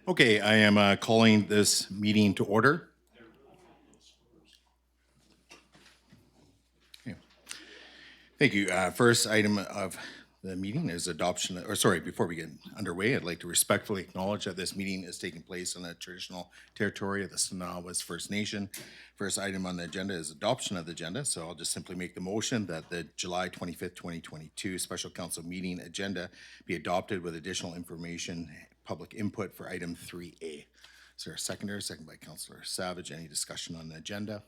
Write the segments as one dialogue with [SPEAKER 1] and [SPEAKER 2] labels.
[SPEAKER 1] Okay, I am calling this meeting to order. Okay. Thank you. First item of the meeting is adoption, or sorry, before we get underway, I'd like to respectfully acknowledge that this meeting is taking place on the traditional territory of the Stennawas First Nation. First item on the agenda is adoption of the agenda, so I'll just simply make the motion that the July 25th, 2022 Special Council meeting agenda be adopted with additional information, public input for item 3A. Is there a seconder? Second by Councillor Savage. Any discussion on the agenda?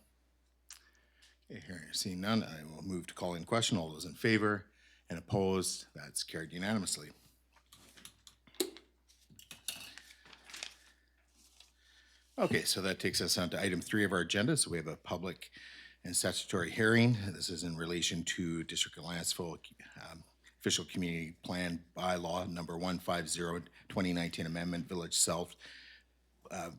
[SPEAKER 1] Okay, hearing or seeing none, I will move to call in question. All those in favor and opposed, that's carried unanimously. Okay, so that takes us on to item 3 of our agenda. So we have a public and statutory hearing. This is in relation to District of Lantzville Official Community Plan Bylaw number 150, 2019 Amendment, Village South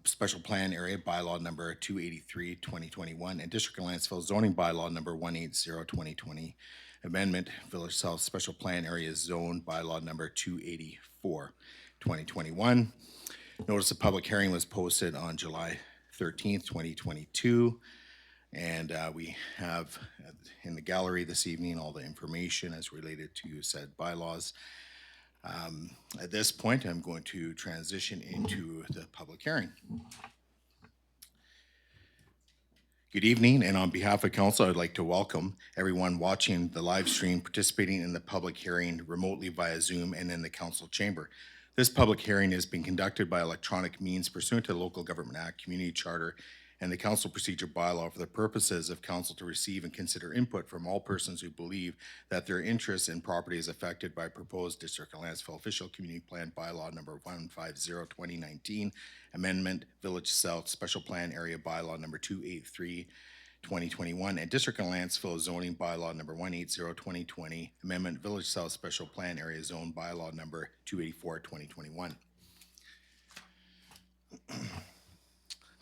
[SPEAKER 1] Special Plan Area Bylaw number 283, 2021, and District of Lantzville Zoning Bylaw number 180, 2020 Amendment, Village South Special Plan Area Zone Bylaw number 284, 2021. Notice of public hearing was posted on July 13th, 2022. And we have in the gallery this evening all the information as related to said bylaws. At this point, I'm going to transition into the public hearing. Good evening, and on behalf of council, I'd like to welcome everyone watching the live stream, participating in the public hearing remotely via Zoom and in the council chamber. This public hearing is being conducted by electronic means pursuant to the Local Government Act, Community Charter, and the Council Procedure Bylaw for the purposes of council to receive and consider input from all persons who believe that their interest in property is affected by proposed District of Lantzville Official Community Plan Bylaw number 150, 2019, Amendment, Village South Special Plan Area Bylaw number 283, 2021, and District of Lantzville Zoning Bylaw number 180, 2020, Amendment, Village South Special Plan Area Zone Bylaw number 284, 2021.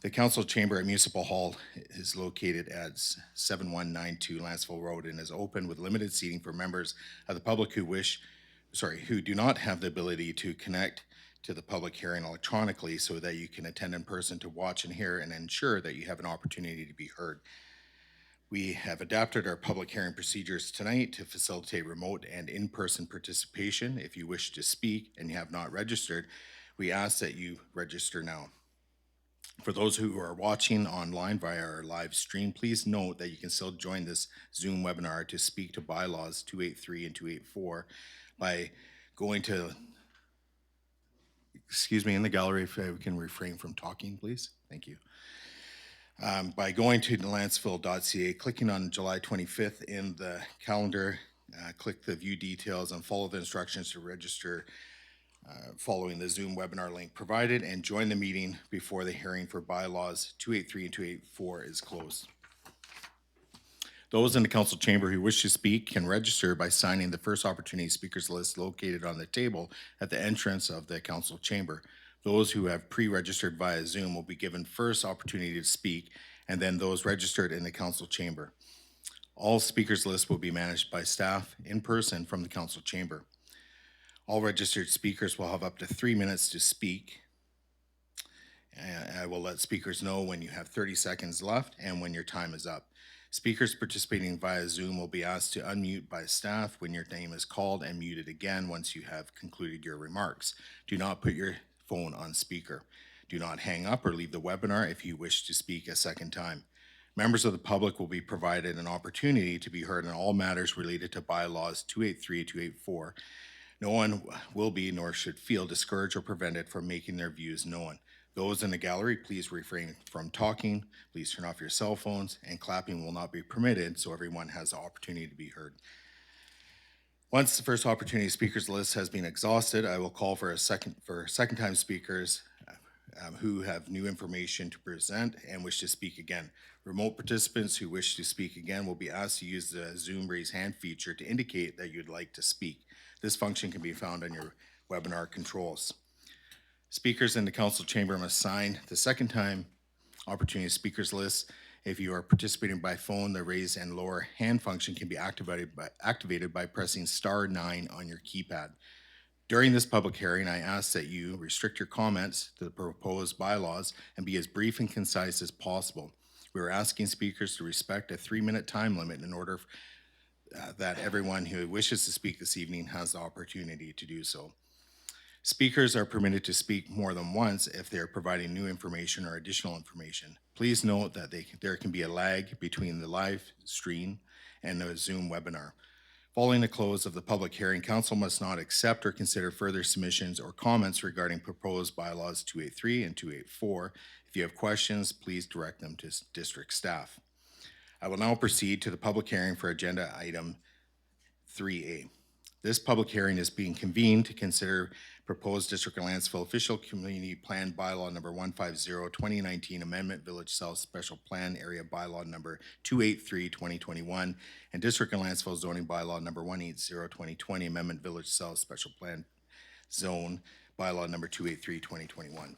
[SPEAKER 1] The council chamber at Municipal Hall is located at 7192 Lantzville Road and is open with limited seating for members of the public who do not have the ability to connect to the public hearing electronically, so that you can attend in person to watch and hear and ensure that you have an opportunity to be heard. We have adapted our public hearing procedures tonight to facilitate remote and in-person participation. If you wish to speak and you have not registered, we ask that you register now. For those who are watching online via our live stream, please note that you can still join this Zoom webinar to speak to bylaws 283 and 284 by going to, in the gallery, if we can refrain from talking, please. Thank you. By going to lantzville.ca, clicking on July 25th in the calendar, click the view details and follow the instructions to register following the Zoom webinar link provided, and join the meeting before the hearing for bylaws 283 and 284 is closed. Those in the council chamber who wish to speak can register by signing the first opportunity speakers list located on the table at the entrance of the council chamber. Those who have pre-registered via Zoom will be given first opportunity to speak, and then those registered in the council chamber. All speakers lists will be managed by staff in person from the council chamber. All registered speakers will have up to 3 minutes to speak. I will let speakers know when you have 30 seconds left and when your time is up. Speakers participating via Zoom will be asked to unmute by staff when your name is called and muted again once you have concluded your remarks. Do not put your phone on speaker. Do not hang up or leave the webinar if you wish to speak a second time. Members of the public will be provided an opportunity to be heard on all matters related to bylaws 283, 284. No one will be nor should feel discouraged or prevented from making their views known. Those in the gallery, please refrain from talking. Please turn off your cell phones, and clapping will not be permitted, so everyone has the opportunity to be heard. Once the first opportunity speakers list has been exhausted, I will call for second-time speakers who have new information to present and wish to speak again. Remote participants who wish to speak again will be asked to use the Zoom raise hand feature to indicate that you'd like to speak. This function can be found on your webinar controls. Speakers in the council chamber must sign the second-time opportunity speakers list. If you are participating by phone, the raise and lower hand function can be activated by pressing *9 on your keypad. During this public hearing, I ask that you restrict your comments to the proposed bylaws and be as brief and concise as possible. We are asking speakers to respect a 3-minute time limit in order that everyone who wishes to speak this evening has the opportunity to do so. Speakers are permitted to speak more than once if they are providing new information or additional information. Please note that there can be a lag between the live stream and the Zoom webinar. Following the close of the public hearing, council must not accept or consider further submissions or comments regarding proposed bylaws 283 and 284. If you have questions, please direct them to district staff. I will now proceed to the public hearing for agenda item 3A. This public hearing is being convened to consider proposed District of Lantzville Official Community Plan Bylaw number 150-2019 Amendment Village South Special Plan Area Bylaw number 283-2021 and District of Lantzville Zoning Bylaw number 180-2020 Amendment Village South Special Plan Zone Bylaw number 283-2021.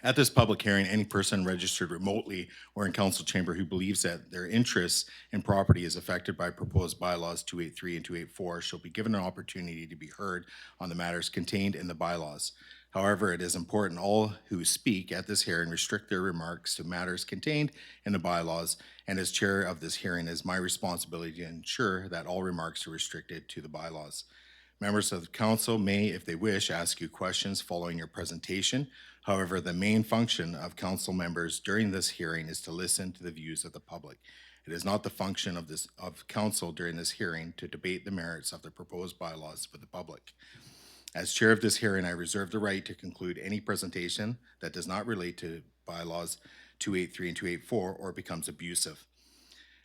[SPEAKER 1] At this public hearing, any person registered remotely or in council chamber who believes that their interests in property is affected by proposed bylaws 283 and 284 shall be given an opportunity to be heard on the matters contained in the bylaws. However, it is important all who speak at this hearing restrict their remarks to matters contained in the bylaws, and as chair of this hearing, it is my responsibility to ensure that all remarks are restricted to the bylaws. Members of the council may, if they wish, ask you questions following your presentation. However, the main function of council members during this hearing is to listen to the views of the public. It is not the function of council during this hearing to debate the merits of the proposed bylaws with the public. As chair of this hearing, I reserve the right to conclude any presentation that does not relate to bylaws 283 and 284 or becomes abusive.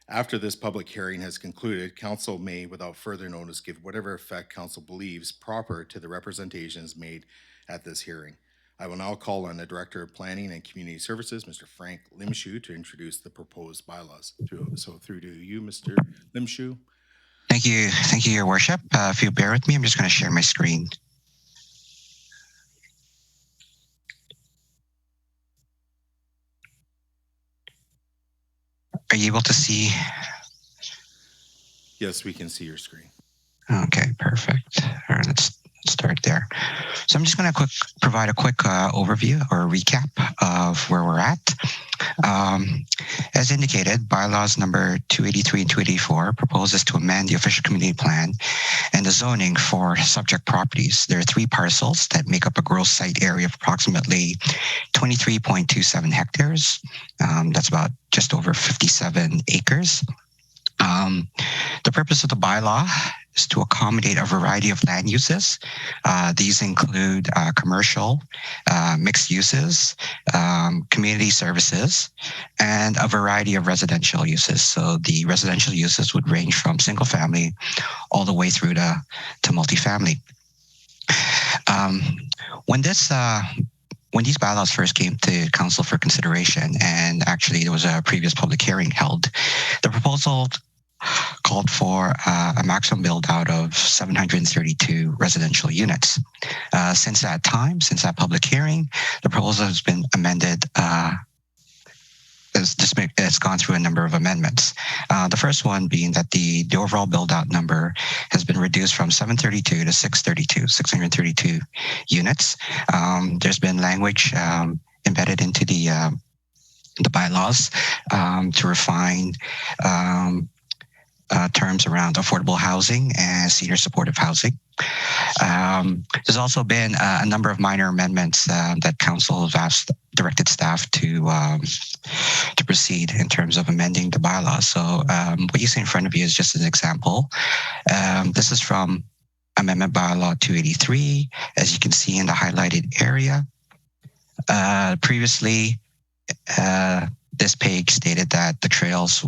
[SPEAKER 1] After this public hearing has concluded, council may, without further notice, give whatever effect council believes proper to the representations made at this hearing. I will now call on the Director of Planning and Community Services, Mr. Frank Limshu, to introduce the proposed bylaws. So through to you, Mr. Limshu.
[SPEAKER 2] Thank you, Your Worship. If you bear with me, I'm just going to share my screen. Are you able to see?
[SPEAKER 1] Yes, we can see your screen.
[SPEAKER 2] Okay, perfect. All right, let's start there. So I'm just going to provide a quick overview or a recap of where we're at. As indicated, bylaws number 283 and 284 proposes to amend the official community plan and the zoning for subject properties. There are 3 parcels that make up a gross site area of approximately 23.27 hectares. That's about just over 57 acres. The purpose of the bylaw is to accommodate a variety of land uses. These include commercial, mixed uses, community services, and a variety of residential uses. So the residential uses would range from single family all the way through to multifamily. When these bylaws first came to council for consideration, and actually there was a previous public hearing held, the proposal called for a maximum build out of 732 residential units. Since that public hearing, the proposal has been amended. It's gone through a number of amendments. The first one being that the overall build out number has been reduced from 732 to 632 units. There's been language embedded into the bylaws to refine terms around affordable housing and senior supportive housing. There's also been a number of minor amendments that council has directed staff to proceed in terms of amending the bylaws. So what you see in front of you is just an example. This is from Amendment Bylaw 283, as you can see in the highlighted area. Previously, this page stated that the trails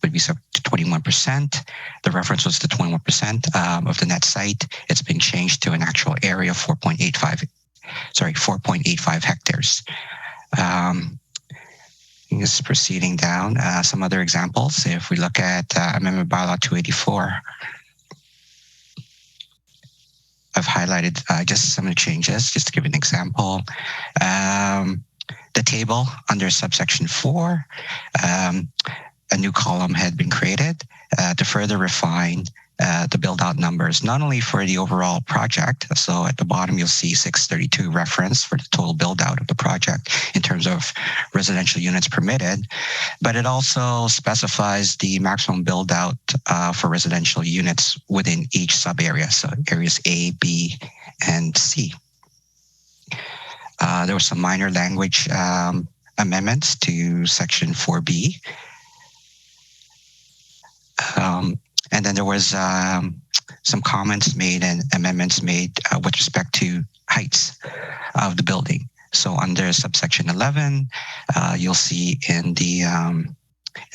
[SPEAKER 2] would be subject to 21%. The reference was to 21% of the net site. It's been changed to an actual area of 4.85 hectares. Just proceeding down, some other examples. If we look at Amendment Bylaw 284, I've highlighted just some of the changes, just to give an example. The table under subsection 4, a new column had been created to further refine the build out numbers, not only for the overall project. So at the bottom, you'll see 632 reference for the total build out of the project in terms of residential units permitted, but it also specifies the maximum build out for residential units within each sub area. So areas A, B, and C. There were some minor language amendments to section 4B. And then there was some comments made and amendments made with respect to heights of the building. So under subsection 11, you'll see in the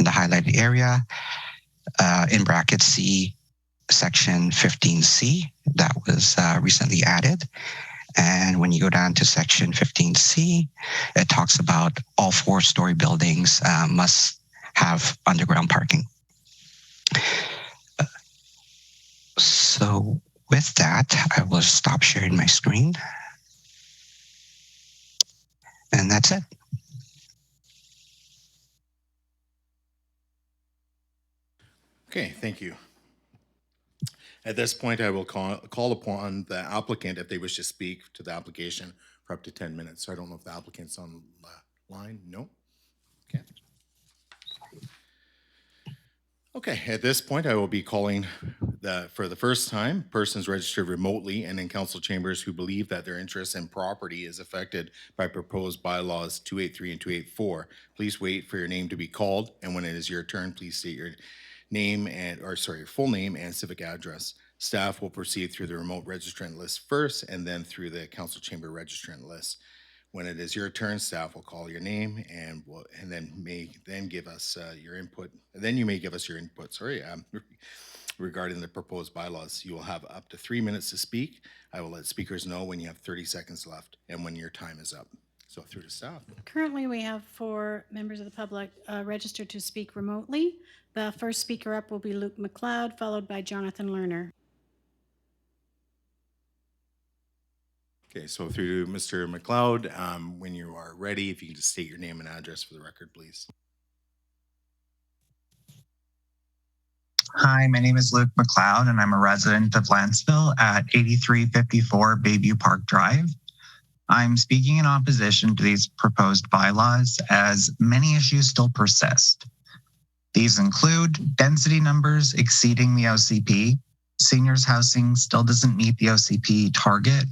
[SPEAKER 2] highlighted area, in brackets C, section 15C, that was recently added. And when you go down to section 15C, it talks about all 4-story buildings must have underground parking. So with that, I will stop sharing my screen. And that's it.
[SPEAKER 1] Okay, thank you. At this point, I will call upon the applicant if they wish to speak to the application for up to 10 minutes. So I don't know if the applicant's on the line. No? Okay. Okay, at this point, I will be calling for the first time persons registered remotely and in council chambers who believe that their interest in property is affected by proposed bylaws 283 and 284. Please wait for your name to be called, and when it is your turn, please state your name your full name and civic address. Staff will proceed through the remote registrant list first and then through the council chamber registrant list. When it is your turn, staff will call your name and then give us your input. And then you may give us your input. Regarding the proposed bylaws. You will have up to 3 minutes to speak. I will let speakers know when you have 30 seconds left and when your time is up. So through to staff.
[SPEAKER 3] Currently, we have 4 members of the public registered to speak remotely. The first speaker up will be Luke McLeod, followed by Jonathan Lerner.
[SPEAKER 1] Okay, so through to Mr. McLeod, when you are ready, if you can just state your name and address for the record, please.
[SPEAKER 4] Hi, my name is Luke McLeod, and I'm a resident of Lantzville at 8354 Bayview Park Drive. I'm speaking in opposition to these proposed bylaws as many issues still persist. These include density numbers exceeding the OCP, seniors housing still doesn't meet the OCP target,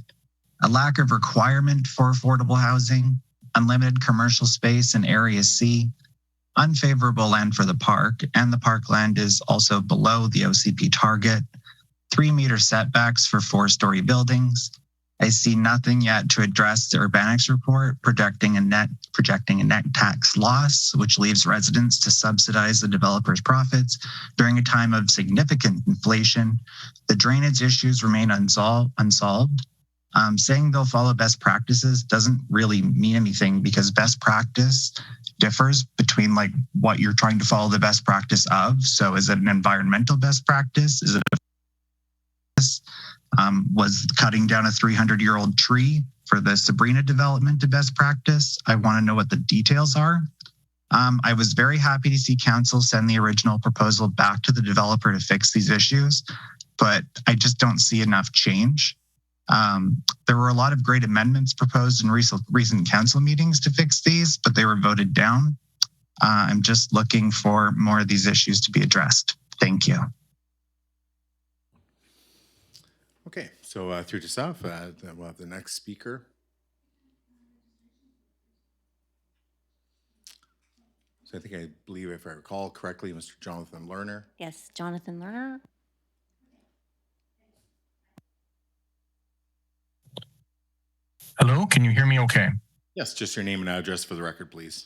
[SPEAKER 4] a lack of requirement for affordable housing, unlimited commercial space in Area C, unfavorable land for the park, and the parkland is also below the OCP target, 3-meter setbacks for 4-story buildings. I see nothing yet to address the Urbanics report projecting a net tax loss, which leaves residents to subsidize the developer's profits during a time of significant inflation. The drainage issues remain unsolved. Saying they'll follow best practices doesn't really mean anything because best practice differs between like what you're trying to follow the best practice of. So is it an environmental best practice? Is it was cutting down a 300-year-old tree for the Sabrina development a best practice? I want to know what the details are. I was very happy to see council send the original proposal back to the developer to fix these issues, but I just don't see enough change. There were a lot of great amendments proposed in recent council meetings to fix these, but they were voted down. I'm just looking for more of these issues to be addressed. Thank you.
[SPEAKER 1] Okay, so through to staff, we'll have the next speaker. So I believe if I recall correctly, Mr. Jonathan Lerner.
[SPEAKER 5] Yes, Jonathan Lerner.
[SPEAKER 6] Hello, can you hear me okay?
[SPEAKER 1] Yes, just your name and address for the record, please.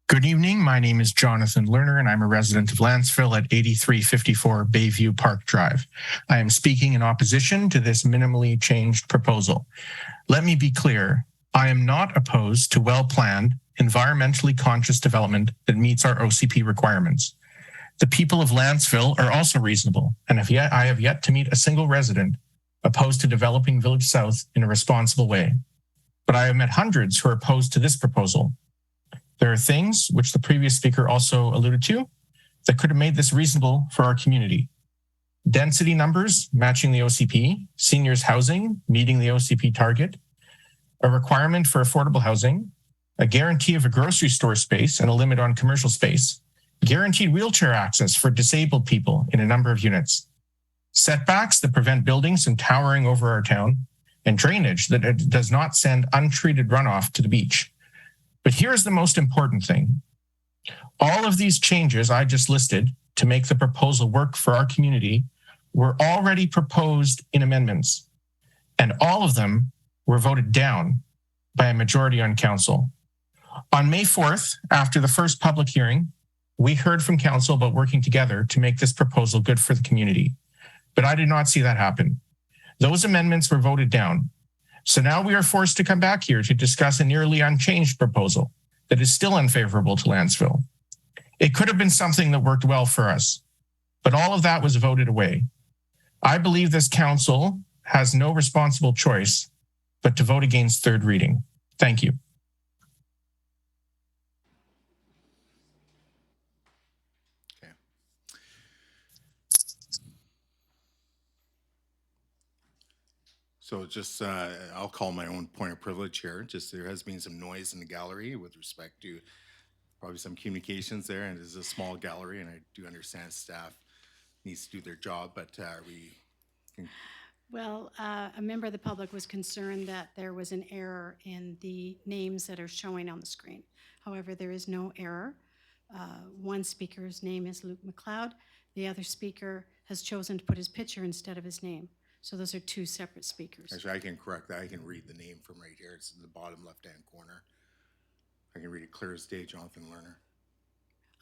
[SPEAKER 6] Good evening. My name is Jonathan Lerner, and I'm a resident of Lantzville at 8354 Bayview Park Drive. I am speaking in opposition to this minimally changed proposal. Let me be clear. I am not opposed to well-planned, environmentally conscious development that meets our OCP requirements. The people of Lantzville are also reasonable, and I have yet to meet a single resident opposed to developing Village South in a responsible way. But I have met hundreds who are opposed to this proposal. There are things, which the previous speaker also alluded to, that could have made this reasonable for our community. density numbers matching the OCP, seniors housing meeting the OCP target, a requirement for affordable housing, a guarantee of a grocery store space and a limit on commercial space, guaranteed wheelchair access for disabled people in a number of units, setbacks that prevent buildings from towering over our town, and drainage that does not send untreated runoff to the beach. But here's the most important thing. All of these changes I just listed to make the proposal work for our community were already proposed in amendments, and all of them were voted down by a majority on council. On May 4th, after the first public hearing, we heard from council about working together to make this proposal good for the community, but I did not see that happen. Those amendments were voted down. So now we are forced to come back here to discuss a nearly unchanged proposal that is still unfavorable to Lantzville. It could have been something that worked well for us, but all of that was voted away. I believe this council has no responsible choice but to vote against third reading. Thank you.
[SPEAKER 1] Okay. So just, I'll call my own point of privilege here. Just there has been some noise in the gallery with respect to probably some communications there, and it is a small gallery, and I do understand staff needs to do their job, but are we?
[SPEAKER 3] Well, a member of the public was concerned that there was an error in the names that are showing on the screen. However, there is no error. One speaker's name is Luke McLeod. The other speaker has chosen to put his picture instead of his name. So those are two separate speakers.
[SPEAKER 1] Actually, I can correct that. I can read the name from right here. It's in the bottom left-hand corner. I can read it clear as day, Jonathan Lerner.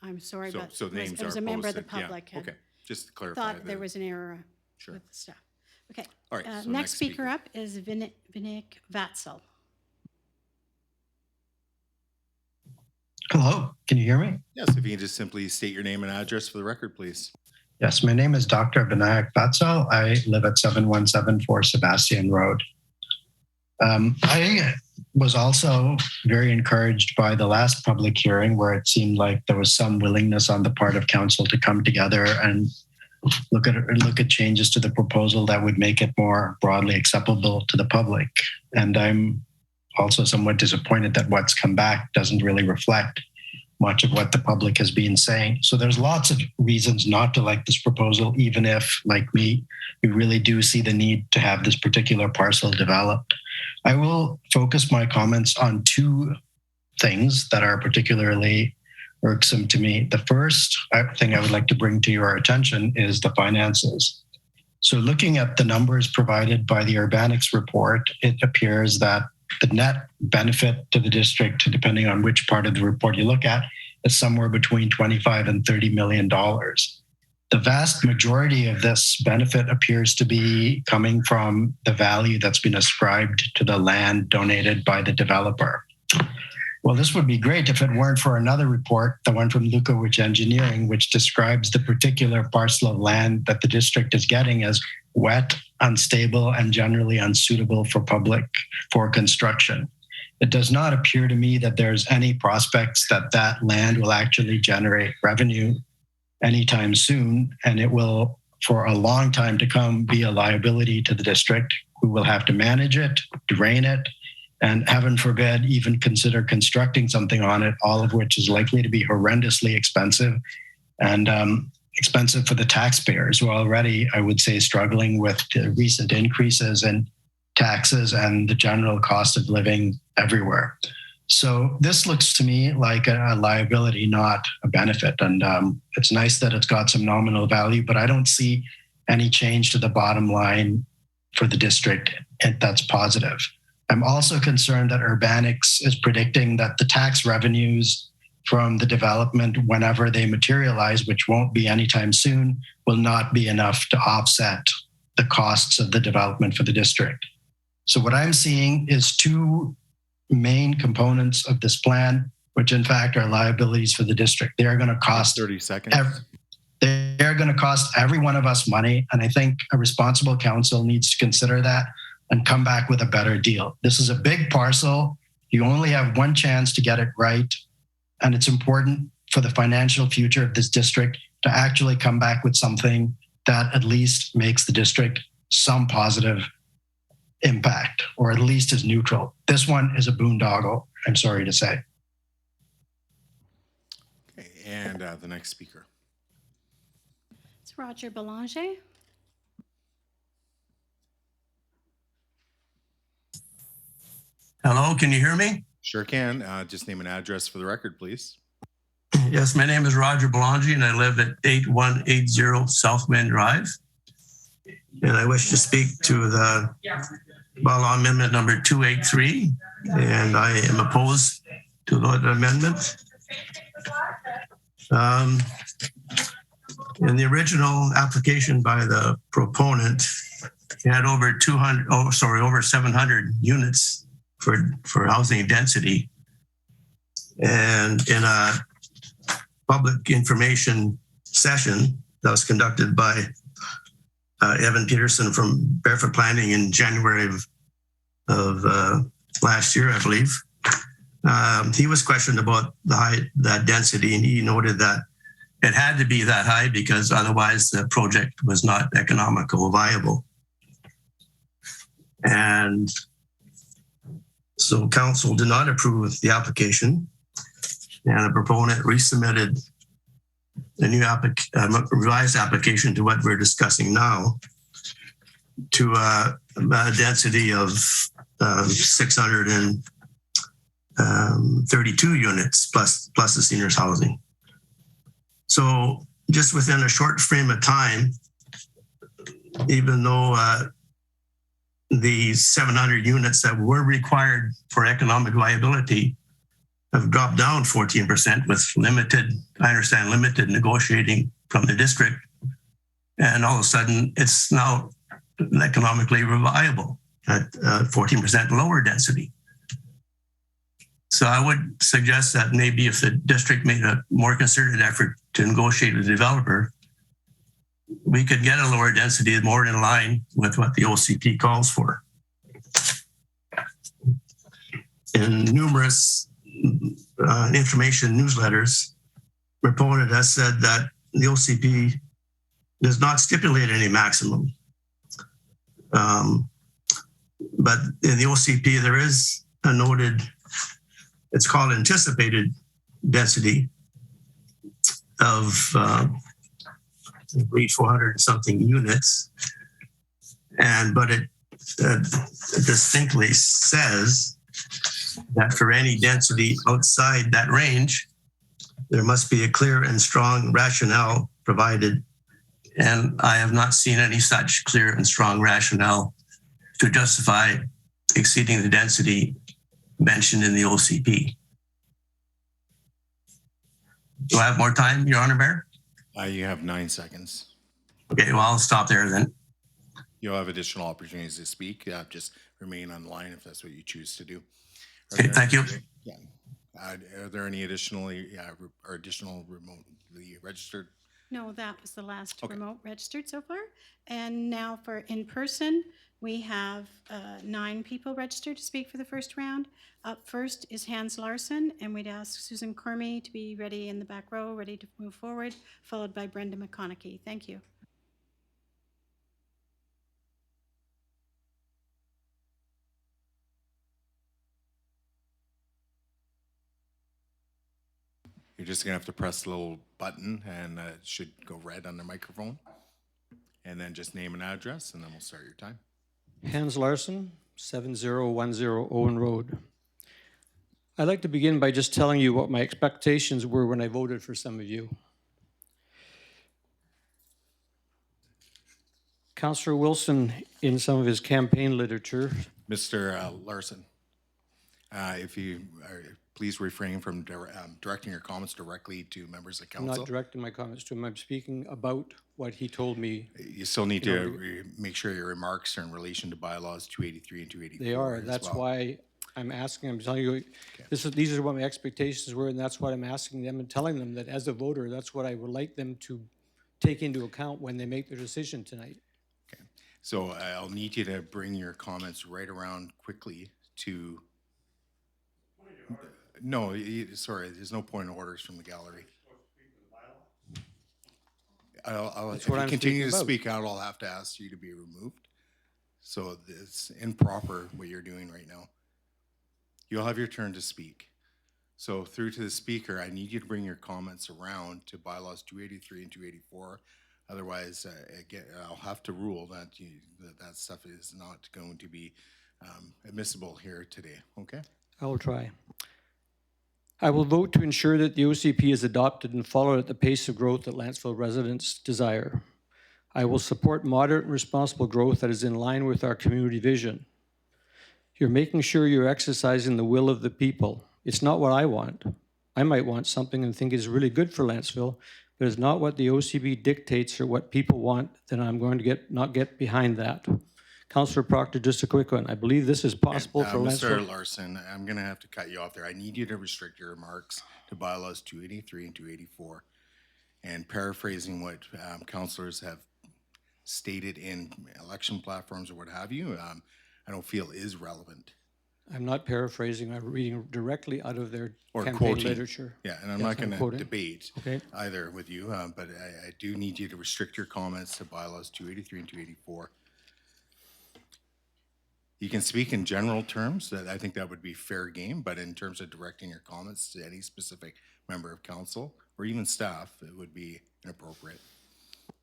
[SPEAKER 3] I'm sorry,
[SPEAKER 1] So-
[SPEAKER 3] but
[SPEAKER 1] so
[SPEAKER 3] it
[SPEAKER 1] names
[SPEAKER 3] was
[SPEAKER 1] are
[SPEAKER 3] a member of the
[SPEAKER 1] posted, yeah,
[SPEAKER 3] public had
[SPEAKER 1] okay, just to clarify.
[SPEAKER 3] thought there was an error
[SPEAKER 1] Sure.
[SPEAKER 3] with the stuff. Okay.
[SPEAKER 1] All right, so
[SPEAKER 3] Next speaker up is Vinik Vatzel.
[SPEAKER 5] Hello, can you hear me?
[SPEAKER 1] Yes, if you can just simply state your name and address for the record, please.
[SPEAKER 5] Yes, my name is Dr. Vinayak Vatzel. I live at 7174 Sebastian Road. I was also very encouraged by the last public hearing where it seemed like there was some willingness on the part of council to come together and look at changes to the proposal that would make it more broadly acceptable to the public. And I'm also somewhat disappointed that what's come back doesn't really reflect much of what the public has been saying. So there's lots of reasons not to like this proposal, even if, like me, we really do see the need to have this particular parcel developed. I will focus my comments on two things that are particularly irksome to me. The first thing I would like to bring to your attention is the finances. So looking at the numbers provided by the Urbanics report, it appears that the net benefit to the district, depending on which part of the report you look at, is somewhere between $25 and $30 million. The vast majority of this benefit appears to be coming from the value that's been ascribed to the land donated by the developer. Well, this would be great if it weren't for another report, the one from Lukowicz Engineering, which describes the particular parcel of land that the district is getting as wet, unstable, and generally unsuitable for construction. It does not appear to me that there's any prospects that that land will actually generate revenue anytime soon, and it will, for a long time to come, be a liability to the district, who will have to manage it, drain it, and heaven forbid, even consider constructing something on it, all of which is likely to be horrendously expensive and expensive for the taxpayers who are already, I would say, struggling with the recent increases in taxes and the general cost of living everywhere. So this looks to me like a liability, not a benefit. And it's nice that it's got some nominal value, but I don't see any change to the bottom line for the district that's positive. I'm also concerned that Urbanics is predicting that the tax revenues from the development, whenever they materialize, which won't be anytime soon, will not be enough to offset the costs of the development for the district. So what I'm seeing is two main components of this plan, which in fact are liabilities for the district. They are going to cost
[SPEAKER 1] 30 seconds.
[SPEAKER 5] They're going to cost every one of us money. And I think a responsible council needs to consider that and come back with a better deal. This is a big parcel. You only have one chance to get it right. And it's important for the financial future of this district to actually come back with something that at least makes the district some positive impact, or at least is neutral. This one is a boondoggle, I'm sorry to say.
[SPEAKER 1] Okay, and the next speaker.
[SPEAKER 3] It's Roger Belanger.
[SPEAKER 7] Hello, can you hear me?
[SPEAKER 1] Sure can. Just name an address for the record, please.
[SPEAKER 7] Yes, my name is Roger Belanger and I live at 8180 South Main Drive. And I wish to speak to the bylaw amendment number 283, and I am opposed to the amendment. In the original application by the proponent, it had over 700 units for housing density. And in a public information session that was conducted by Evan Peterson from Barefoot Planning in January of last year, I believe. He was questioned about that density, and he noted that it had to be that high because otherwise the project was not economical viable. And so council did not approve the application, and the proponent resubmitted the new revised application to what we're discussing now, to a density of 632 units plus the seniors housing. So just within a short frame of time, even though the 700 units that were required for economic viability have dropped down 14% with limited negotiating from the district. And all of a sudden it's now economically viable at 14% lower density. So I would suggest that maybe if the district made a more concerted effort to negotiate with the developer, we could get a lower density more in line with what the OCP calls for. In numerous information newsletters, proponent has said that the OCP does not stipulate any maximum. But in the OCP, there is a noted, it's called anticipated density of 400 something units. But it distinctly says that for any density outside that range, there must be a clear and strong rationale provided. And I have not seen any such clear and strong rationale to justify exceeding the density mentioned in the OCP. Do I have more time, Your Honor, Mayor?
[SPEAKER 1] You have 9 seconds.
[SPEAKER 7] Okay, well, I'll stop there then.
[SPEAKER 1] You'll have additional opportunities to speak. Just remain online if that's what you choose to do.
[SPEAKER 7] Okay, thank you.
[SPEAKER 1] Yeah. Are there any additional remotely registered?
[SPEAKER 3] No, that was the last
[SPEAKER 1] Okay.
[SPEAKER 3] remote registered so far. And now for in-person, we have 9 people registered to speak for the first round. Up first is Hans Larson, and we'd ask Susan Cormy to be ready in the back row, ready to move forward, followed by Brenda McConaughey. Thank you.
[SPEAKER 1] You're just gonna have to press the little button and it should go red on the microphone. And then just name an address and then we'll start your time.
[SPEAKER 8] Hans Larson, 7010 Owen Road. I'd like to begin by just telling you what my expectations were when I voted for some of you. Councillor Wilson, in some of his campaign literature.
[SPEAKER 1] Mr. Larson, if you please refrain from directing your comments directly to members of
[SPEAKER 8] I'm
[SPEAKER 1] council.
[SPEAKER 8] not directing my comments to him. I'm speaking about what he told me.
[SPEAKER 1] You still need to make sure your remarks are in relation to bylaws 283 and 284.
[SPEAKER 8] They are. That's why I'm asking. I'm telling you, these are what my expectations were, and that's what I'm asking them and telling them that as a voter, that's what I would like them to take into account when they make their decision tonight.
[SPEAKER 1] Okay. So I'll need you to bring your comments right around quickly to. No, sorry, there's no point of orders from the gallery.
[SPEAKER 8] That's
[SPEAKER 1] if
[SPEAKER 8] what
[SPEAKER 1] you
[SPEAKER 8] I'm
[SPEAKER 1] continue to
[SPEAKER 8] speaking about.
[SPEAKER 1] speak out, I'll have to ask you to be removed. So it's improper what you're doing right now. You'll have your turn to speak. So through to the speaker, I need you to bring your comments around to bylaws 283 and 284. Otherwise, again, I'll have to rule that that stuff is not going to be admissible here today. Okay?
[SPEAKER 8] I will try. I will vote to ensure that the OCP is adopted and followed at the pace of growth that Lantzville residents desire. I will support moderate and responsible growth that is in line with our community vision. You're making sure you're exercising the will of the people. It's not what I want. I might want something and think is really good for Lantzville, but it's not what the OCP dictates or what people want, then I'm going to not get behind that. Councillor Proctor, just a quick one. I believe this is possible for
[SPEAKER 1] Mr.
[SPEAKER 8] Lantzville.
[SPEAKER 1] Larson, I'm going to have to cut you off there. I need you to restrict your remarks to bylaws 283 and 284. And paraphrasing what councillors have stated in election platforms or what have you, I don't feel is relevant.
[SPEAKER 8] I'm not paraphrasing, I'm reading directly out of their
[SPEAKER 1] Or
[SPEAKER 8] campaign
[SPEAKER 1] quoting.
[SPEAKER 8] literature.
[SPEAKER 1] Yeah, and I'm
[SPEAKER 8] Yes,
[SPEAKER 1] not
[SPEAKER 8] I'm
[SPEAKER 1] going to
[SPEAKER 8] quoting.
[SPEAKER 1] debate
[SPEAKER 8] Okay.
[SPEAKER 1] either with you, but I do need you to restrict your comments to bylaws 283 and 284. You can speak in general terms, that I think that would be fair game, but in terms of directing your comments to any specific member of council or even staff, it would be inappropriate.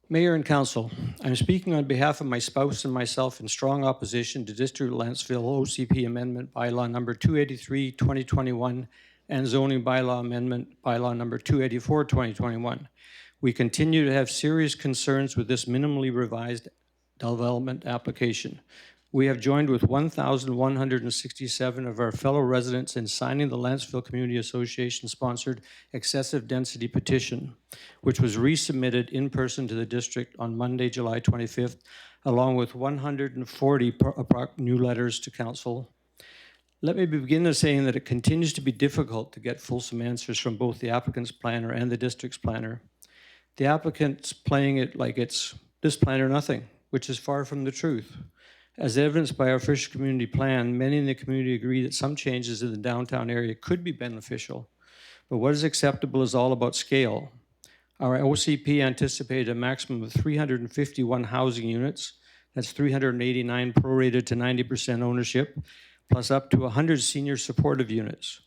[SPEAKER 8] Mayor and Council, I'm speaking on behalf of my spouse and myself in strong opposition to District Lantzville OCP Amendment Bylaw Number 283, 2021, and Zoning Bylaw Amendment Bylaw Number 284, 2021. We continue to have serious concerns with this minimally revised development application. We have joined with 1,167 of our fellow residents in signing the Lantzville Community Association-sponsored excessive density petition, which was resubmitted in person to the district on Monday, July 25th, along with 140 new letters to council. Let me begin by saying that it continues to be difficult to get fulsome answers from both the applicant's planner and the district's planner. The applicant's playing it like it's this plan or nothing, which is far from the truth. As evidenced by our official community plan, many in the community agree that some changes in the downtown area could be beneficial, but what is acceptable is all about scale. Our OCP anticipated a maximum of 351 housing units, that's 389 prorated to 90% ownership, plus up to 100 senior supportive units.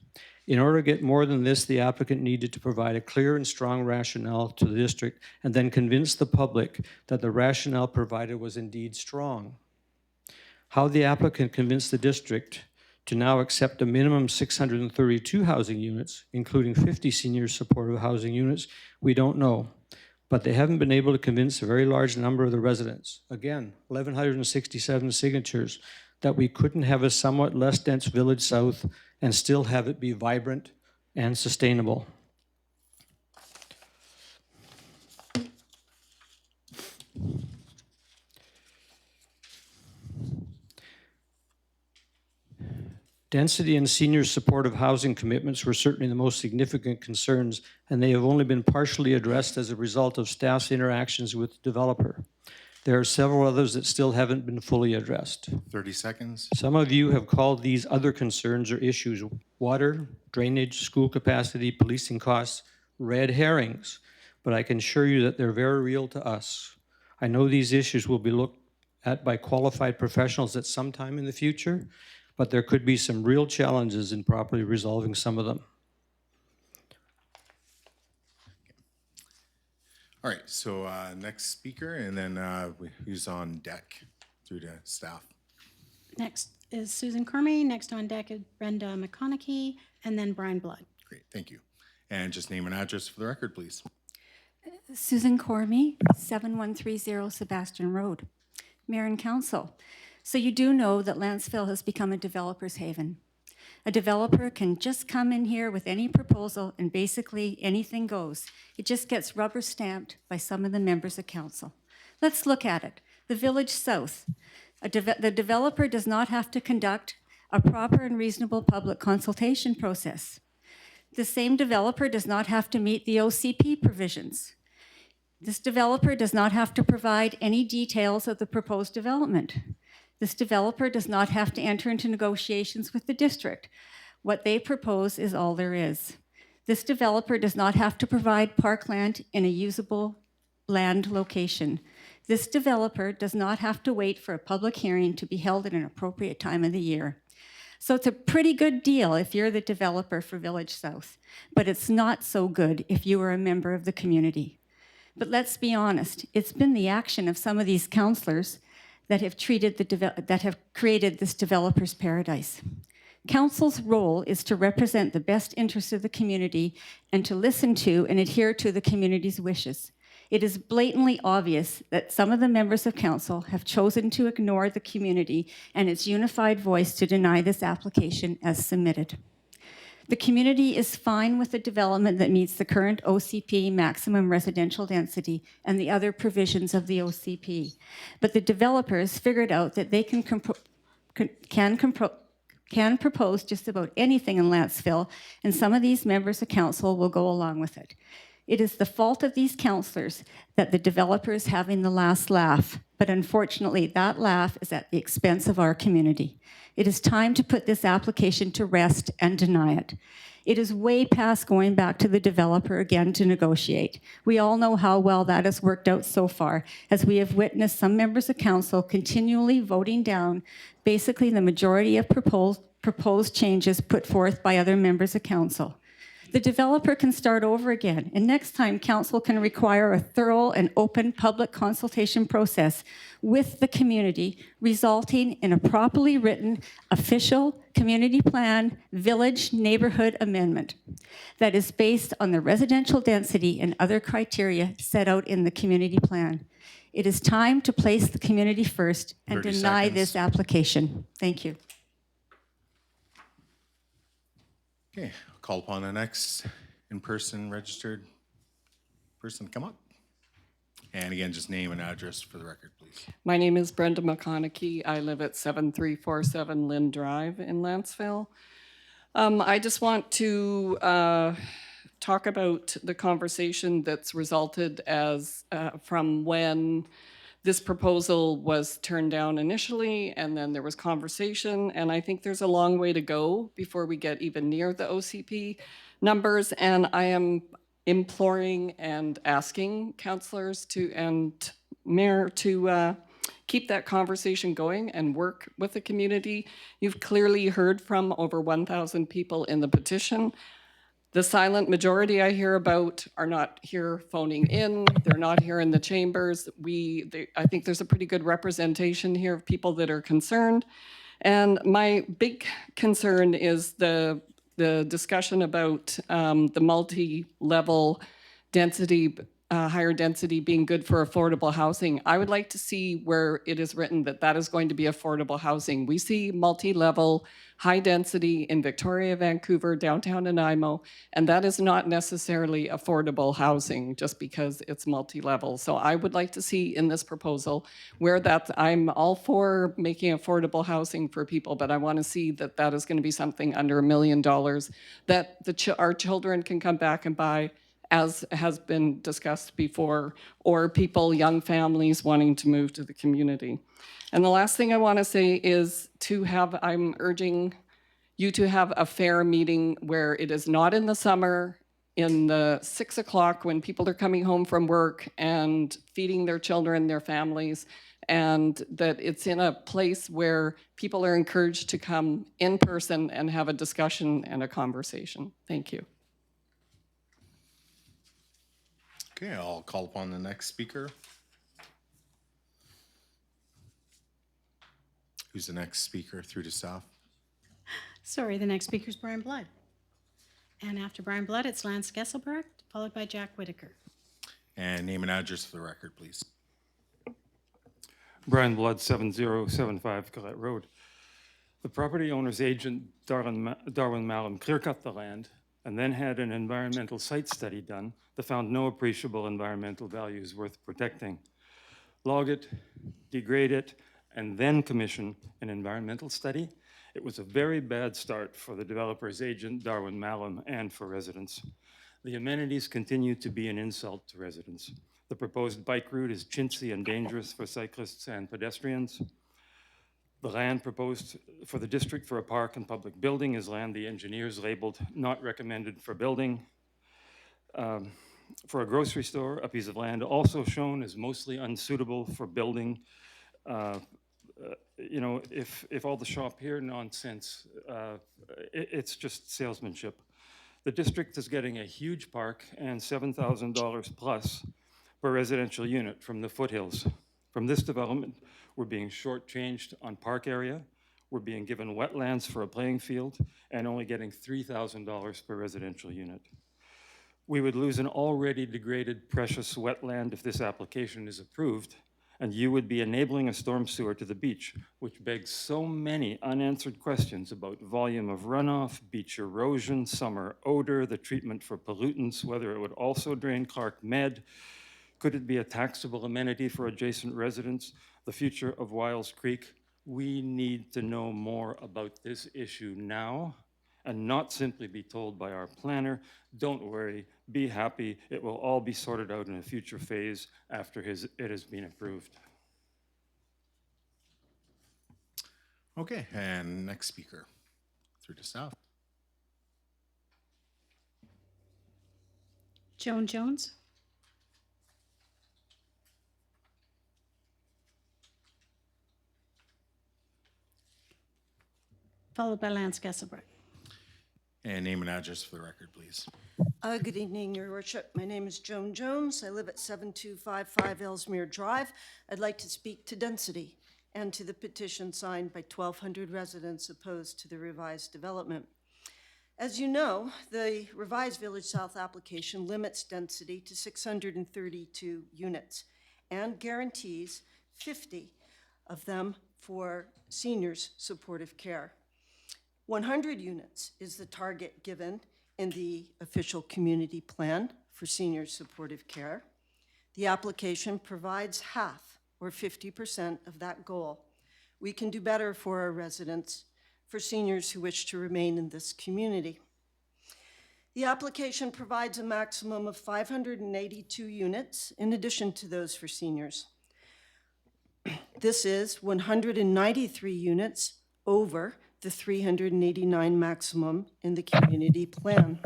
[SPEAKER 8] In order to get more than this, the applicant needed to provide a clear and strong rationale to the district and then convince the public that the rationale provided was indeed strong. How the applicant convinced the district to now accept a minimum 632 housing units, including 50 senior supportive housing units, we don't know. But they haven't been able to convince a very large number of the residents, again, 1,167 signatures, that we couldn't have a somewhat less dense village south and still have it be vibrant and sustainable. Density and senior supportive housing commitments were certainly the most significant concerns, and they have only been partially addressed as a result of staff's interactions with the developer. There are several others that still haven't been fully addressed.
[SPEAKER 1] 30 seconds.
[SPEAKER 8] Some of you have called these other concerns or issues water, drainage, school capacity, policing costs, red herrings, but I can assure you that they're very real to us. I know these issues will be looked at by qualified professionals at some time in the future, but there could be some real challenges in properly resolving some of them.
[SPEAKER 1] All right, so next speaker, and then who's on deck through to staff.
[SPEAKER 3] Next is Susan Cormier. Next on deck is Brenda McConaughey, and then Brian Blood.
[SPEAKER 1] Great, thank you. And just name and address for the record, please.
[SPEAKER 9] Susan Cormier, 7130 Sebastian Road. Mayor and Council. So you do know that Lantzville has become a developer's haven. A developer can just come in here with any proposal and basically anything goes. It just gets rubber stamped by some of the members of council. Let's look at it. The Village South. The developer does not have to conduct a proper and reasonable public consultation process. The same developer does not have to meet the OCP provisions. This developer does not have to provide any details of the proposed development. This developer does not have to enter into negotiations with the district. What they propose is all there is. This developer does not have to provide parkland in a usable land location. This developer does not have to wait for a public hearing to be held at an appropriate time of the year. So it's a pretty good deal if you're the developer for Village South, but it's not so good if you are a member of the community. But let's be honest, it's been the action of some of these councillors that have created this developer's paradise. Council's role is to represent the best interests of the community and to listen to and adhere to the community's wishes. It is blatantly obvious that some of the members of council have chosen to ignore the community and its unified voice to deny this application as submitted. The community is fine with the development that meets the current OCP maximum residential density and the other provisions of the OCP. But the developers figured out that they can propose just about anything in Lantzville, and some of these members of council will go along with it. It is the fault of these councillors that the developer is having the last laugh, but unfortunately that laugh is at the expense of our community. It is time to put this application to rest and deny it. It is way past going back to the developer again to negotiate. We all know how well that has worked out so far, as we have witnessed some members of council continually voting down basically the majority of proposed changes put forth by other members of council. The developer can start over again, and next time council can require a thorough and open public consultation process with the community, resulting in a properly written official community plan village neighborhood amendment that is based on the residential density and other criteria set out in the community plan. It is time to place the community first and
[SPEAKER 1] 30
[SPEAKER 9] deny
[SPEAKER 1] seconds.
[SPEAKER 9] this application. Thank you.
[SPEAKER 1] Okay, I'll call upon the next in-person registered person to come up. And again, just name and address for the record, please.
[SPEAKER 10] My name is Brenda McConaughey. I live at 7347 Lynn Drive in Lantzville. I just want to talk about the conversation that's resulted as from when this proposal was turned down initially, and then there was conversation, and I think there's a long way to go before we get even near the OCP numbers, and I am imploring and asking councillors and mayor to keep that conversation going and work with the community. You've clearly heard from over 1,000 people in the petition. The silent majority I hear about are not here phoning in. They're not here in the chambers. I think there's a pretty good representation here of people that are concerned. And my big concern is the discussion about the multi-level density, higher density being good for affordable housing. I would like to see where it is written that that is going to be affordable housing. We see multi-level, high density in Victoria, Vancouver, downtown Nanaimo, and that is not necessarily affordable housing just because it's multi-level. So I would like to see in this proposal where I'm all for making affordable housing for people, but I want to see that that is going to be something under $1 million that our children can come back and buy, as has been discussed before, or people, young families wanting to move to the community. And the last thing I want to say is I'm urging you to have a fair meeting where it is not in the summer, in the 6 o'clock when people are coming home from work and feeding their children, their families, and that it's in a place where people are encouraged to come in person and have a discussion and a conversation. Thank you.
[SPEAKER 1] Okay, I'll call upon the next speaker. Who's the next speaker through to staff?
[SPEAKER 3] Sorry, the next speaker is Brian Blood. And after Brian Blood, it's Lance Gesselbrecht, followed by Jack Whitaker.
[SPEAKER 1] And name and address for the record, please.
[SPEAKER 11] Brian Blood, 7075 Colette Road. The property owner's agent, Darwin Malum, clear-cut the land and then had an environmental site study done that found no appreciable environmental values worth protecting. Log it, degrade it, and then commission an environmental study. It was a very bad start for the developer's agent, Darwin Malum, and for residents. The amenities continue to be an insult to residents. The proposed bike route is chintzy and dangerous for cyclists and pedestrians. The land proposed for the district for a park and public building is land the engineers labeled not recommended for building. For a grocery store, a piece of land also shown as mostly unsuitable for building. You know, if all the shop here nonsense, it's just salesmanship. The district is getting a huge park and $7,000 plus per residential unit from the foothills. From this development, we're being shortchanged on park area, we're being given wetlands for a playing field, and only getting $3,000 per residential unit. We would lose an already degraded precious wetland if this application is approved, and you would be enabling a storm sewer to the beach, which begs so many unanswered questions about volume of runoff, beach erosion, summer odor, the treatment for pollutants, whether it would also drain Clark Med, could it be a taxable amenity for adjacent residents, the future of Wiles Creek? We need to know more about this issue now and not simply be told by our planner, don't worry, be happy, it will all be sorted out in a future phase after it has been approved.
[SPEAKER 1] Okay, and next speaker, through to staff.
[SPEAKER 3] Joan Jones? Followed by Lance Gesselbrecht.
[SPEAKER 1] And name and address for the record, please.
[SPEAKER 12] Good evening, Your Worship. My name is Joan Jones. I live at 7255 Ellesmere Drive. I'd like to speak to density and to the petition signed by 1,200 residents opposed to the revised development. As you know, the revised Village South application limits density to 632 units and guarantees 50 of them for seniors' supportive care. 100 units is the target given in the official community plan for senior supportive care. The application provides half or 50% of that goal. We can do better for our residents, for seniors who wish to remain in this community. The application provides a maximum of 582 units in addition to those for seniors. This is 193 units over the 389 maximum in the community plan.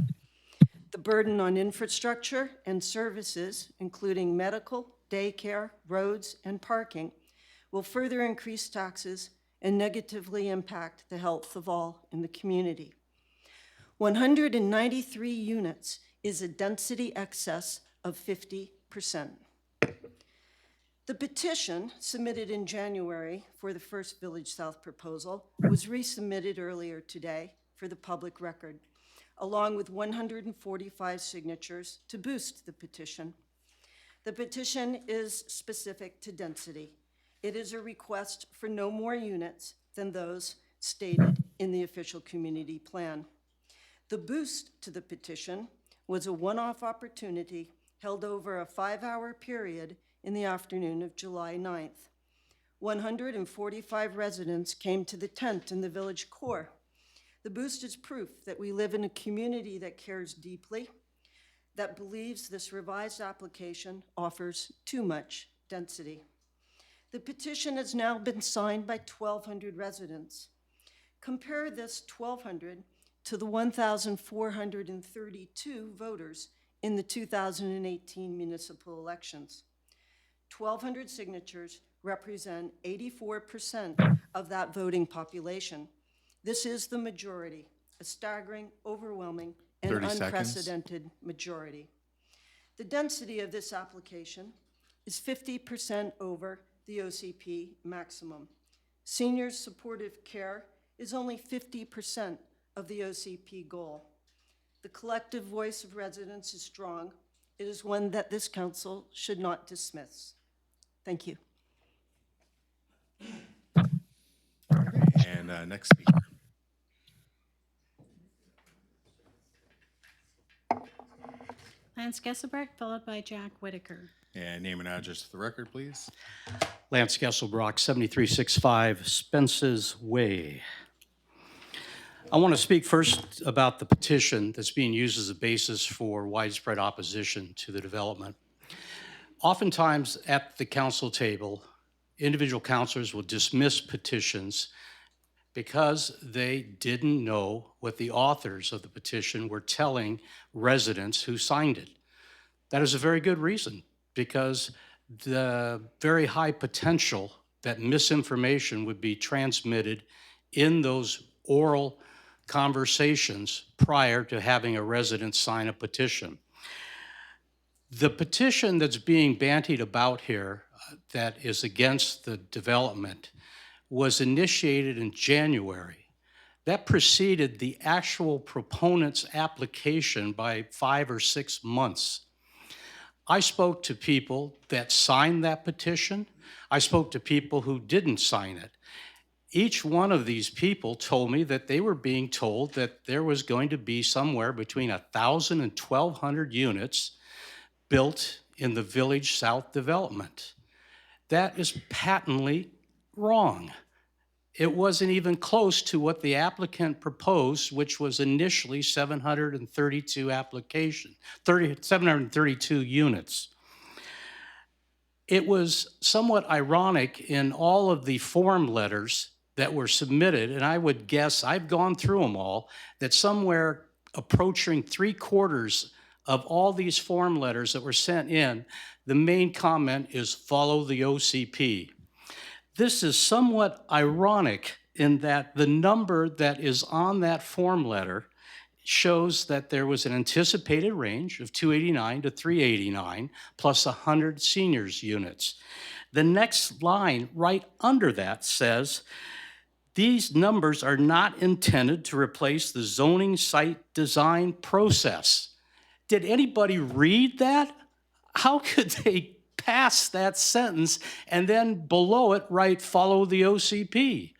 [SPEAKER 12] The burden on infrastructure and services, including medical, daycare, roads, and parking, will further increase taxes and negatively impact the health of all in the community. 193 units is a density excess of 50%. The petition submitted in January for the first Village South proposal was resubmitted earlier today for the public record, along with 145 signatures to boost the petition. The petition is specific to density. It is a request for no more units than those stated in the official community plan. The boost to the petition was a one-off opportunity held over a 5-hour period in the afternoon of July 9th. 145 residents came to the tent in the village core. The boost is proof that we live in a community that cares deeply, that believes this revised application offers too much density. The petition has now been signed by 1,200 residents. Compare this 1,200 to the 1,432 voters in the 2018 municipal elections. 1,200 signatures represent 84% of that voting population. This is the majority, a staggering, overwhelming, and
[SPEAKER 1] 30 seconds.
[SPEAKER 12] unprecedented majority. The density of this application is 50% over the OCP maximum. Seniors' supportive care is only 50% of the OCP goal. The collective voice of residents is strong. It is one that this council should not dismiss. Thank you.
[SPEAKER 1] And next speaker.
[SPEAKER 3] Lance Gesselbrecht, followed by Jack Whitaker.
[SPEAKER 1] And name and address for the record, please.
[SPEAKER 13] Lance Gesselbrock, 7365 Spence's Way. I want to speak first about the petition that's being used as a basis for widespread opposition to the development. Oftentimes at the council table, individual councilors will dismiss petitions because they didn't know what the authors of the petition were telling residents who signed it. That is a very good reason, because the very high potential that misinformation would be transmitted in those oral conversations prior to having a resident sign a petition. The petition that's being bantied about here that is against the development was initiated in January. That preceded the actual proponent's application by 5 or 6 months. I spoke to people that signed that petition. I spoke to people who didn't sign it. Each one of these people told me that they were being told that there was going to be somewhere between 1,000 and 1,200 units built in the Village South development. That is patently wrong. It wasn't even close to what the applicant proposed, which was initially 732 units. It was somewhat ironic in all of the form letters that were submitted, and I would guess, I've gone through them all, that somewhere approaching 3/4 of all these form letters that were sent in, the main comment is follow the OCP. This is somewhat ironic in that the number that is on that form letter shows that there was an anticipated range of 289 to 389 plus 100 seniors units. The next line right under that says, these numbers are not intended to replace the zoning site design process. Did anybody read that? How could they pass that sentence and then below it write follow the OCP?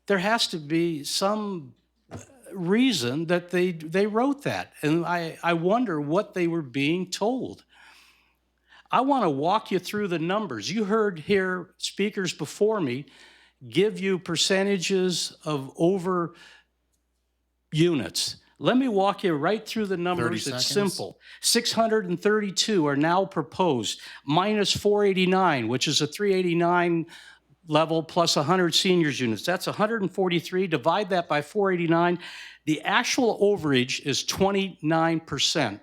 [SPEAKER 13] There has to be some reason that they wrote that. And I wonder what they were being told. I want to walk you through the numbers. You heard here speakers before me give you percentages of over units. Let me walk you right through the numbers.
[SPEAKER 1] 30
[SPEAKER 13] It's
[SPEAKER 1] seconds.
[SPEAKER 13] simple. 632 are now proposed, minus 489, which is a 389 level plus 100 seniors units. That's 143. Divide that by 489. The actual overage is 29%.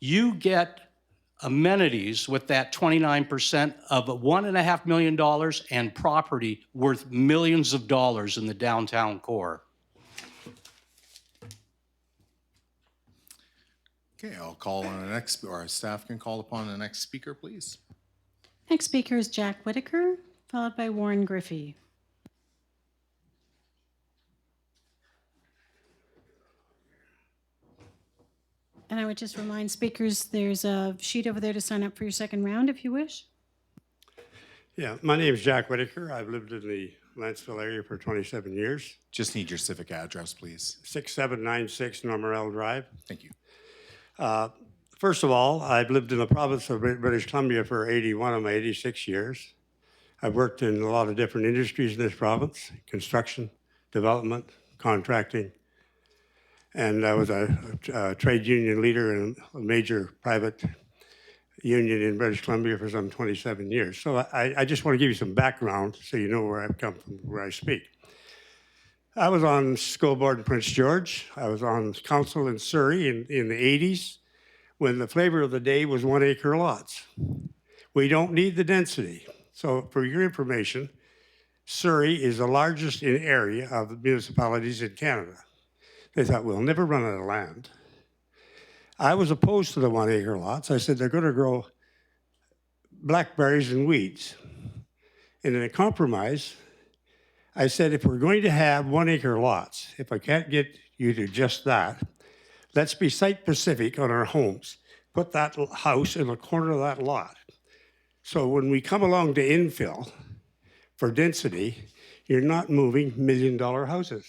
[SPEAKER 13] You get amenities with that 29% of $1.5 million and property worth millions of dollars in the downtown core.
[SPEAKER 1] Okay, I'll call on the next, or our staff can call upon the next speaker, please.
[SPEAKER 3] Next speaker is Jack Whitaker, followed by Warren Griffey. And I would just remind speakers, there's a sheet over there to sign up for your second round if you wish.
[SPEAKER 14] Yeah, my name is Jack Whitaker. I've lived in the Lantzville area for 27 years.
[SPEAKER 1] Just need your civic address, please.
[SPEAKER 14] 6796 Normarell Drive.
[SPEAKER 1] Thank you.
[SPEAKER 14] First of all, I've lived in the province of British Columbia for 81 of my 86 years. I've worked in a lot of different industries in this province, construction, development, contracting, and I was a trade union leader in a major private union in British Columbia for some 27 years. So I just want to give you some background so you know where I've come from, where I speak. I was on school board in Prince George. I was on council in Surrey in the 80s when the flavor of the day was 1 acre lots. We don't need the density. So for your information, Surrey is the largest in area of the municipalities in Canada. They thought, we'll never run out of land. I was opposed to the 1 acre lots. I said, they're going to grow blackberries and weeds. And in a compromise, I said, if we're going to have 1 acre lots, if I can't get you to just that, let's be site specific on our homes. Put that house in the corner of that lot. So when we come along to infill for density, you're not moving $1 million houses.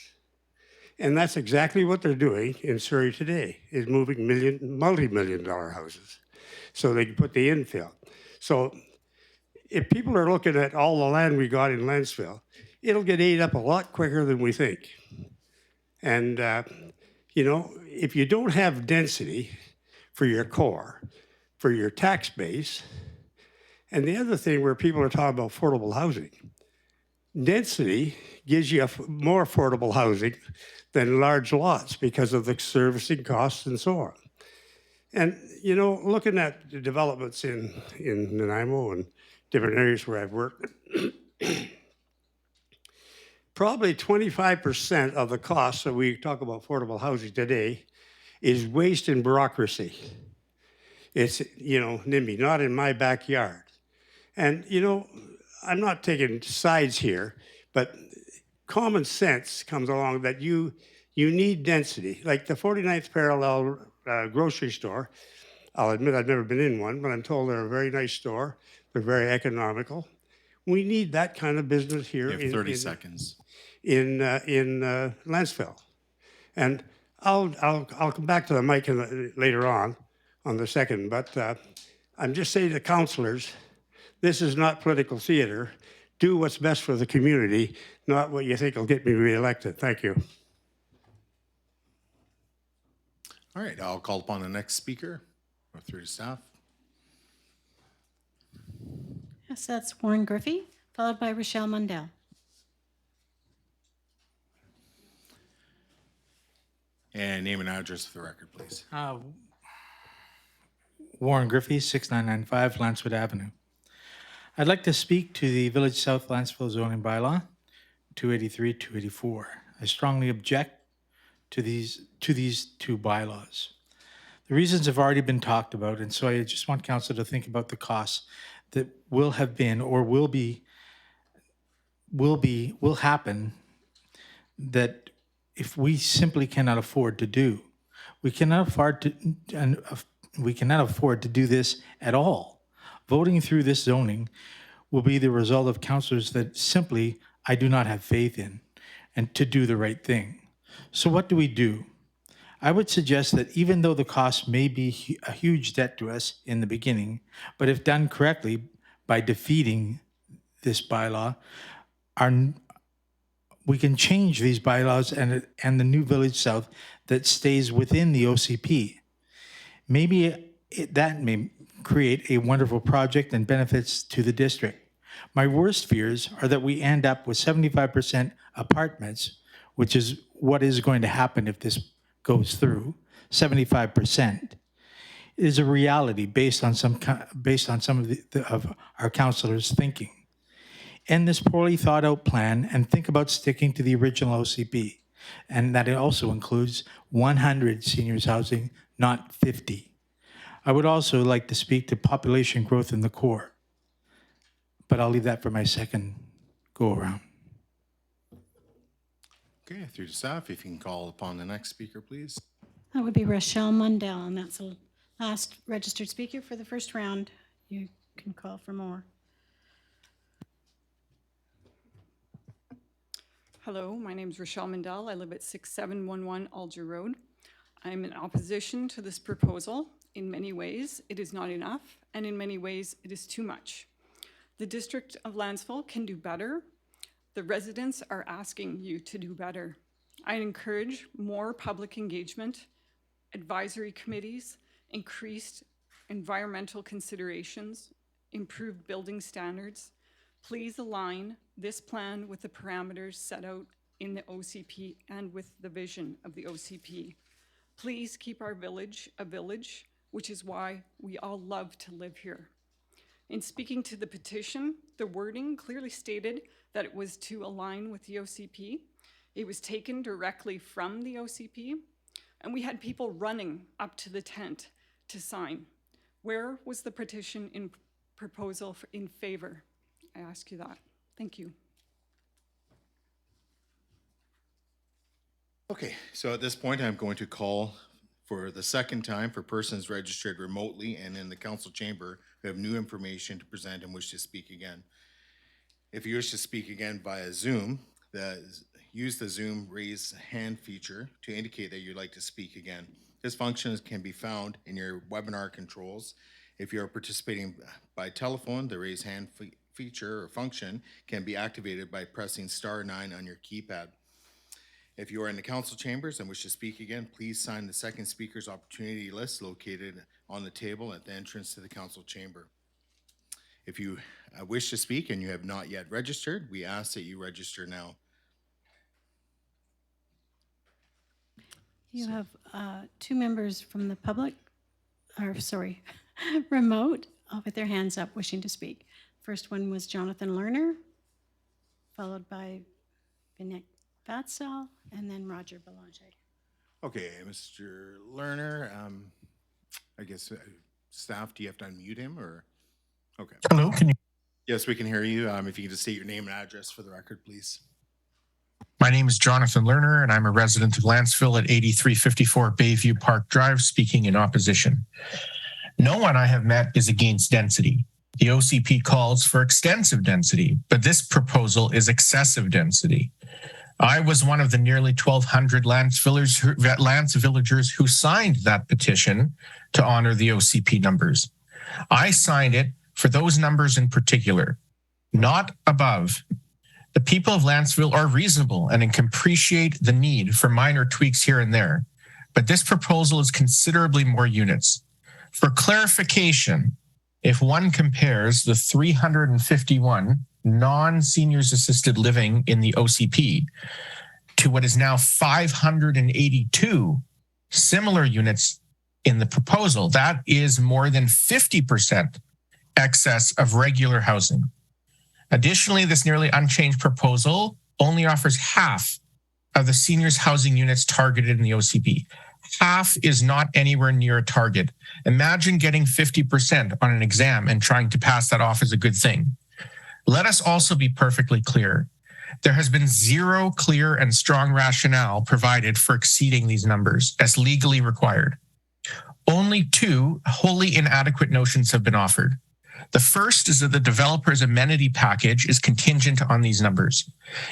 [SPEAKER 14] And that's exactly what they're doing in Surrey today, is moving multi-million-dollar houses so they can put the infill. So if people are looking at all the land we got in Lantzville, it'll get ate up a lot quicker than we think. And, you know, if you don't have density for your core, for your tax base, and the other thing where people are talking about affordable housing, density gives you more affordable housing than large lots because of the servicing costs and so on. And, you know, looking at the developments in Nanaimo and different areas where I've worked, probably 25% of the costs that we talk about affordable housing today is waste and bureaucracy. It's, you know, NIMBY, not in my backyard. And, you know, I'm not taking sides here, but common sense comes along that you need density. Like the 49th parallel grocery store, I'll admit I've never been in one, but I'm told they're a very nice store. They're very economical. We need that kind of business here
[SPEAKER 1] You have 30 seconds.
[SPEAKER 14] in Lantzville. And I'll come back to the mic later on the second, but I'm just saying to councillors, this is not political theater. Do what's best for the community, not what you think will get me reelected. Thank you.
[SPEAKER 1] All right, I'll call upon the next speaker. Go through to staff.
[SPEAKER 3] Yes, that's Warren Griffey, followed by Rochelle Mundell.
[SPEAKER 1] And name and address for the record, please.
[SPEAKER 15] Warren Griffey, 6995 Lancewood Avenue. I'd like to speak to the Village South Lantzville zoning bylaw, 283, 284. I strongly object to these two bylaws. The reasons have already been talked about, and so I just want council to think about the costs that will have been or will happen that if we simply cannot afford to do. We cannot afford to do this at all. Voting through this zoning will be the result of councillors that simply I do not have faith in and to do the right thing. So what do? I would suggest that even though the cost may be a huge debt to us in the beginning, but if done correctly by defeating this bylaw, we can change these bylaws and the new Village South that stays within the OCP. Maybe that may create a wonderful project and benefits to the district. My worst fears are that we end up with 75% apartments, which is what is going to happen if this goes through. 75% is a reality based on some of our councillors' thinking. End this poorly thought out plan and think about sticking to the original OCP, and that it also includes 100 seniors housing, not 50. I would also like to speak to population growth in the core, but I'll leave that for my second go around.
[SPEAKER 1] Okay, through to staff, if you can call upon the next speaker, please.
[SPEAKER 3] That would be Rochelle Mundell, and that's the last registered speaker for the first round. You can call for more.
[SPEAKER 16] Hello, my name is Rochelle Mundell. I live at 6711 Alger Road. I'm in opposition to this proposal. In many ways, it is not enough, and in many ways, it is too much. The District of Lantzville can do better. The residents are asking you to do better. I encourage more public engagement, advisory committees, increased environmental considerations, improved building standards. Please align this plan with the parameters set out in the OCP and with the vision of the OCP. Please keep our village a village, which is why we all love to live here. In speaking to the petition, the wording clearly stated that it was to align with the OCP. It was taken directly from the OCP, and we had people running up to the tent to sign. Where was the petition in proposal in favor? I ask you that. Thank you.
[SPEAKER 1] Okay, so at this point, I'm going to call for the second time for persons registered remotely and in the council chamber who have new information to present and wish to speak again. If you wish to speak again via Zoom, use the Zoom raise hand feature to indicate that you'd like to speak again. This function can be found in your webinar controls. If you're participating by telephone, the raise hand feature or function can be activated by pressing *9 on your keypad. If you are in the council chambers and wish to speak again, please sign the second speaker's opportunity list located on the table at the entrance to the council chamber. If you wish to speak and you have not yet registered, we ask that you register now.
[SPEAKER 3] You have two members from the public remote with their hands up wishing to speak. First one was Jonathan Lerner, followed by Vinek Vatsal, and then Roger Belanger.
[SPEAKER 1] Okay, Mr. Lerner, I guess staff, do you have to unmute him or? Okay.
[SPEAKER 6] Hello, can you?
[SPEAKER 1] Yes, we can hear you. If you can just state your name and address for the record, please.
[SPEAKER 6] My name is Jonathan Lerner, and I'm a resident of Lantzville at 8354 Bayview Park Drive, speaking in opposition. No one I have met is against density. The OCP calls for extensive density, but this proposal is excessive density. I was one of the nearly 1,200 Lantzvillagers who signed that petition to honor the OCP numbers. I signed it for those numbers in particular, not above. The people of Lantzville are reasonable and can appreciate the need for minor tweaks here and there, but this proposal is considerably more units. For clarification, if one compares the 351 non-seniors assisted living in the OCP to what is now 582 similar units in the proposal, that is more than 50% excess of regular housing. Additionally, this nearly unchanged proposal only offers half of the seniors housing units targeted in the OCP. Half is not anywhere near a target. Imagine getting 50% on an exam and trying to pass that off as a good thing. Let us also be perfectly clear. There has been zero clear and strong rationale provided for exceeding these numbers as legally required. Only two wholly inadequate notions have been offered. The first is that the developer's amenity package is contingent on these numbers.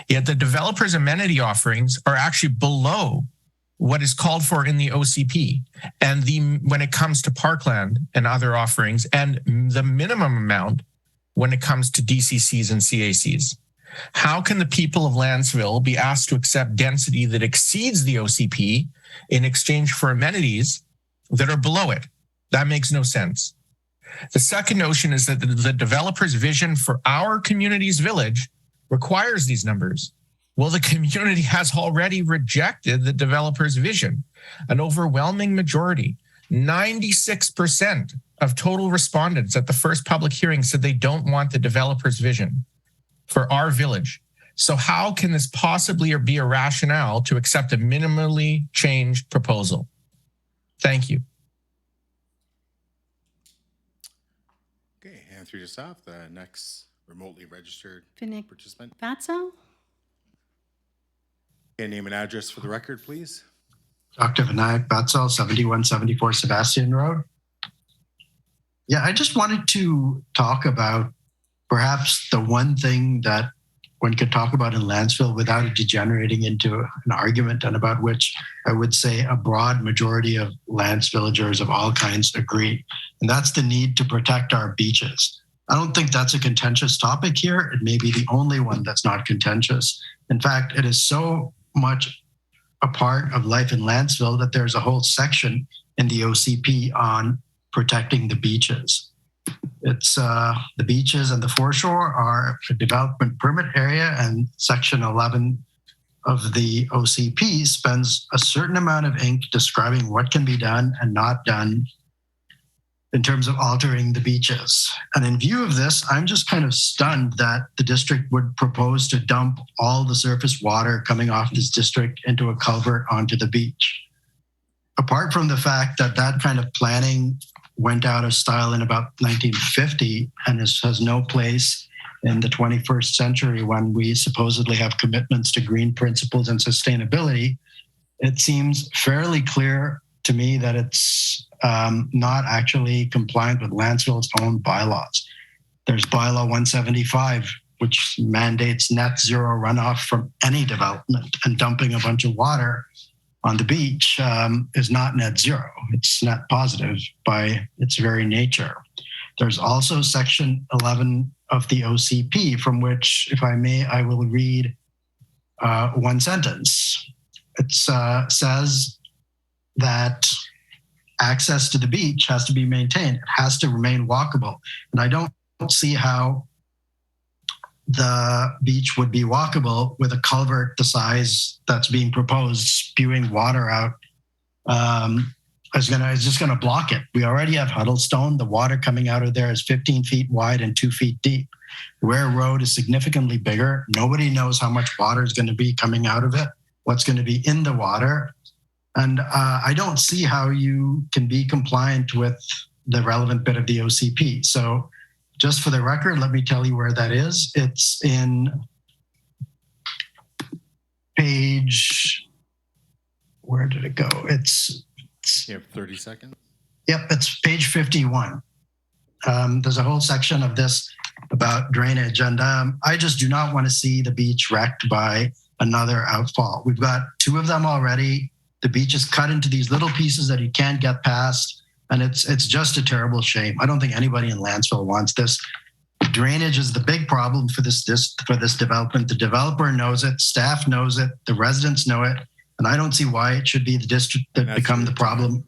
[SPEAKER 6] Yet the developer's amenity offerings are actually below what is called for in the OCP. And when it comes to parkland and other offerings, and the minimum amount when it comes to DCCs and CACs. How can the people of Lantzville be asked to accept density that exceeds the OCP in exchange for amenities that are below it? That makes no sense. The second notion is that the developer's vision for our community's village requires these numbers. Well, the community has already rejected the developer's vision. An overwhelming majority, 96% of total respondents at the first public hearing said they don't want the developer's vision for our village. So how can this possibly be a rationale to accept a minimally changed proposal? Thank you.
[SPEAKER 1] Okay, hand through to staff. The next remotely registered
[SPEAKER 3] Vinek
[SPEAKER 1] participant.
[SPEAKER 3] Vatsal?
[SPEAKER 1] Okay, name and address for the record, please.
[SPEAKER 5] Dr. Vinayak Batsal, 7174 Sebastian Road. Yeah, I just wanted to talk about perhaps the one thing that one could talk about in Lantzville without it degenerating into an argument, and about which I would say a broad majority of Lantzvillagers of all kinds agree. And that's the need to protect our beaches. I don't think that's a contentious topic here. It may be the only one that's not contentious. In fact, it is so much a part of life in Lantzville that there's a whole section in the OCP on protecting the beaches. It's the beaches and the foreshore are a development permit area, and Section 11 of the OCP spends a certain amount of ink describing what can be done and not done in terms of altering the beaches. And in view of this, I'm just kind of stunned that the district would propose to dump all the surface water coming off this district into a culvert onto the beach. Apart from the fact that that kind of planning went out of style in about 1950 and has no place in the 21st century when we supposedly have commitments to green principles and sustainability, it seems fairly clear to me that it's not actually compliant with Lantzville's own bylaws. There's bylaw 175, which mandates net zero runoff from any development, and dumping a bunch of water on the beach is not net zero. It's net positive by its very nature. There's also section 11 of the OCP, from which, if I may, I will read one sentence. It says that access to the beach has to be maintained. It has to remain walkable. And I don't see how the beach would be walkable with a culvert the size that's being proposed spewing water out is just gonna block it. We already have Huddlestone. The water coming out of there is 15 feet wide and 2 feet deep. Ware Road is significantly bigger. Nobody knows how much water is going to be coming out of it, what's going to be in the water. And I don't see how you can be compliant with the relevant bit of the OCP. So just for the record, let me tell you where that is. It's in page, where did it go?
[SPEAKER 1] You have 30 seconds.
[SPEAKER 5] Yep, it's page 51. There's a whole section of this about drainage, and I just do not want to see the beach wrecked by another outfall. We've got 2 of them already. The beach is cut into these little pieces that you can't get past, and it's just a terrible shame. I don't think anybody in Lantzville wants this. Drainage is the big problem for this development. The developer knows it, staff knows it, the residents know it, and I don't see why it should be the district that become the problem.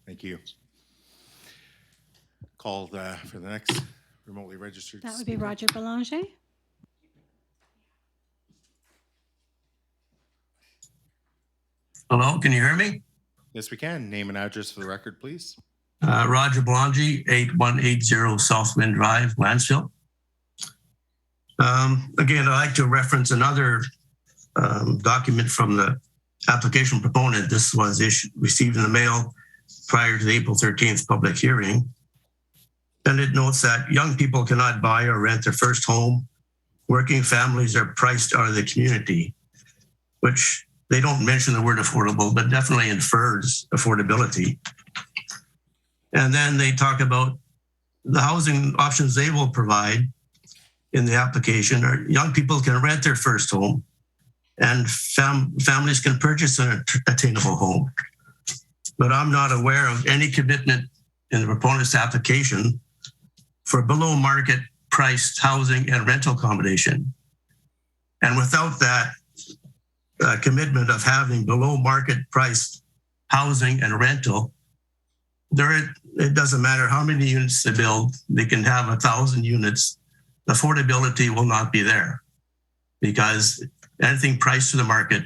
[SPEAKER 1] Thank you. Call for the next remotely registered.
[SPEAKER 3] That would be Roger Belanger.
[SPEAKER 17] Hello, can you hear me?
[SPEAKER 1] Yes, we can. Name and address for the record, please.
[SPEAKER 17] Roger Belanger, 8180 Southwind Drive, Lantzville. Again, I'd like to reference another document from the application proponent. This was received in the mail prior to the April 13th public hearing. And it notes that young people cannot buy or rent their first home. Working families are priced out of the community, which they don't mention the word affordable, but definitely infers affordability. And then they talk about the housing options they will provide in the application are young people can rent their first home and families can purchase an attainable home. But I'm not aware of any commitment in the proponent's application for below market priced housing and rental accommodation. And without that commitment of having below market priced housing and rental, it doesn't matter how many units they build, they can have 1,000 units, affordability will not be there because anything priced to the market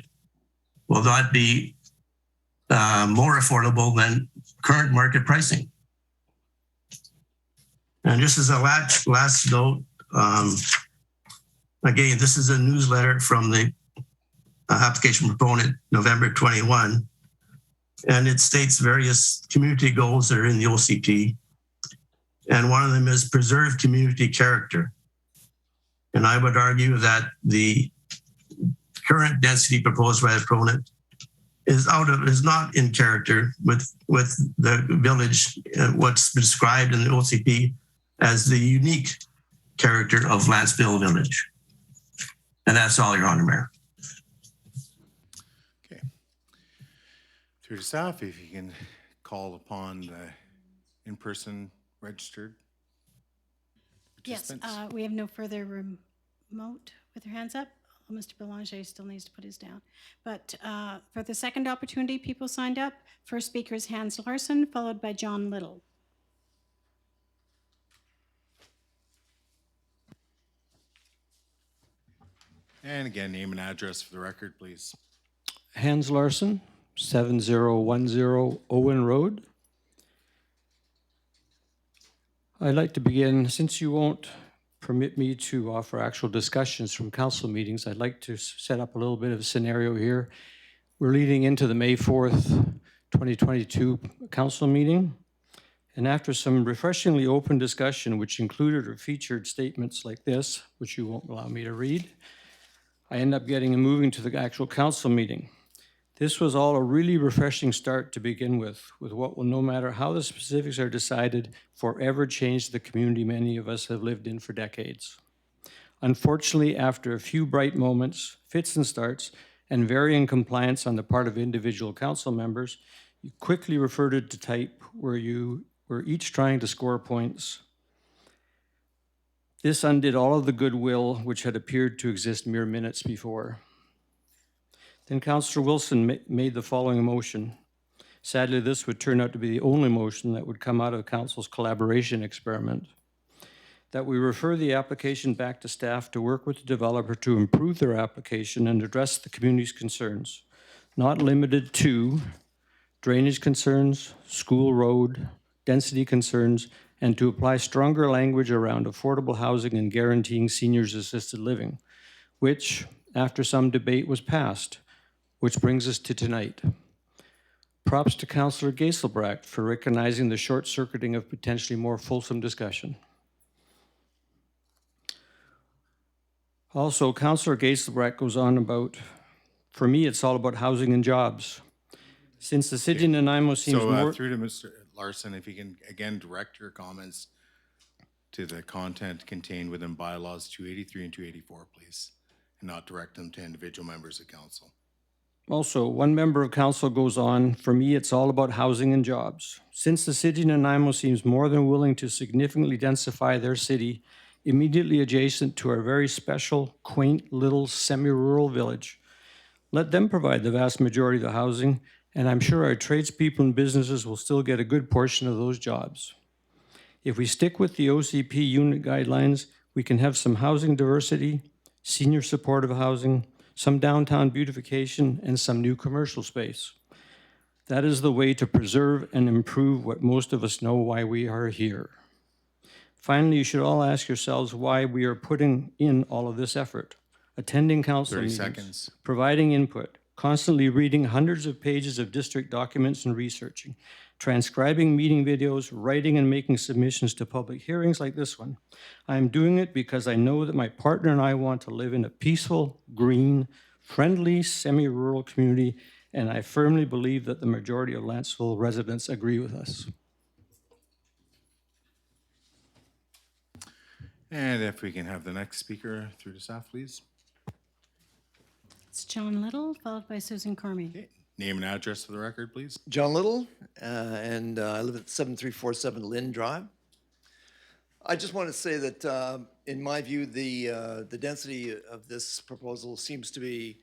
[SPEAKER 17] will not be more affordable than current market pricing. And just as a last note, again, this is a newsletter from the application proponent, November 21, and it states various community goals that are in the OCP. And one of them is preserve community character. And I would argue that the current density proposed by the proponent is not in character with the village, what's described in the OCP as the unique character of Lantzville Village. And that's all, Your Honor, Mayor.
[SPEAKER 1] Okay. Through to staff, if you can call upon the in-person registered
[SPEAKER 3] Yes,
[SPEAKER 1] participants.
[SPEAKER 3] we have no further remote with their hands up. Oh, Mr. Belanger still needs to put his down. But for the second opportunity, people signed up. First speaker is Hans Larson, followed by John Little.
[SPEAKER 1] And again, name and address for the record, please.
[SPEAKER 8] Hans Larson, 7010 Owen Road. I'd like to begin, since you won't permit me to offer actual discussions from council meetings, I'd like to set up a little bit of a scenario here. We're leading into the May 4th, 2022 council meeting. And after some refreshingly open discussion, which included or featured statements like this, which you won't allow me to read, I end up getting and moving to the actual council meeting. This was all a really refreshing start to begin with what will, no matter how the specifics are decided, forever change the community many of us have lived in for decades. Unfortunately, after a few bright moments, fits and starts, and varying compliance on the part of individual council members, you quickly reverted to type where you were each trying to score points. This undid all of the goodwill which had appeared to exist mere minutes before. Then Councillor Wilson made the following motion. Sadly, this would turn out to be the only motion that would come out of Council's collaboration experiment. That we refer the application back to staff to work with the developer to improve their application and address the community's concerns, not limited to drainage concerns, school road, density concerns, and to apply stronger language around affordable housing and guaranteeing seniors assisted living, which, after some debate, was passed, which brings us to tonight. Props to Councillor Geiselbrecht for recognizing the short-circuiting of potentially more fulsome discussion. Also, Councillor Geiselbrecht goes on about, for me, it's all about housing and jobs. Since the city of Nanaimo seems more...
[SPEAKER 1] through to Mr. Larson, if you can again direct your comments to the content contained within bylaws 283 and 284, please, and not direct them to individual members of council.
[SPEAKER 8] Also, one member of council goes on, for me, it's all about housing and jobs. Since the city of Nanaimo seems more than willing to significantly densify their city immediately adjacent to our very special, quaint little semi-rural village, let them provide the vast majority of the housing, and I'm sure our tradespeople and businesses will still get a good portion of those jobs. If we stick with the OCP unit guidelines, we can have some housing diversity, senior supportive housing, some downtown beautification, and some new commercial space. That is the way to preserve and improve what most of us know why we are here. Finally, you should all ask yourselves why we are putting in all of this effort. Attending council
[SPEAKER 1] 30
[SPEAKER 8] meetings,
[SPEAKER 1] seconds.
[SPEAKER 8] providing input, constantly reading hundreds of pages of district documents and researching, transcribing meeting videos, writing and making submissions to public hearings like this one. I am doing it because I know that my partner and I want to live in a peaceful, green, friendly, semi-rural community, and I firmly believe that the majority of Lantzville residents agree with us.
[SPEAKER 1] And if we can have the next speaker through to staff, please.
[SPEAKER 3] It's John Little, followed by Susan Cormy.
[SPEAKER 1] Okay. Name and address for the record, please.
[SPEAKER 18] John Little, and I live at 7347 Lynn Drive. I just want to say that, in my view, the density of this proposal seems to be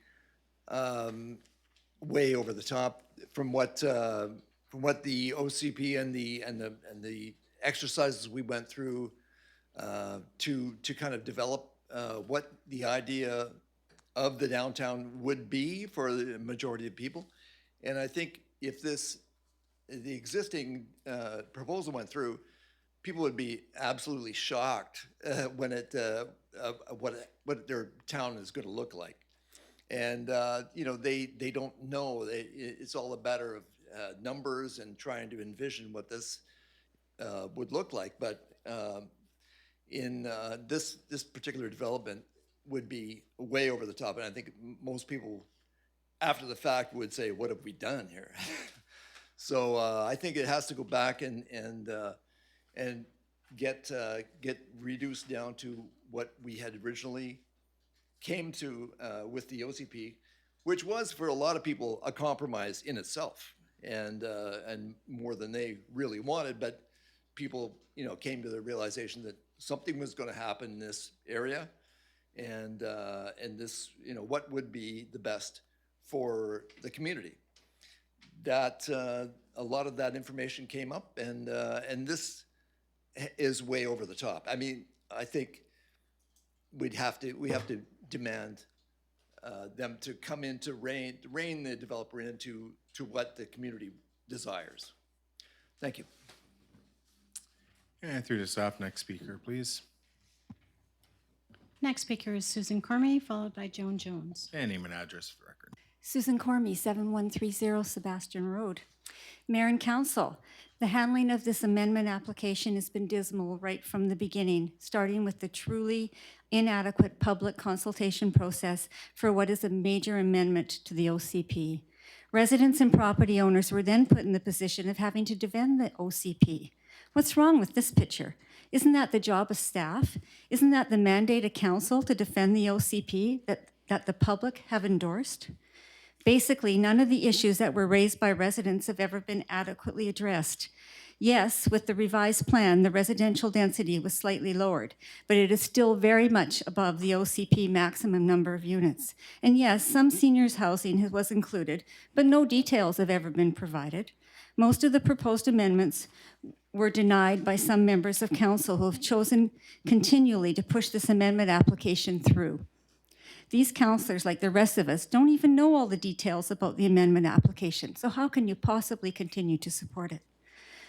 [SPEAKER 18] way over the top from what the OCP and the exercises we went through to kind of develop what the idea of the downtown would be for the majority of people. And I think if the existing proposal went through, people would be absolutely shocked when what their town is going to look like. And they don't know. It's all a matter of numbers and trying to envision what this would look like. But in this particular development would be way over the top, and I think most people, after the fact, would say, "What have we done here?" So I think it has to go back and get reduced down to what we had originally came to with the OCP, which was for a lot of people a compromise in itself, and more than they really wanted. But people, came to the realization that something was going to happen in this area, and this, what would be the best for the community. That a lot of that information came up, and this is way over the top. I mean, I think we have to demand them to come in to rein the developer into what the community desires. Thank you.
[SPEAKER 1] And through to staff, next speaker, please.
[SPEAKER 3] Next speaker is Susan Cormy, followed by Joan Jones.
[SPEAKER 1] And name and address for the record.
[SPEAKER 9] Susan Cormy, 7130 Sebastian Road. Mayor and Council, the handling of this amendment application has been dismal right from the beginning, starting with the truly inadequate public consultation process for what is a major amendment to the OCP. Residents and property owners were then put in the position of having to defend the OCP. What's wrong with this picture? Isn't that the job of staff? Isn't that the mandate of council to defend the OCP that the public have endorsed? Basically, none of the issues that were raised by residents have ever been adequately addressed. Yes, with the revised plan, the residential density was slightly lowered, but it is still very much above the OCP maximum number of units. And yes, some seniors housing was included, but no details have ever been provided. Most of the proposed amendments were denied by some members of council who have chosen continually to push this amendment application through. These counselors, like the rest of us, don't even know all the details about the amendment application. So how can you possibly continue to support it?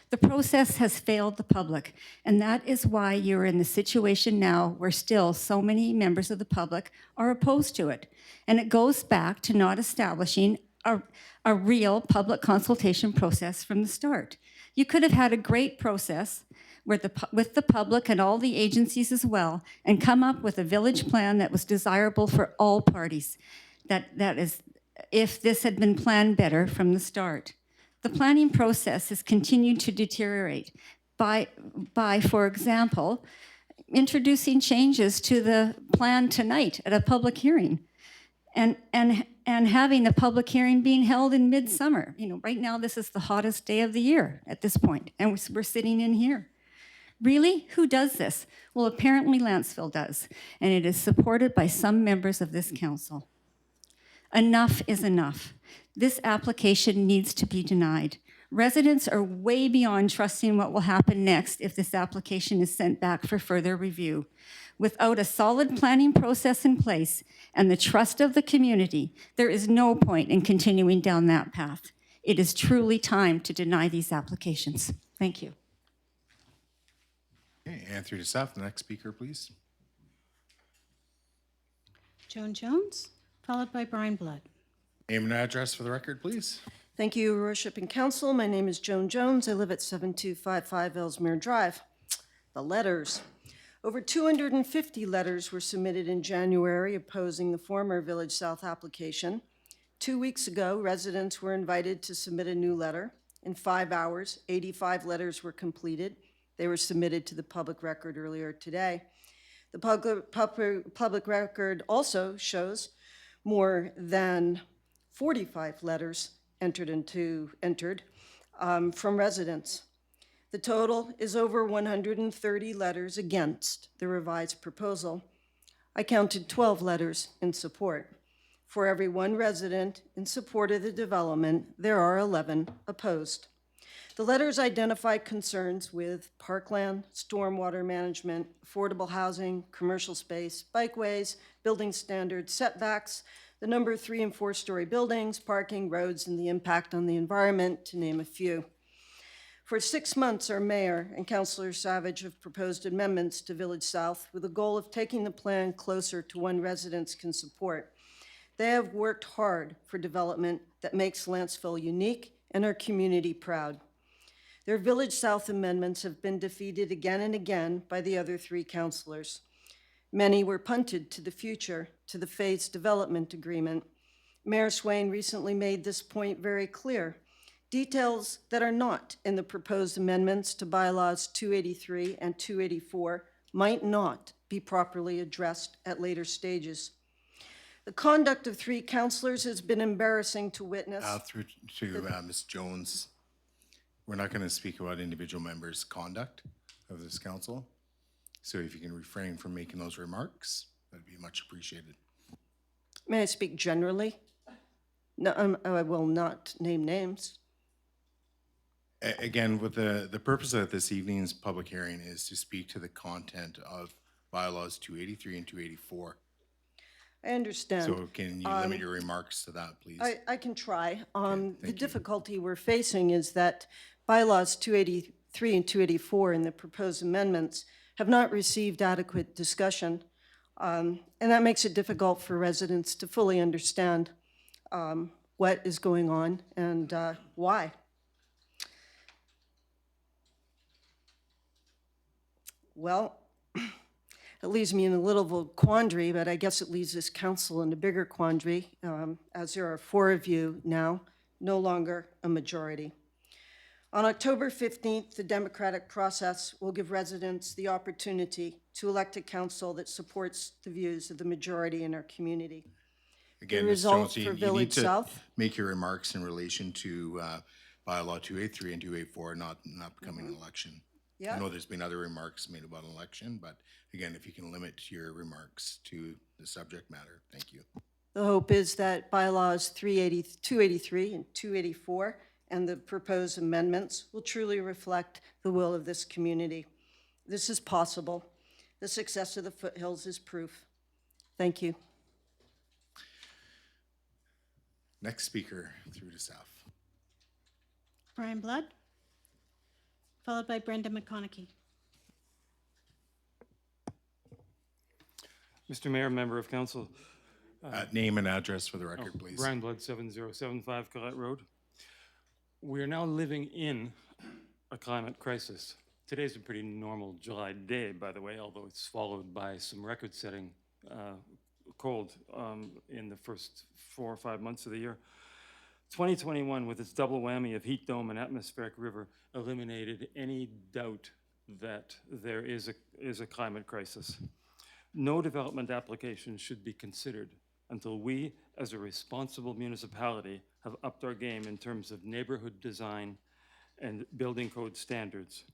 [SPEAKER 9] The process has failed the public, and that is why you're in the situation now where still so many members of the public are opposed to it. And it goes back to not establishing a real public consultation process from the start. You could have had a great process with the public and all the agencies as well, and come up with a village plan that was desirable for all parties. That is, if this had been planned better from the start. The planning process has continued to deteriorate by, for example, introducing changes to the plan tonight at a public hearing, and having the public hearing being held in midsummer. You know, right now this is the hottest day of the year at this point, and we're sitting in here. Really? Who does this? Well, apparently Lantzville does, and it is supported by some members of this council. Enough is enough. This application needs to be denied. Residents are way beyond trusting what will happen next if this application is sent back for further review. Without a solid planning process in place and the trust of the community, there is no point in continuing down that path. It is truly time to deny these applications. Thank you.
[SPEAKER 1] Okay, and through to staff, the next speaker, please.
[SPEAKER 3] Joan Jones, followed by Brian Blood.
[SPEAKER 1] Name and address for the record, please.
[SPEAKER 12] Thank you, Your Worship and Council. My name is Joan Jones. I live at 7255 Ellesmere Drive. The letters. Over 250 letters were submitted in January opposing the former Village South application. 2 weeks ago, residents were invited to submit a new letter. In 5 hours, 85 letters were completed. They were submitted to the public record earlier today. The public record also shows more than 45 letters entered from residents. The total is over 130 letters against the revised proposal. I counted 12 letters in support. For every one resident in support of the development, there are 11 opposed. The letters identify concerns with parkland, stormwater management, affordable housing, commercial space, bikeways, building standards, setbacks, the number of 3- and 4-story buildings, parking, roads, and the impact on the environment, to name a few. For 6 months, our mayor and Councillor Savage have proposed amendments to Village South with the goal of taking the plan closer to one residents can support. They have worked hard for development that makes Lantzville unique and our community proud. Their Village South amendments have been defeated again and again by the other 3 councillors. Many were punted to the future, to the phased development agreement. Mayor Swain recently made this point very clear. Details that are not in the proposed amendments to bylaws 283 and 284 might not be properly addressed at later stages. The conduct of 3 councillors has been embarrassing to witness.
[SPEAKER 1] Through to Ms. Jones, we're not going to speak about individual members' conduct of this council. So if you can refrain from making those remarks, that'd be much appreciated.
[SPEAKER 12] May I speak generally? No, I will not name names.
[SPEAKER 1] Again, with the purpose of this evening's public hearing is to speak to the content of bylaws 283 and 284.
[SPEAKER 12] I understand.
[SPEAKER 1] So can you limit your remarks to that, please?
[SPEAKER 12] I can try.
[SPEAKER 1] Okay,
[SPEAKER 12] the difficulty we're facing is that bylaws 283 and 284 in the proposed amendments have not received adequate discussion. And that makes it difficult for residents to fully understand what is going on and why. Well, it leaves me in a little of a quandary, but I guess it leaves this council in a bigger quandary, as there are 4 of you now, no longer a majority. On October 15th, the democratic process will give residents the opportunity to elect a council that supports the views of the majority in our community.
[SPEAKER 1] Again, Ms. Jones, you need to make your remarks in relation to bylaw 283 and 284, not an upcoming election.
[SPEAKER 12] Yeah.
[SPEAKER 1] I know there's been other remarks made about an election, but again, if you can limit your remarks to the subject matter, thank you.
[SPEAKER 12] The hope is that bylaws 283 and 284 and the proposed amendments will truly reflect the will of this community. This is possible. The success of the Foothills is proof. Thank you.
[SPEAKER 1] Next speaker through to staff.
[SPEAKER 3] Brian Blood, followed by Brenda McConaughey.
[SPEAKER 11] Mr. Mayor, member of council.
[SPEAKER 1] Name and address for the record, please.
[SPEAKER 11] Brian Blood, 7075 Colette Road. We are now living in a climate crisis. Today's a pretty normal July day, by the way, although it's followed by some record-setting cold in the first 4 or 5 months of the year. 2021, with its double whammy of heat dome and atmospheric river, eliminated any doubt that there is a climate crisis. No development application should be considered until we, as a responsible municipality, have upped our game in terms of neighborhood design and building code standards.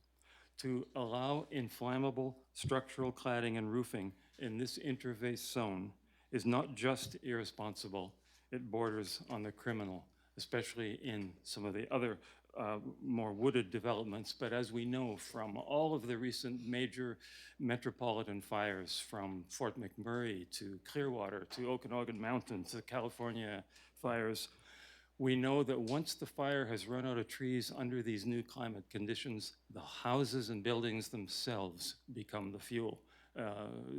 [SPEAKER 11] To allow inflammable structural cladding and roofing in this interface zone is not just irresponsible, it borders on the criminal, especially in some of the other more wooded developments. But as we know from all of the recent major metropolitan fires, from Fort McMurray to Clearwater to Okanagan Mountain to California fires, we know that once the fire has run out of trees under these new climate conditions, the houses and buildings themselves become the fuel.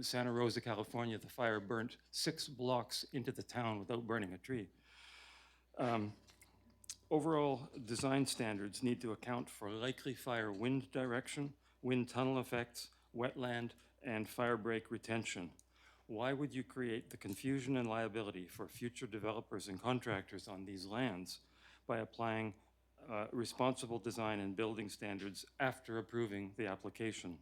[SPEAKER 11] Santa Rosa, California, the fire burnt 6 blocks into the town without burning a tree. Overall design standards need to account for likely fire wind direction, wind tunnel effects, wetland, and fire break retention. Why would you create the confusion and liability for future developers and contractors on these lands by applying responsible design and building standards after approving the application?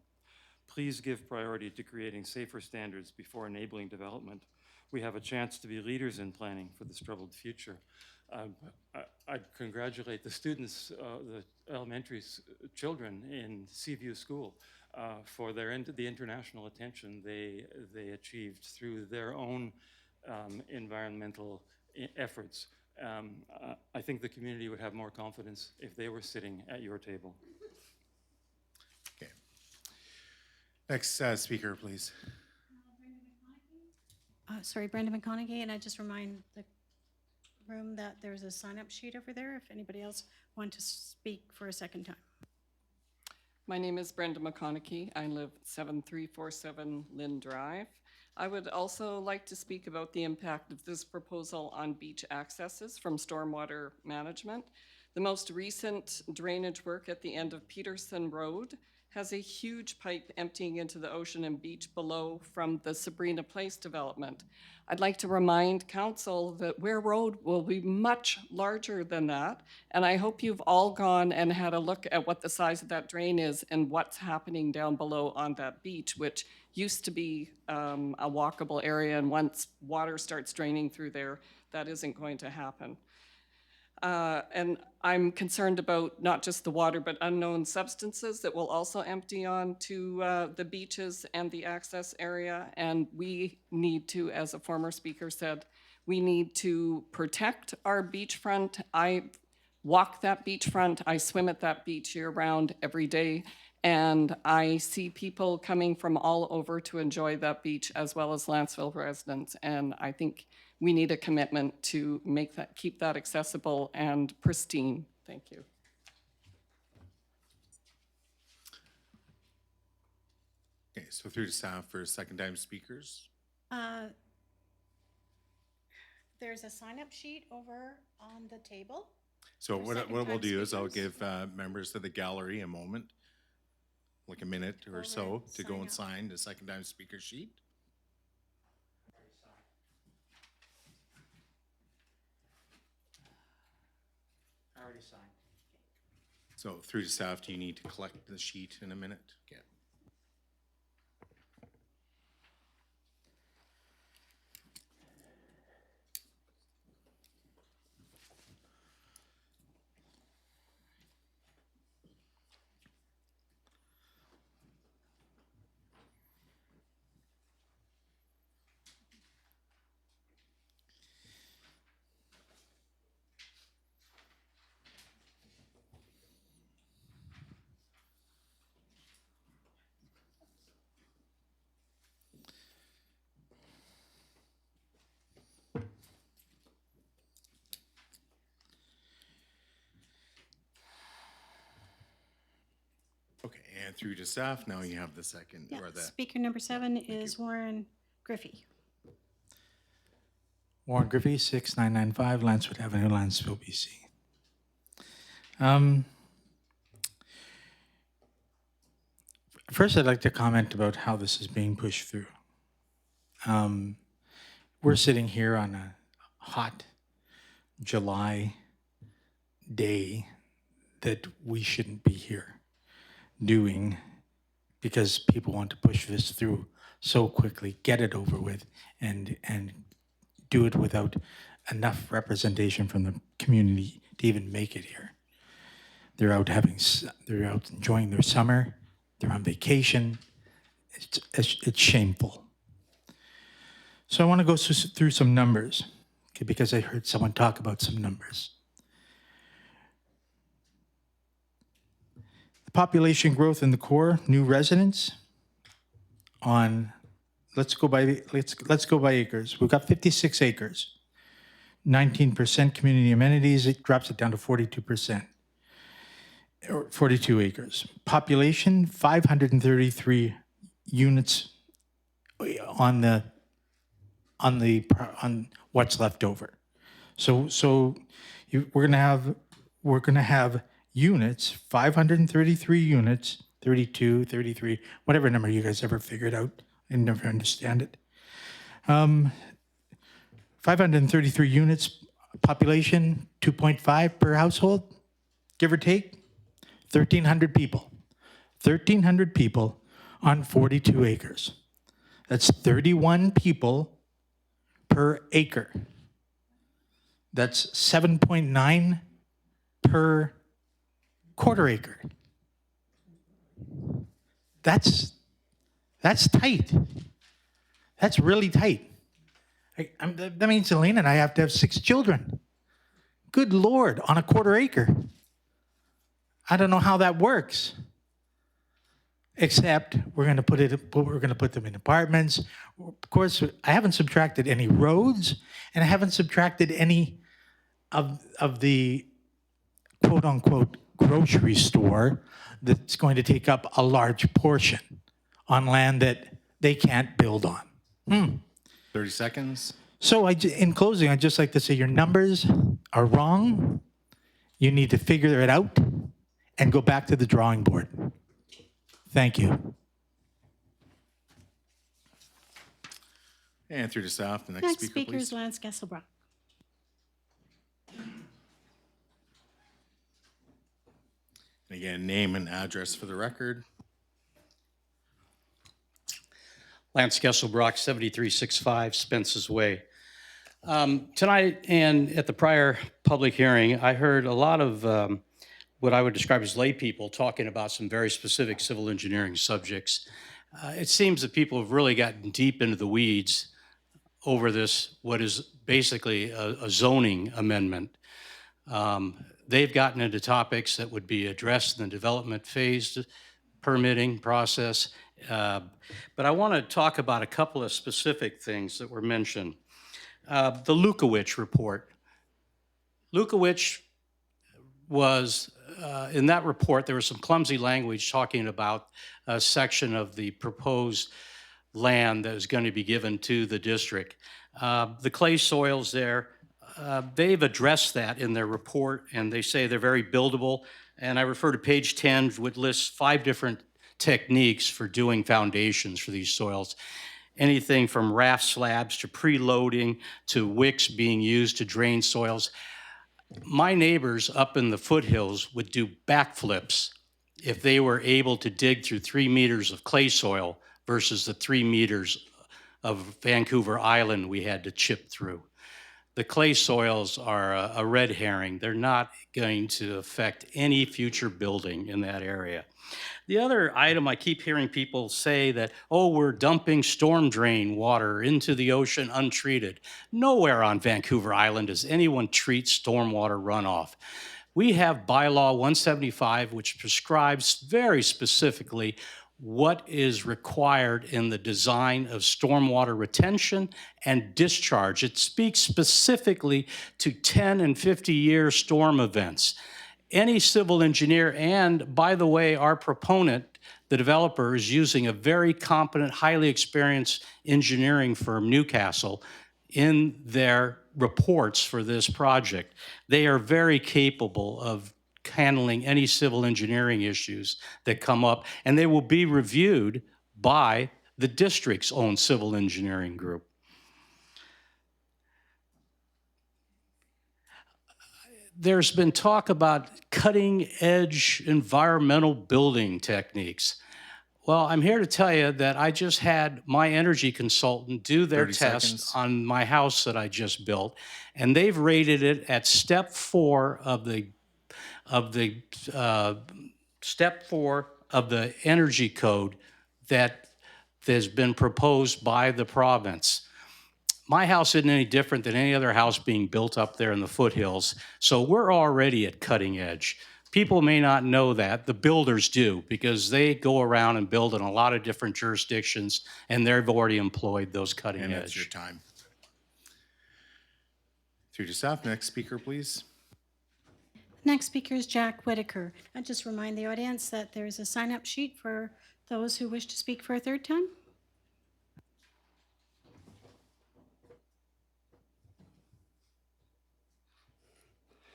[SPEAKER 11] Please give priority to creating safer standards before enabling development. We have a chance to be leaders in planning for this troubled future. I congratulate the students, the elementary children in Seaview School for the international attention they achieved through their own environmental efforts. I think the community would have more confidence if they were sitting at your table.
[SPEAKER 1] Okay. Next speaker, please.
[SPEAKER 3] Sorry, Brenda McConaughey, and I just remind the room that there's a sign-up sheet over there if anybody else wants to speak for a second time.
[SPEAKER 10] My name is Brenda McConaughey. I live 7347 Lynn Drive. I would also like to speak about the impact of this proposal on beach accesses from stormwater management. The most recent drainage work at the end of Peterson Road has a huge pipe emptying into the ocean and beach below from the Sabrina Place development. I'd like to remind council that Ware Road will be much larger than that, and I hope you've all gone and had a look at what the size of that drain is and what's happening down below on that beach, which used to be a walkable area, and once water starts draining through there, that isn't going to happen. And I'm concerned about not just the water, but unknown substances that will also empty onto the beaches and the access area. And we need to, as a former speaker said, we need to protect our beachfront. I walk that beachfront. I swim at that beach year round every day. And I see people coming from all over to enjoy that beach, as well as Lantzville residents. And I think we need a commitment to make that, keep that accessible and pristine. Thank you.
[SPEAKER 1] Okay, so through to staff for second-time speakers.
[SPEAKER 3] There's a sign-up sheet over on the table.
[SPEAKER 1] So
[SPEAKER 3] for
[SPEAKER 1] what we'll
[SPEAKER 3] second-time
[SPEAKER 1] do is I'll
[SPEAKER 3] speakers.
[SPEAKER 1] give members of the gallery a moment, like a minute or so, to go and sign the second-time speaker sheet.
[SPEAKER 15] I already signed.
[SPEAKER 1] So through to staff, do you need to collect the sheet in a minute? Okay. Okay, and through to staff, now you have the second,
[SPEAKER 3] Yeah,
[SPEAKER 1] or the,
[SPEAKER 3] speaker number 7 is Warren Griffey.
[SPEAKER 15] Warren Griffey, 6995 Lancewood Avenue, Lantzville, BC. First, I'd like to comment about how this is being pushed through. We're sitting here on a hot July day that we shouldn't be here doing because people want to push this through so quickly, get it over with, and do it without enough representation from the community to even make it here. They're out enjoying their summer. They're on vacation. It's shameful. So I want to go through some numbers, okay, because I heard someone talk about some numbers. The population growth in the core, new residents on, let's go by acres. We've got 56 acres, 19% community amenities. It drops it down to 42%. Or 42 acres. Population, 533 units on what's left over. So we're gonna have units, 533 units, 32, 33, whatever number you guys ever figured out. I never understand it. 533 units, population 2.5 per household, give or take. 1,300 people. 1,300 people on 42 acres. That's 31 people per acre. That's 7.9 per quarter acre. That's tight. That's really tight. That means Elaine and I have to have 6 children. Good Lord, on a quarter acre. I don't know how that works. Except we're going to put them in apartments. Of course, I haven't subtracted any roads, and I haven't subtracted any of the quote unquote grocery store that's going to take up a large portion on land that they can't build on.
[SPEAKER 1] 30 seconds.
[SPEAKER 15] So in closing, I'd just like to say your numbers are wrong. You need to figure it out and go back to the drawing board. Thank you.
[SPEAKER 1] And through to staff, the next
[SPEAKER 3] Next
[SPEAKER 1] speaker,
[SPEAKER 3] speaker
[SPEAKER 1] please.
[SPEAKER 3] is Lance Kesselbrock.
[SPEAKER 1] And again, name and address for the record.
[SPEAKER 13] Lance Kesselbrock, 7365 Spence's Way. Tonight and at the prior public hearing, I heard a lot of what I would describe as lay people talking about some very specific civil engineering subjects. It seems that people have really gotten deep into the weeds over this, what is basically a zoning amendment. They've gotten into topics that would be addressed in the development phase, permitting process. But I want to talk about a couple of specific things that were mentioned. The Lukowicz report. Lukowicz was, in that report, there was some clumsy language talking about a section of the proposed land that is going to be given to the district. The clay soils there, they've addressed that in their report, and they say they're very buildable. And I refer to page 10, which lists 5 different techniques for doing foundations for these soils. Anything from raft slabs to preloading to wicks being used to drain soils. My neighbors up in the foothills would do backflips if they were able to dig through 3 meters of clay soil versus the 3 meters of Vancouver Island we had to chip through. The clay soils are a red herring. They're not going to affect any future building in that area. The other item I keep hearing people say that, oh, we're dumping storm drain water into the ocean untreated. Nowhere on Vancouver Island does anyone treat stormwater runoff. We have bylaw 175, which prescribes very specifically what is required in the design of stormwater retention and discharge. It speaks specifically to 10 and 50-year storm events. any civil engineer, and by the way, our proponent, the developer, is using a very competent, highly experienced engineering firm, Newcastle, in their reports for this project. They are very capable of handling any civil engineering issues that come up, and they will be reviewed by the district's own civil engineering group. There's been talk about cutting-edge environmental building techniques. Well, I'm here to tell you that I just had my energy consultant do their
[SPEAKER 1] 30
[SPEAKER 13] test
[SPEAKER 1] seconds.
[SPEAKER 13] on my house that I just built, and they've rated it at step 4 of the step 4 of the energy code that has been proposed by the province. My house isn't any different than any other house being built up there in the foothills, so we're already at cutting edge. People may not know that, the builders do, because they go around and build in a lot of different jurisdictions, and they've already employed those cutting
[SPEAKER 1] And that's your
[SPEAKER 13] edge.
[SPEAKER 1] time. Through to staff. Next speaker, please.
[SPEAKER 3] Next speaker is Jack Whitaker. I just remind the audience that there's a sign-up sheet for those who wish to speak for a third time.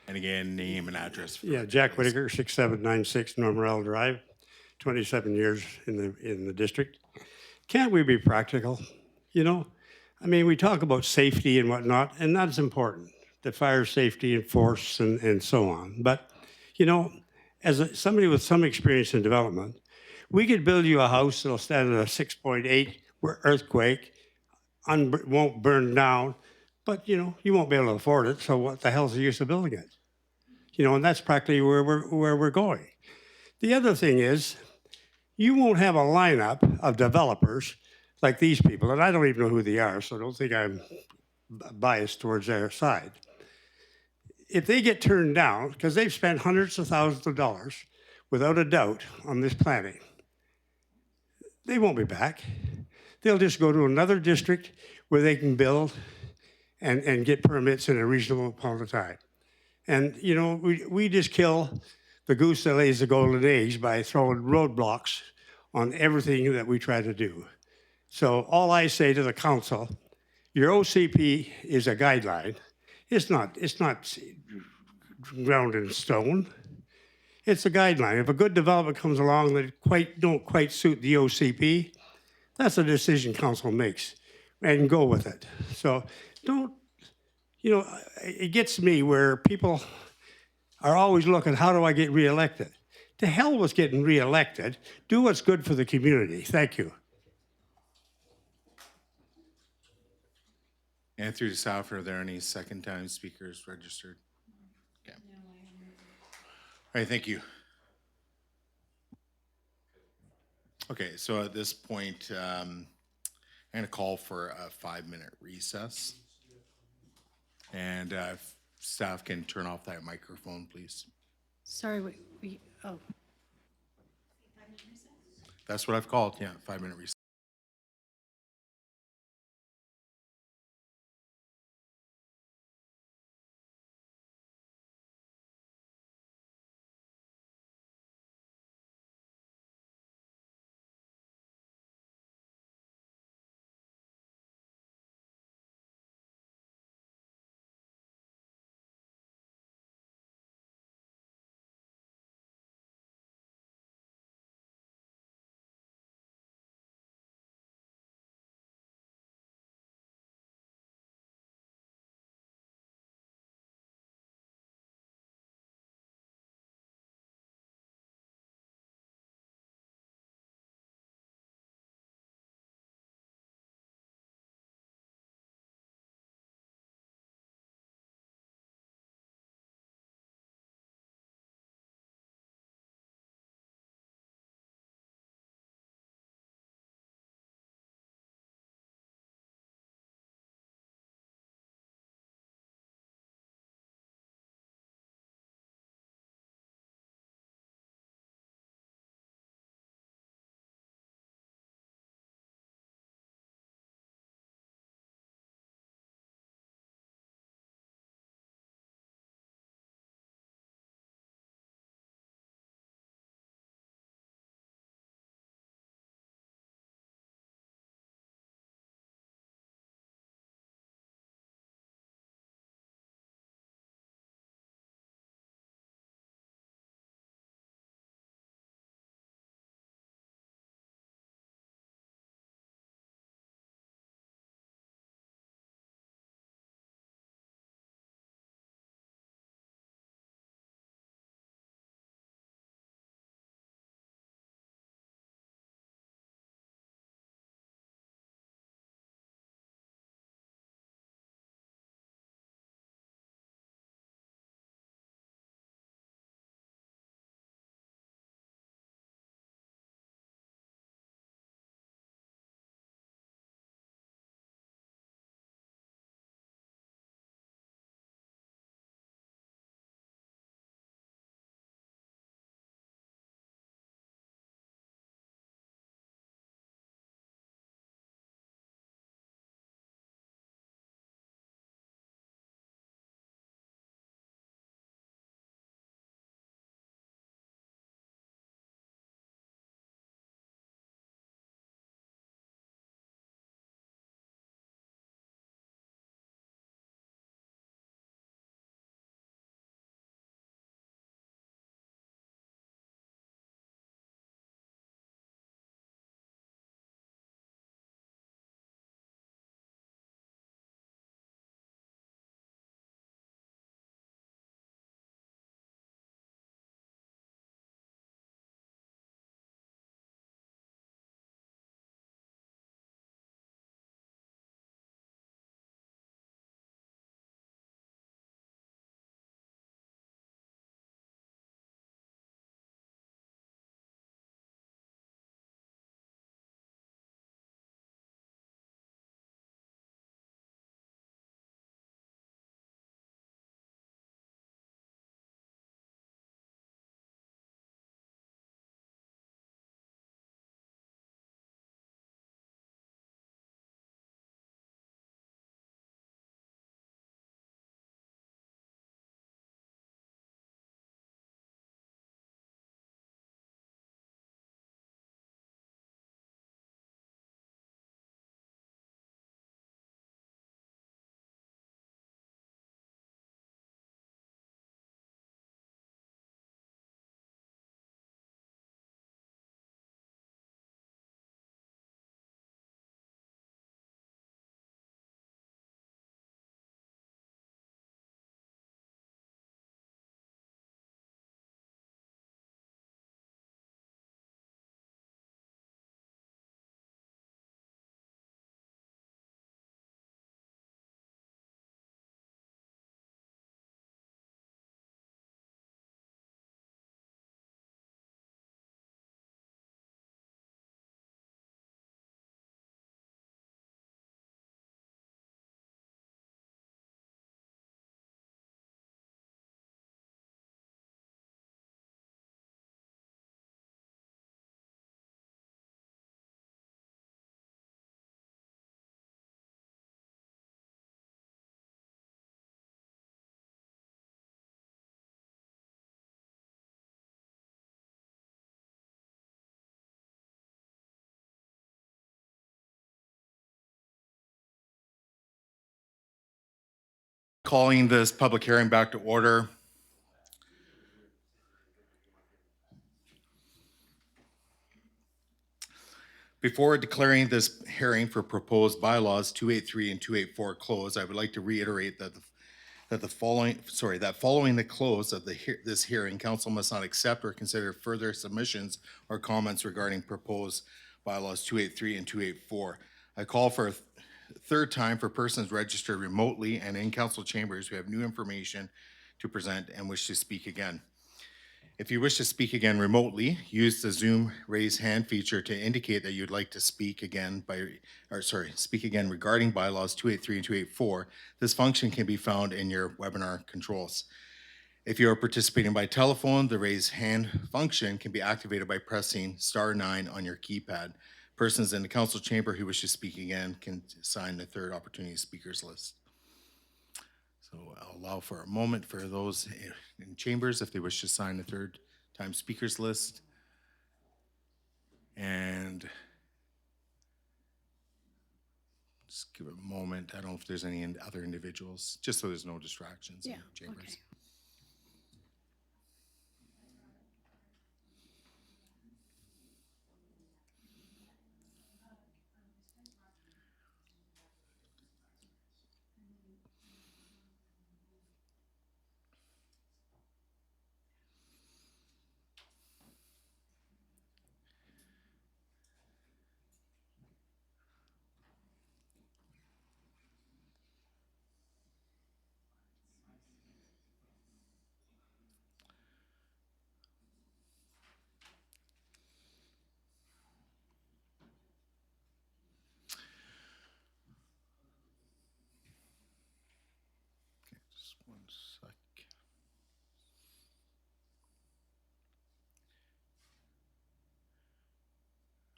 [SPEAKER 1] And again, name and address. For
[SPEAKER 14] Yeah, Jack Whitaker, 6796 Normarell Drive, 27 years in the district. Can't we be practical? You know, I mean, we talk about safety and whatnot, and that's important, the fire safety and force and so on. But, you know, as somebody with some experience in development, we could build you a house that'll stand at a 6.8 earthquake, won't burn down, but, you know, you won't be able to afford it, so what the hell's the use of building it? You know, and that's practically where we're going. The other thing is, you won't have a lineup of developers like these people, and I don't even know who they are, so don't think I'm biased towards their side. If they get turned down, because they've spent hundreds of thousands of dollars, without a doubt, on this planning, they won't be back. They'll just go to another district where they can build and get permits in a reasonable amount of time. And, you know, we just kill the goose that lays the golden eggs by throwing roadblocks on everything that we try to do. So all I say to the council, your OCP is a guideline. It's not ground in stone. It's a guideline. If a good development comes along that don't quite suit the OCP, that's a decision council makes, and go with it. So don't, you know, it gets me where people are always looking, how do I get reelected? To hell with getting reelected. Do what's good for the community. Thank you.
[SPEAKER 1] And through to staff, are there any second-time speakers registered? Okay. All right, thank you. Okay, so at this point, I'm going to call for a 5-minute recess. And if staff can turn off that microphone, please.
[SPEAKER 3] Sorry,
[SPEAKER 1] That's what I've called, yeah, 5-minute recess. Calling this public hearing back to order. Before declaring this hearing for proposed bylaws 283 and 284 closed, I would like to reiterate that following the close of this hearing, council must not accept or consider further submissions or comments regarding proposed bylaws 283 and 284. I call for a third time for persons registered remotely and in council chambers who have new information to present and wish to speak again. If you wish to speak again remotely, use the Zoom raise hand feature to indicate that you'd like to speak again regarding bylaws 283 and 284. This function can be found in your webinar controls. If you are participating by telephone, the raise hand function can be activated by pressing *9 on your keypad. Persons in the council chamber who wish to speak again can sign the third opportunity speakers list. So I'll allow for a moment for those in chambers if they wish to sign the third time speakers list. And just give it a moment. I don't know if there's any other individuals, just so there's no distractions in chambers.
[SPEAKER 3] Okay.
[SPEAKER 1] Just one sec.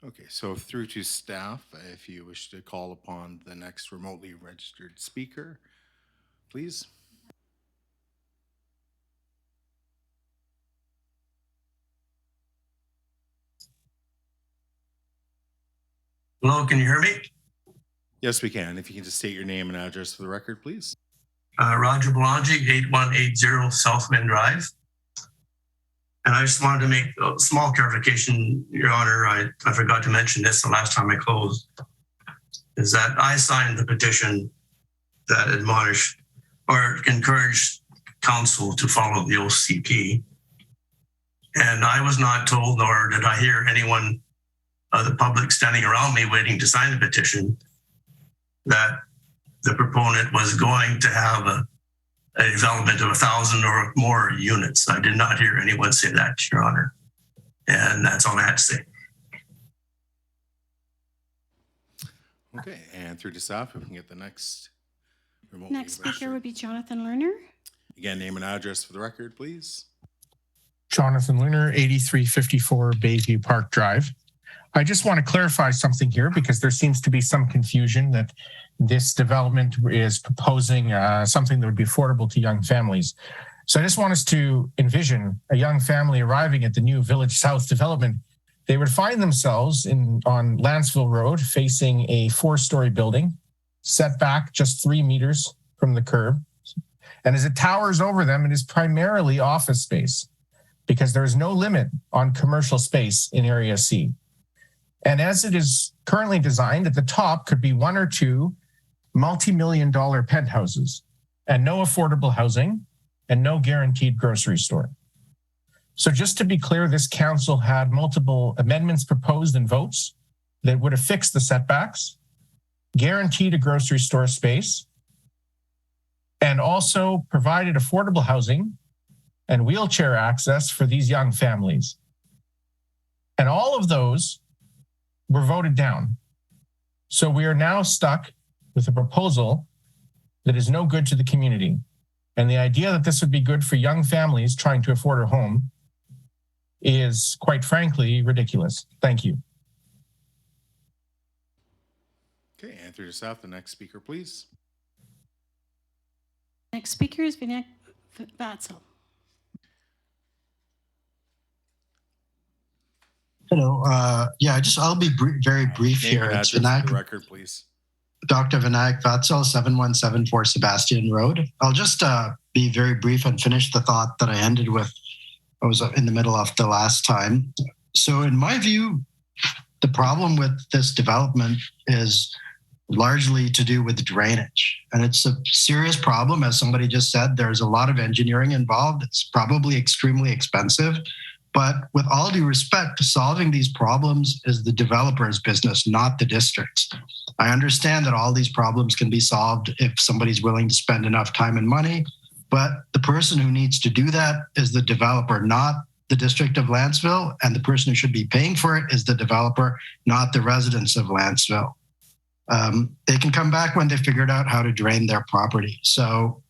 [SPEAKER 1] Okay, so through to staff, if you wish to call upon the next remotely registered speaker, please.
[SPEAKER 17] Hello, can you hear me?
[SPEAKER 1] Yes, we can. If you can just state your name and address for the record, please.
[SPEAKER 17] Roger Belangi, 8180 Southwind Drive. And I just wanted to make a small clarification, Your Honor. I forgot to mention this the last time I closed, is that I signed the petition that admonished or encouraged council to follow the OCP. And I was not told, nor did I hear anyone of the public standing around me waiting to sign the petition, that the proponent was going to have a development of 1,000 or more units. I did not hear anyone say that, Your Honor. And that's all I had to say.
[SPEAKER 1] Okay, and through to staff, if we can get the next remote.
[SPEAKER 3] Next speaker would be Jonathan Lerner.
[SPEAKER 1] Again, name and address for the record, please.
[SPEAKER 6] Jonathan Lerner, 8354 Bayview Park Drive. I just want to clarify something here because there seems to be some confusion that this development is proposing something that would be affordable to young families. So I just want us to envision a young family arriving at the new Village South development. They would find themselves on Lantzville Road facing a 4-story building, set back just 3 meters from the curb. And as it towers over them, it is primarily office space because there is no limit on commercial space in Area C. And as it is currently designed, at the top could be 1 or 2 multi-million-dollar penthouses and no affordable housing and no guaranteed grocery store. So just to be clear, this council had multiple amendments proposed and votes that would have fixed the setbacks, guaranteed a grocery store space, and also provided affordable housing and wheelchair access for these young families. And all of those were voted down. So we are now stuck with a proposal that is no good to the community. And the idea that this would be good for young families trying to afford a home is, quite frankly, ridiculous. Thank you.
[SPEAKER 1] Okay, and through to staff, the next speaker, please.
[SPEAKER 3] Next speaker is Vinek Vatsal.
[SPEAKER 5] Hello. I'll be very brief
[SPEAKER 1] Name
[SPEAKER 5] here.
[SPEAKER 1] and
[SPEAKER 5] It's
[SPEAKER 1] address for
[SPEAKER 5] Vinayak.
[SPEAKER 1] the record, please.
[SPEAKER 5] Dr. Vinayak Vatsal, 7174 Sebastian Road. I'll just be very brief and finish the thought that I ended with. I was in the middle of the last time. So in my view, the problem with this development is largely to do with drainage. And it's a serious problem. As somebody just said, there's a lot of engineering involved. It's probably extremely expensive. But with all due respect, solving these problems is the developer's business, not the district's. I understand that all these problems can be solved if somebody's willing to spend enough time and money, but the person who needs to do that is the developer, not the District of Lantzville, and the person who should be paying for it is the developer, not the residents of Lantzville. They can come back when they figured out how to drain their property. So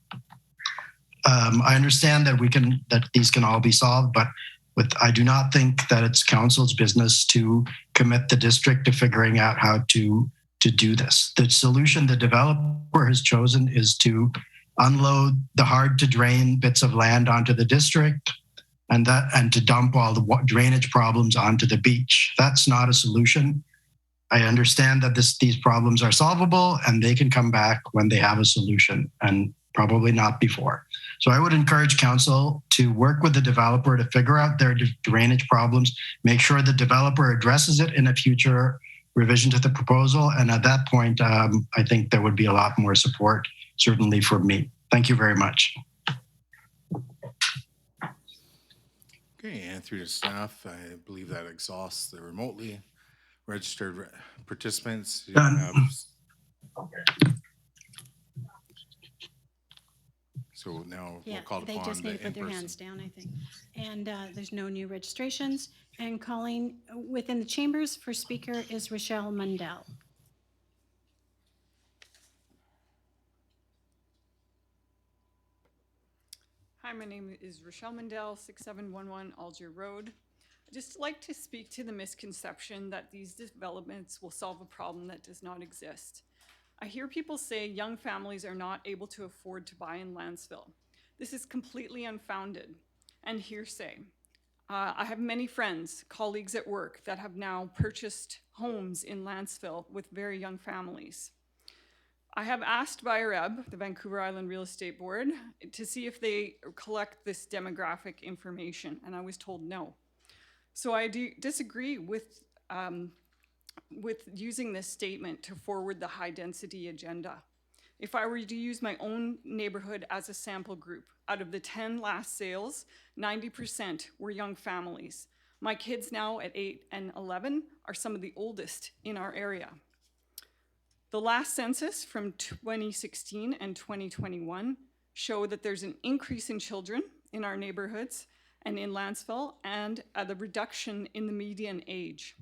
[SPEAKER 5] I understand that these can all be solved, but I do not think that it's council's business to commit the district to figuring out how to do this. The solution the developer has chosen is to unload the hard to drain bits of land onto the district and to dump all the drainage problems onto the beach. That's not a solution. I understand that these problems are solvable and they can come back when they have a solution and probably not before. So I would encourage council to work with the developer to figure out their drainage problems, make sure the developer addresses it in a future revision to the proposal. And at that point, I think there would be a lot more support, certainly for me. Thank you very much.
[SPEAKER 1] Okay, and through to staff, I believe that exhausts the remotely registered participants. Who have, so now we'll call upon
[SPEAKER 3] they just need to put their
[SPEAKER 1] in-person.
[SPEAKER 3] hands down, I think. And there's no new registrations. And calling within the chambers for speaker is Rochelle Mundell.
[SPEAKER 16] Hi, my name is Rochelle Mundell, 6711 Alger Road. I'd just like to speak to the misconception that these developments will solve a problem that does not exist. I hear people say young families are not able to afford to buy in Lantzville. This is completely unfounded and hearsay. I have many friends, colleagues at work that have now purchased homes in Lantzville with very young families. I have asked VIREB, the Vancouver Island Real Estate Board, to see if they collect this demographic information, and I was told no. So I do disagree with using this statement to forward the high density agenda. If I were to use my own neighborhood as a sample group, out of the 10 last sales, 90% were young families. My kids now at 8 and 11 are some of the oldest in our area. The last census from 2016 and 2021 show that there's an increase in children in our neighborhoods and in Lantzville, and a reduction in the median age.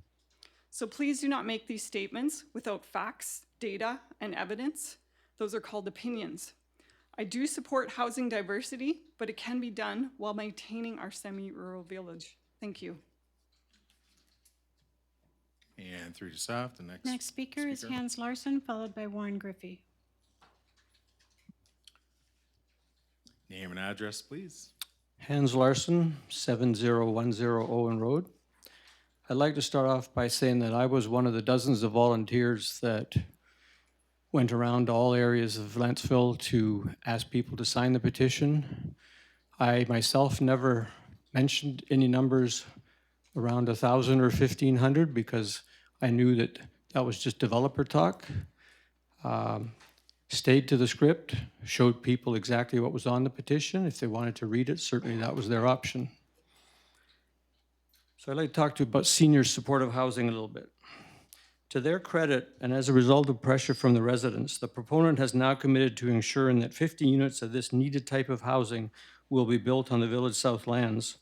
[SPEAKER 16] So please do not make these statements without facts, data, and evidence. Those are called opinions. I do support housing diversity, but it can be done while maintaining our semi-rural village. Thank you.
[SPEAKER 1] And through to staff, the
[SPEAKER 3] Next speaker is Hans Larson, followed by Warren Griffey.
[SPEAKER 1] Name and address, please.
[SPEAKER 13] Hans Larson, 7010 Owen Road. I'd like to start off by saying that I was one of the dozens of volunteers that went around all areas of Lantzville to ask people to sign the petition. I myself never mentioned any numbers around 1,000 or 1,500 because I knew that that was just developer talk. Stayed to the script, showed people exactly what was on the petition. If they wanted to read it, certainly that was their option. So I'd like to talk to you about senior supportive housing a little bit. To their credit, and as a result of pressure from the residents, the proponent has now committed to ensuring that 50 units of this needed type of housing will be built on the Village South lands.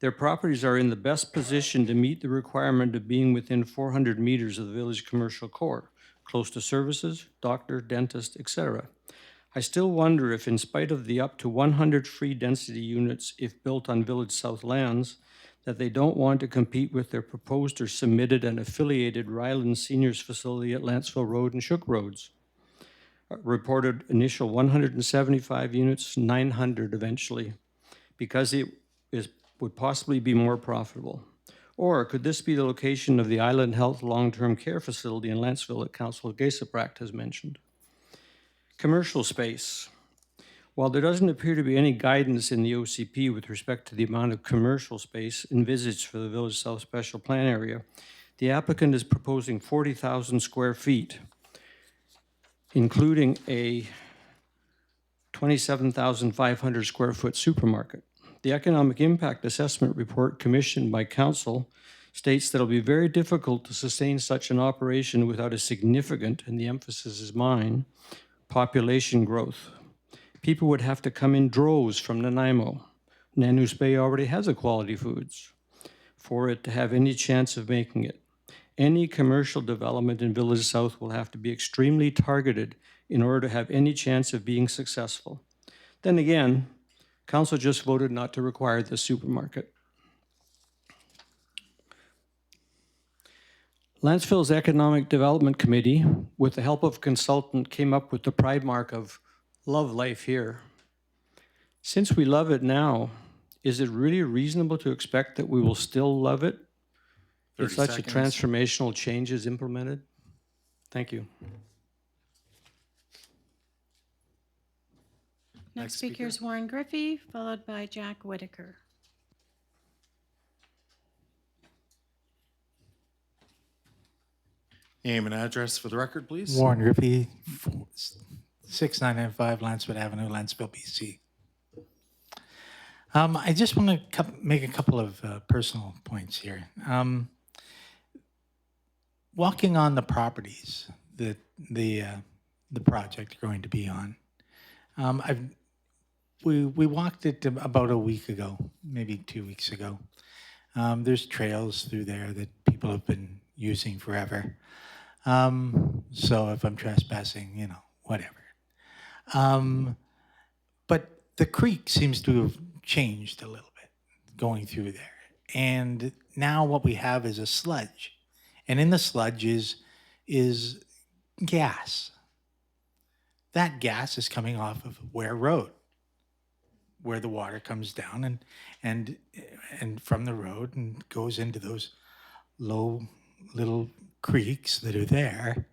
[SPEAKER 13] Their properties are in the best position to meet the requirement of being within 400 meters of the village commercial core, close to services, doctor, dentist, etc. I still wonder if, in spite of the up to 100 free density units if built on Village South lands, that they don't want to compete with their proposed or submitted and affiliated Ryland Seniors Facility at Lantzville Road and Shook Roads. Reported initial 175 units, 900 eventually, because it would possibly be more profitable. Or could this be the location of the Island Health Long-Term Care Facility in Lantzville that Councilor Gesebracht has mentioned? Commercial space. While there doesn't appear to be any guidance in the OCP with respect to the amount of commercial space envisaged for the Village South Special Plan area, the applicant is proposing 40,000 square feet, including a 27,500 square foot supermarket. The economic impact assessment report commissioned by council states that it'll be very difficult to sustain such an operation without a significant, and the emphasis is mine, population growth. People would have to come in droves from Nanaimo. Nanu's Bay already has a Quality Foods for it to have any chance of making it. Any commercial development in Village South will have to be extremely targeted in order to have any chance of being successful. Then again, council just voted not to require the supermarket. Lantzville's Economic Development Committee, with the help of a consultant, came up with the pride mark of love life here. Since we love it now, is it really reasonable to expect that we will still love it if
[SPEAKER 1] 30
[SPEAKER 13] such
[SPEAKER 1] seconds.
[SPEAKER 13] a transformational change is implemented? Thank you.
[SPEAKER 3] Next speaker is Warren Griffey, followed by Jack Whitaker.
[SPEAKER 1] Name and address for the record, please.
[SPEAKER 15] Warren Griffey, 6995 Lancewood Avenue, Lantzville, BC. I just want to make a couple of personal points here. Walking on the properties that the project is going to be on, we walked it about a week ago, maybe 2 weeks ago. There's trails through there that people have been using forever. So if I'm trespassing, you know, whatever. But the creek seems to have changed a little bit going through there. And now what we have is a sludge. And in the sludge is gas. That gas is coming off of Ware Road, where the water comes down and from the road and goes into those low little creeks that are there,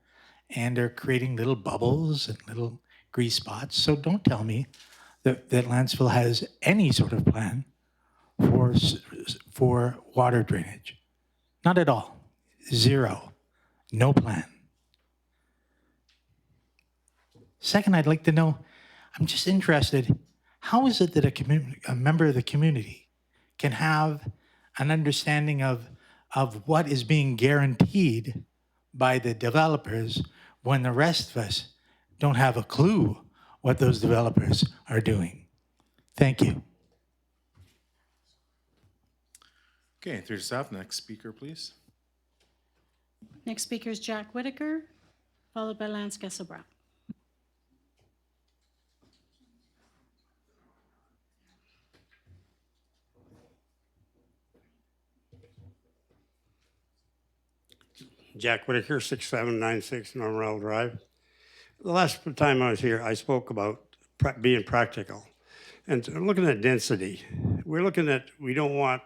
[SPEAKER 15] and are creating little bubbles and little grease spots. So don't tell me that Lantzville has any sort of plan for water drainage. Not at all. Zero. No plan. Second, I'd like to know, I'm just interested, how is it that a member of the community can have an understanding of what is being guaranteed by the developers when the rest of us don't have a clue what those developers are doing? Thank you.
[SPEAKER 1] Okay, through to staff. Next speaker, please.
[SPEAKER 3] Next speaker is Jack Whitaker, followed by Lance Gesselbrock.
[SPEAKER 14] Jack Whitaker, 6796 Normal Drive. The last time I was here, I spoke about being practical. And looking at density, we don't want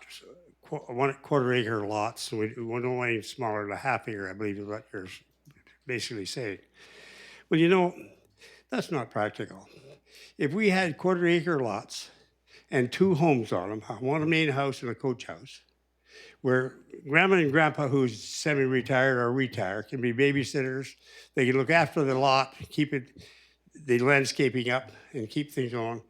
[SPEAKER 14] 1/4 acre lots. We don't want any smaller than a half acre, I believe is what you're basically saying. Well, you know, that's not practical. If we had 1/4 acre lots and 2 homes on them, one main house and a coach house, where grandma and grandpa who's semi-retired or retired can be babysitters. They can look after the lot, keep the landscaping up and keep things on,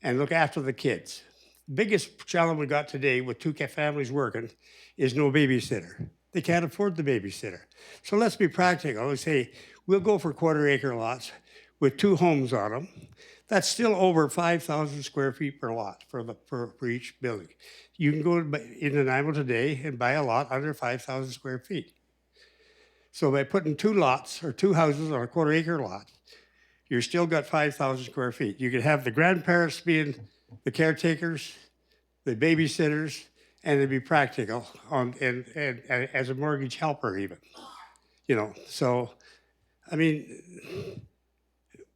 [SPEAKER 14] and look after the kids. Biggest challenge we got today with 2 families working is no babysitter. They can't afford the babysitter. So let's be practical and say, we'll go for 1/4 acre lots with 2 homes on them. That's still over 5,000 square feet per lot for each building. You can go in Nanaimo today and buy a lot under 5,000 square feet. So by putting 2 lots or 2 houses on a 1/4 acre lot, you're still got 5,000 square feet. You could have the grandparents being the caretakers, the babysitters, and it'd be practical and as a mortgage helper even, you know. So, I mean,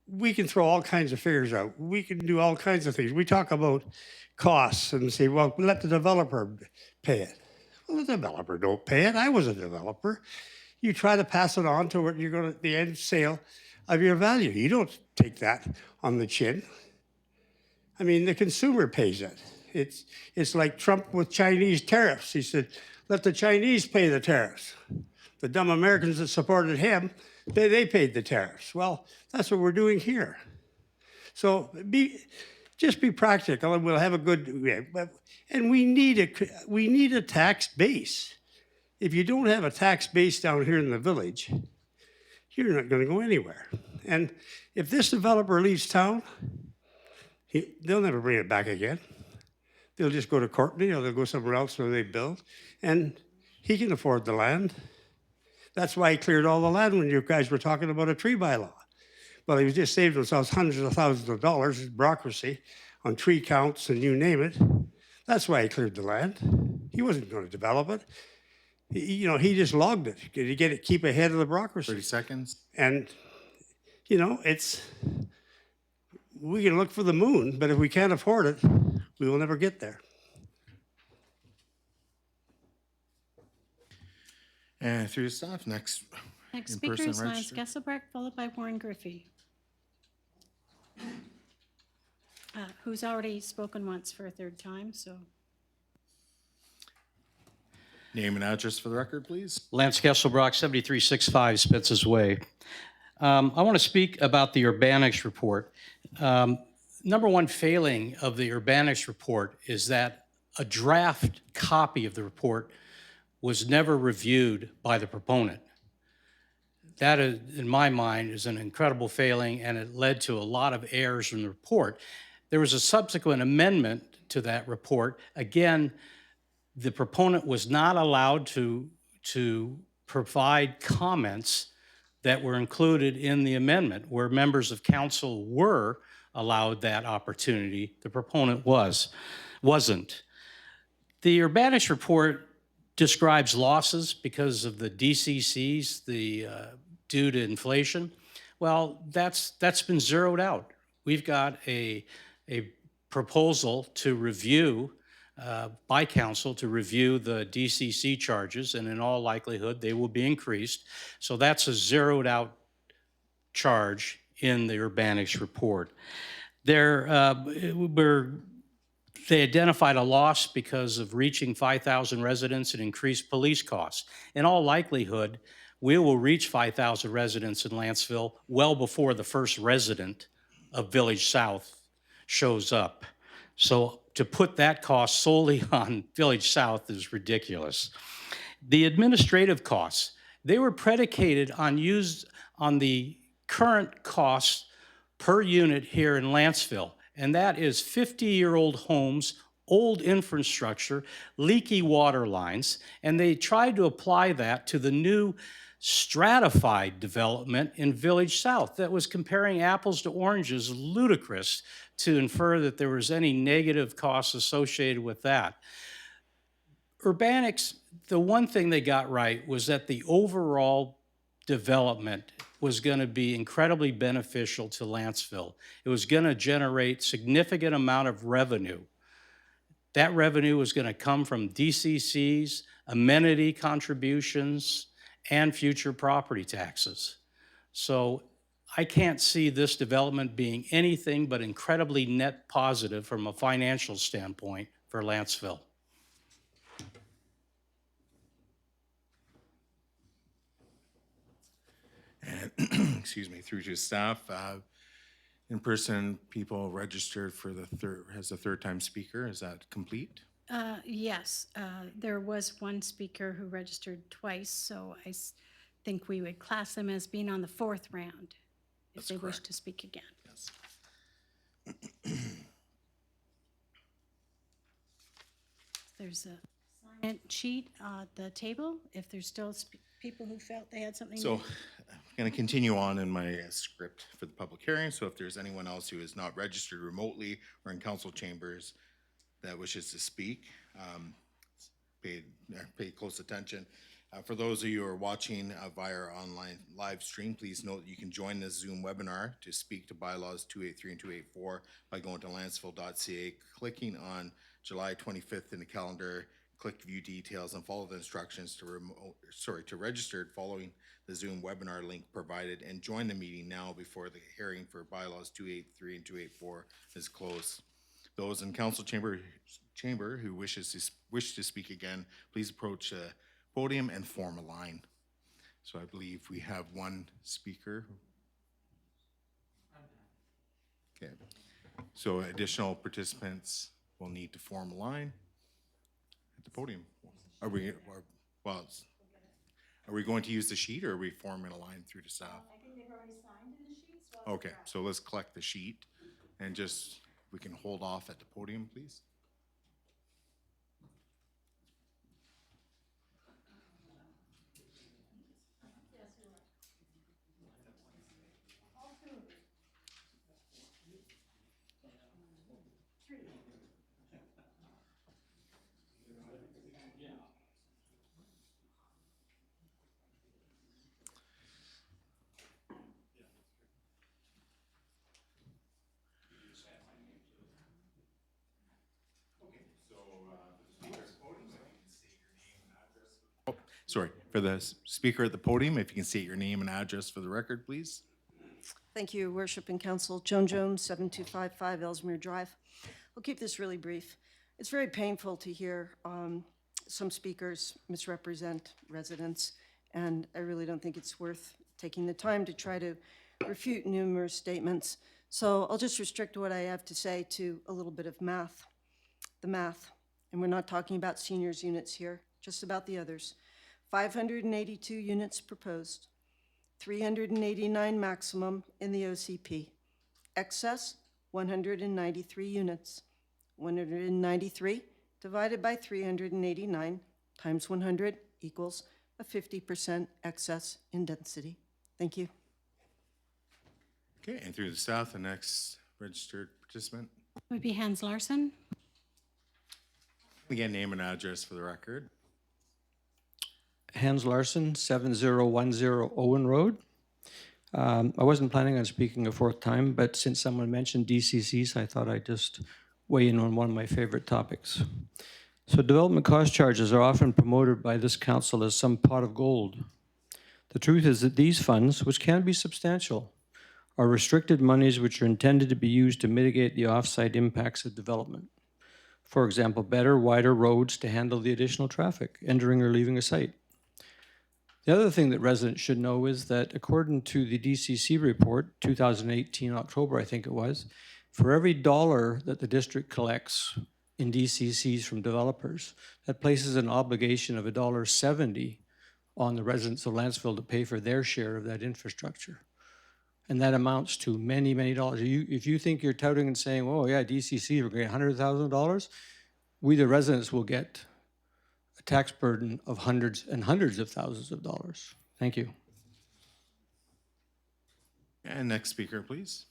[SPEAKER 14] we can throw all kinds of figures out. We can do all kinds of things. We talk about costs and say, well, let the developer pay it. Well, the developer don't pay it. I was a developer. You try to pass it on to what you're going to, the end sale of your value. You don't take that on the chin. I mean, the consumer pays it. It's like Trump with Chinese tariffs. He said, let the Chinese pay the tariffs. The dumb Americans that supported him, they paid the tariffs. Well, that's what we're doing here. So just be practical, and we'll have a good. And we need a tax base. If you don't have a tax base down here in the village, you're not going to go anywhere. And if this developer leaves town, they'll never bring it back again. They'll just go to Courtney, or they'll go somewhere else where they build, and he can afford the land. That's why he cleared all the land when you guys were talking about a tree bylaw. Well, he was just saving himself hundreds of thousands of dollars, bureaucracy, on tree counts and you name it. That's why he cleared the land. He wasn't going to develop it. He just logged it to keep ahead of the bureaucracy.
[SPEAKER 1] 30 seconds.
[SPEAKER 14] And, we can look for the moon, but if we can't afford it, we will never get there.
[SPEAKER 1] And through staff, next
[SPEAKER 3] speaker is Lance
[SPEAKER 1] register.
[SPEAKER 3] Gesselbrecht, followed by Warren Griffey, who's already spoken once for a third time, so.
[SPEAKER 1] Name and address for the record, please.
[SPEAKER 13] Lance Kesselbrock, 7365 Spitz's Way. I want to speak about the Urbanics report. Number one failing of the Urbanics report is that a draft copy of the report was never reviewed by the proponent. That, in my mind, is an incredible failing, and it led to a lot of errors in the report. There was a subsequent amendment to that report. Again, the proponent was not allowed to provide comments that were included in the amendment, where members of council were allowed that opportunity. The proponent wasn't. The Urbanics report describes losses because of the DCCs, due to inflation. Well, that's been zeroed out. We've got a proposal to review by council to review the DCC charges, and in all likelihood, they will be increased. So that's a zeroed out charge in the Urbanics report. They identified a loss because of reaching 5,000 residents and increased police costs. In all likelihood, we will reach 5,000 residents in Lantzville well before the first resident of Village South shows up. So to put that cost solely on Village South is ridiculous. The administrative costs, they were predicated on the current costs per unit here in Lantzville, and that is 50-year-old homes, old infrastructure, leaky water lines, and they tried to apply that to the new stratified development in Village South that was comparing apples to oranges, ludicrous to infer that there was any negative costs associated with that. Urbanics, the one thing they got right was that the overall development was going to be incredibly beneficial to Lantzville. It was going to generate significant amount of revenue. That revenue was going to come from DCCs, amenity contributions, and future property taxes. So I can't see this development being anything but incredibly net positive from a financial standpoint for Lantzville.
[SPEAKER 1] And excuse me, through to staff, in-person people registered for as a third-time speaker. Is that complete?
[SPEAKER 3] Yes, there was one speaker who registered twice, so I think we would class them as being on the fourth round if they wish to speak again.
[SPEAKER 1] Yes.
[SPEAKER 3] There's a sign-in sheet at the table if there's still people who felt they had something.
[SPEAKER 1] So I'm going to continue on in my script for the public hearing. So if there's anyone else who is not registered remotely or in council chambers that wishes to speak, pay close attention. For those of you who are watching via our online live stream, please note that you can join this Zoom webinar to speak to bylaws 283 and 284 by going to lantzville.ca, clicking on July 25th in the calendar, click view details and follow the instructions to register following the Zoom webinar link provided and join the meeting now before the hearing for bylaws 283 and 284 is closed. Those in council chamber who wish to speak again, please approach the podium and form a line. So I believe we have one speaker. Okay. So additional participants will need to form a line at the podium. Are we going to use the sheet, or are we forming a line through the staff?
[SPEAKER 3] I think they've already signed in the sheet.
[SPEAKER 1] Okay, so let's collect the sheet and just, we can hold off at the podium, please. Sorry, for the speaker at the podium, if you can state your name and address for the record, please.
[SPEAKER 12] Thank you, Worship and Council. Joan Jones, 7255 Ellesmere Drive. I'll keep this really brief. It's very painful to hear some speakers misrepresent residents, and I really don't think it's worth taking the time to try to refute numerous statements. So I'll just restrict what I have to say to a little bit of math. The math, and we're not talking about seniors units here, just about the others. 582 units proposed, 389 maximum in the OCP. Excess, 193 units. 193 divided by 389 times 100 equals a 50% excess in density. Thank you.
[SPEAKER 1] Okay, and through the staff, the next registered participant.
[SPEAKER 3] Would be Hans Larson.
[SPEAKER 1] Again, name and address for the record.
[SPEAKER 8] Hans Larson, 7010 Owen Road. I wasn't planning on speaking a fourth time, but since someone mentioned DCCs, I thought I'd just weigh in on one of my favorite topics. So development cost charges are often promoted by this council as some pot of gold. The truth is that these funds, which can be substantial, are restricted monies which are intended to be used to mitigate the off-site impacts of development. For example, better, wider roads to handle the additional traffic entering or leaving a site. The other thing that residents should know is that according to the DCC report, 2018 October, I think it was, for every dollar that the district collects in DCCs from developers, that places an obligation of $1.70 on the residents of Lantzville to pay for their share of that infrastructure. And that amounts to many, many dollars. If you think you're touting and saying, oh yeah, DCC, we're getting $100,000, we the residents will get a tax burden of hundreds and hundreds of thousands of dollars. Thank you.
[SPEAKER 1] And next speaker, please.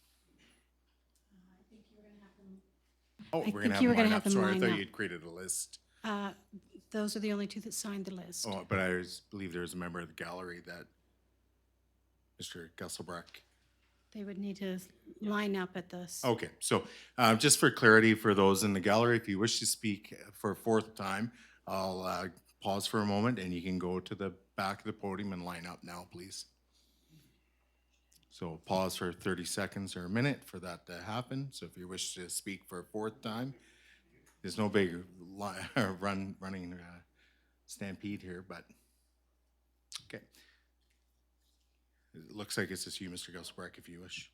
[SPEAKER 3] I
[SPEAKER 1] Oh,
[SPEAKER 3] think
[SPEAKER 1] we're gonna
[SPEAKER 3] you were
[SPEAKER 1] have them
[SPEAKER 3] gonna
[SPEAKER 1] line
[SPEAKER 3] have
[SPEAKER 1] up.
[SPEAKER 3] them
[SPEAKER 1] Sorry, I
[SPEAKER 3] line
[SPEAKER 1] thought
[SPEAKER 3] up.
[SPEAKER 1] you'd created a list.
[SPEAKER 3] Those are the only two that signed the list.
[SPEAKER 1] Oh, but I believe there's a member of the gallery that, Mr. Gesselbrecht.
[SPEAKER 3] They would need to line up at this.
[SPEAKER 1] Okay, so just for clarity for those in the gallery, if you wish to speak for a fourth time, I'll pause for a moment and you can go to the back of the podium and line up now, please. So pause for 30 seconds or a minute for that to happen. So if you wish to speak for a fourth time, there's no big running stampede here, but okay. It looks like it's just you, Mr. Gesselbrecht, if you wish.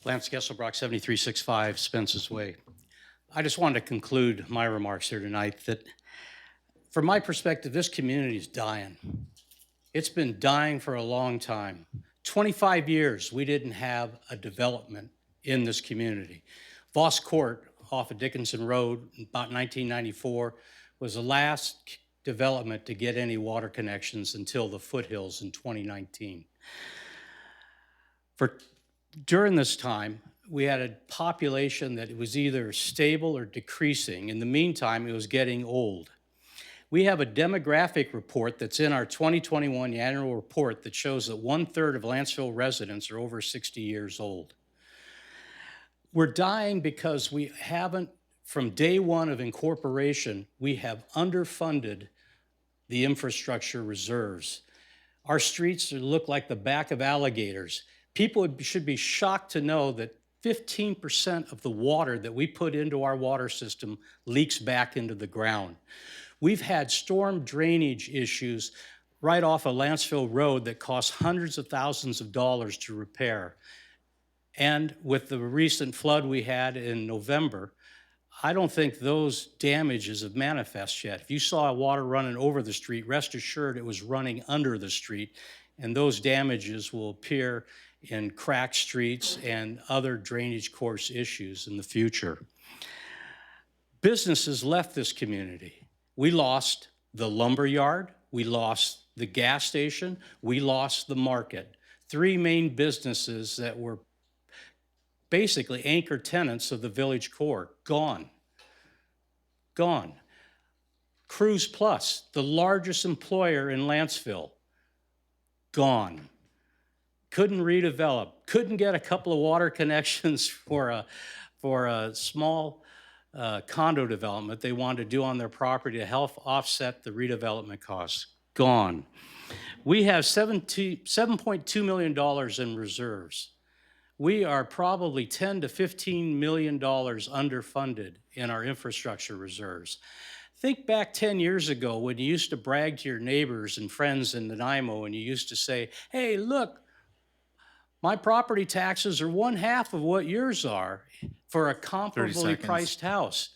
[SPEAKER 13] Lance Gesselbrock, 7365 Spence's Way. I just wanted to conclude my remarks here tonight that from my perspective, this community is dying. It's been dying for a long time. 25 years, we didn't have a development in this community. Voss Court off of Dickinson Road, about 1994, was the last development to get any water connections until the foothills in 2019. During this time, we had a population that was either stable or decreasing. In the meantime, it was getting old. We have a demographic report that's in our 2021 annual report that shows that 1/3 of Lantzville residents are over 60 years old. We're dying because we haven't, from day one of incorporation, we have underfunded the infrastructure reserves. Our streets look like the back of alligators. People should be shocked to know that 15% of the water that we put into our water system leaks back into the ground. We've had storm drainage issues right off of Lantzville Road that cost hundreds of thousands of dollars to repair. And with the recent flood we had in November, I don't think those damages have manifest yet. If you saw water running over the street, rest assured it was running under the street, and those damages will appear in cracked streets and other drainage course issues in the future. Businesses left this community. We lost the lumber yard, we lost the gas station, we lost the market. 3 main businesses that were basically anchor tenants of the village core, gone. Gone. Cruise Plus, the largest employer in Lantzville, gone. Couldn't redevelop, couldn't get a couple of water connections for a small condo development they wanted to do on their property to help offset the redevelopment costs, gone. We have $7.2 million in reserves. We are probably $10 to $15 million underfunded in our infrastructure reserves. Think back 10 years ago when you used to brag to your neighbors and friends in Nanaimo and you used to say, hey, look, my property taxes are 1/2 of what yours are for a comparably priced house.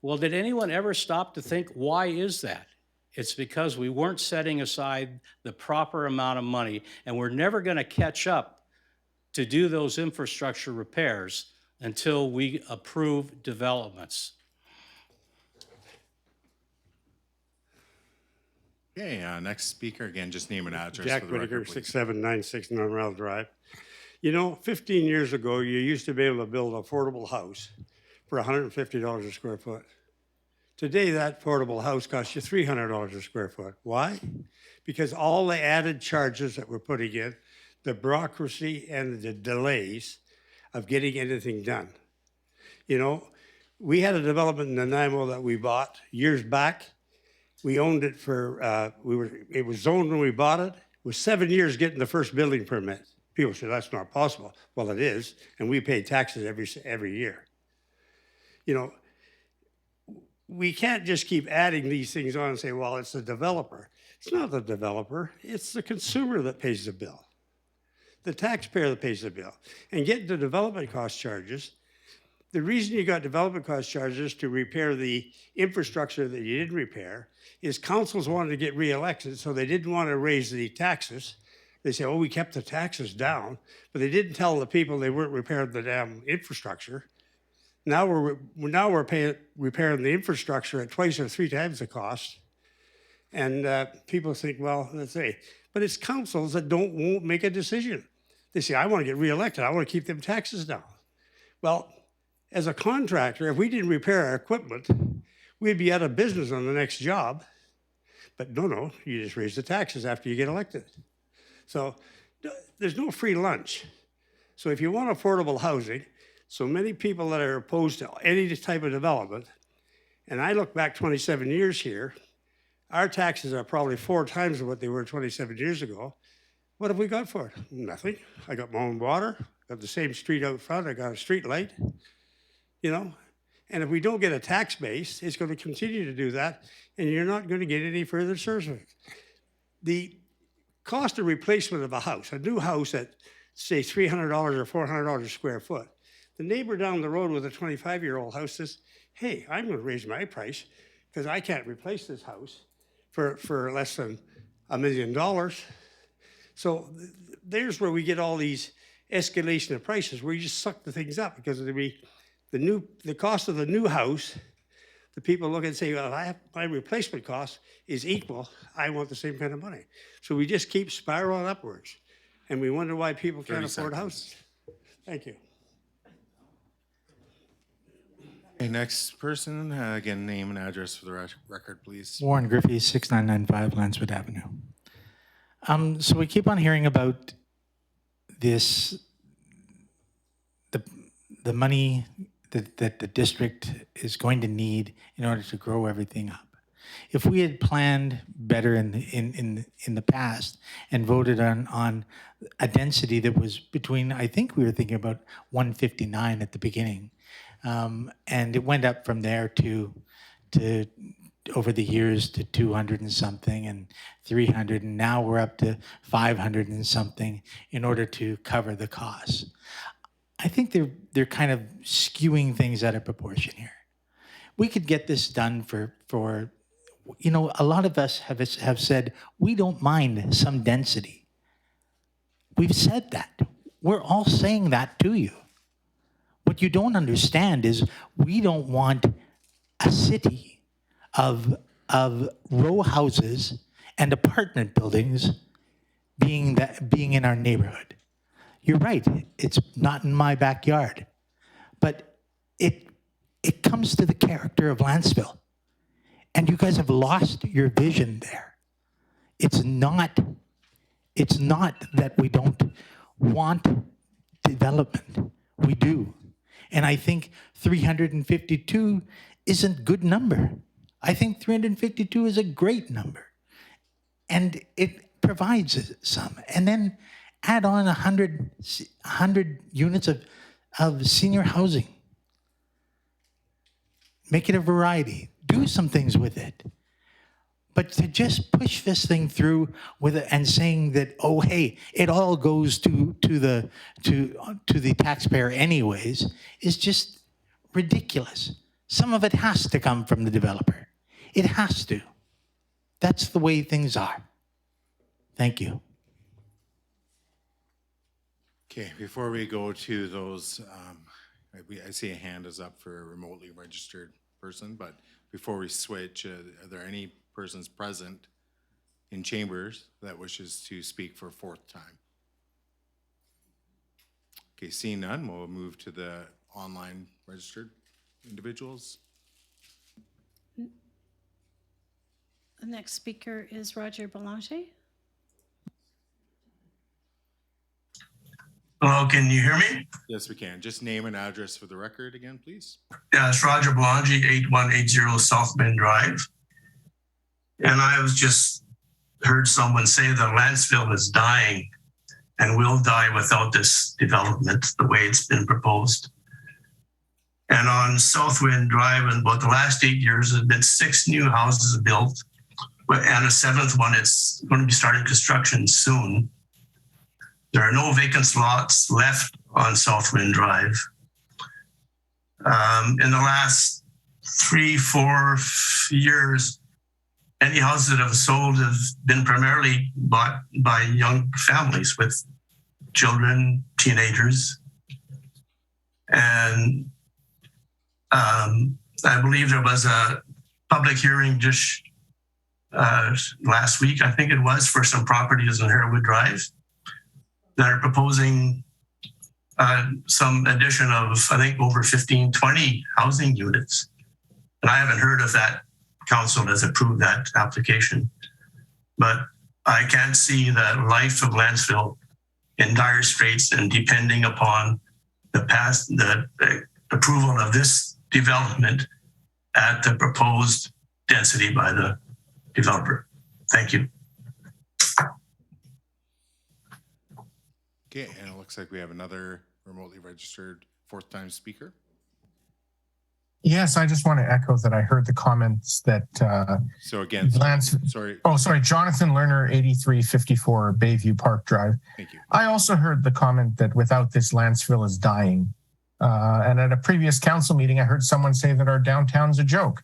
[SPEAKER 13] Well, did anyone ever stop to think, why is that? It's because we weren't setting aside the proper amount of money, and we're never going to catch up to do those infrastructure repairs until we approve developments.
[SPEAKER 1] Okay, next speaker, again, just name and address
[SPEAKER 14] Jack
[SPEAKER 1] for the
[SPEAKER 14] Whitaker,
[SPEAKER 1] record, please.
[SPEAKER 14] 6796 Normal Drive. You know, 15 years ago, you used to be able to build an affordable house for $150 a square foot. Today, that affordable house costs you $300 a square foot. Why? Because all the added charges that we're putting in, the bureaucracy and the delays of getting anything done. You know, we had a development in Nanaimo that we bought years back. We owned it for, it was zoned when we bought it. It was 7 years getting the first building permit. People say, that's not possible. Well, it is, and we pay taxes every year. You know, we can't just keep adding these things on and say, well, it's the developer. It's not the developer, it's the consumer that pays the bill. The taxpayer that pays the bill. And getting the development cost charges, the reason you got development cost charges to repair the infrastructure that you didn't repair is councils wanted to get reelected, so they didn't want to raise the taxes. They say, oh, we kept the taxes down, but they didn't tell the people they weren't repairing the damn infrastructure. Now we're repairing the infrastructure at 2 or 3 times the cost. And people think, well, let's say, but it's councils that won't make a decision. They say, I want to get reelected. I want to keep them taxes down. Well, as a contractor, if we didn't repair our equipment, we'd be out of business on the next job. But no, you just raise the taxes after you get elected. So there's no free lunch. So if you want affordable housing, so many people that are opposed to any type of development, and I look back 27 years here, our taxes are probably 4 times what they were 27 years ago. What have we got for it? Nothing. I got my own water, got the same street out front, I got a street light, you know? And if we don't get a tax base, it's going to continue to do that, and you're not going to get any further service. The cost of replacement of a house, a new house at, say, $300 or $400 a square foot, the neighbor down the road with a 25-year-old house says, hey, I'm going to raise my price because I can't replace this house for less than $1 million. So there's where we get all these escalation of prices where you just suck the things up because the cost of the new house, the people look and say, well, my replacement cost is equal. I want the same kind of money. So we just keep spiraling upwards. And we wonder why people can't afford houses. Thank you.
[SPEAKER 1] Okay, next person, again, name and address for the record, please.
[SPEAKER 15] Warren Griffey, 6995 Lantzville Avenue. So we keep on hearing about this, the money that the district is going to need in order to grow everything up. If we had planned better in the past and voted on a density that was between, I think we were thinking about 159 at the beginning, and it went up from there to over the years to 200 and something and 300, and now we're up to 500 and something in order to cover the costs. I think they're kind of skewing things out of proportion here. We could get this done for you know, a lot of us have said we don't mind some density. We've said that. We're all saying that to you. What you don't understand is we don't want a city of row houses and apartment buildings being in our neighborhood. You're right, it's not in my backyard, but it comes to the character of Lantzville. And you guys have lost your vision there. It's not that we don't want development. We do. And I think 352 isn't a good number. I think 352 is a great number. And it provides some. And then add on 100 units of senior housing. Make it a variety. Do some things with it. But to just push this thing through with it and saying that, oh, hey, it all goes to the taxpayer anyways, is just ridiculous. Some of it has to come from the developer. It has to. That's the way things are. Thank you.
[SPEAKER 1] Okay, before we go to those, I see a hand is up for a remotely registered person, but before we switch, are there any persons present in chambers that wishes to speak for a fourth time? Okay, seeing none, we'll move to the online registered individuals.
[SPEAKER 3] The next speaker is Roger Belanger.
[SPEAKER 17] Hello, can you hear me?
[SPEAKER 1] Yes, we can. Just name and address for the record again, please.
[SPEAKER 17] Yeah, it's Roger Belanger, 8180 South Bend Drive. And I was just heard someone say that Lantzville is dying and will die without this development, the way it's been proposed. And on Southwind Drive, in about the last 8 years, there's been 6 new houses built, and a 7th one, it's going to be starting construction soon. There are no vacant lots left on Southwind Drive. In the last 3-4 years, any houses that have sold have been primarily bought by young families with children, teenagers. And I believe there was a public hearing just last week, I think it was, for some properties on Harewood Drive that are proposing some addition of, I think, over 15, 20 housing units. And I haven't heard if that council has approved that application. But I can't see the life of Lantzville in dire straits, and depending upon the approval of this development at the proposed density by the developer. Thank you.
[SPEAKER 1] Okay, and it looks like we have another remotely registered fourth-time speaker.
[SPEAKER 6] Yes, I just want to echo that I heard the comments that
[SPEAKER 1] So again, sorry.
[SPEAKER 6] Oh, sorry, Jonathan Lerner, 8354 Bayview Park Drive.
[SPEAKER 1] Thank you.
[SPEAKER 6] I also heard the comment that without this, Lantzville is dying. And at a previous council meeting, I heard someone say that our downtown's a joke.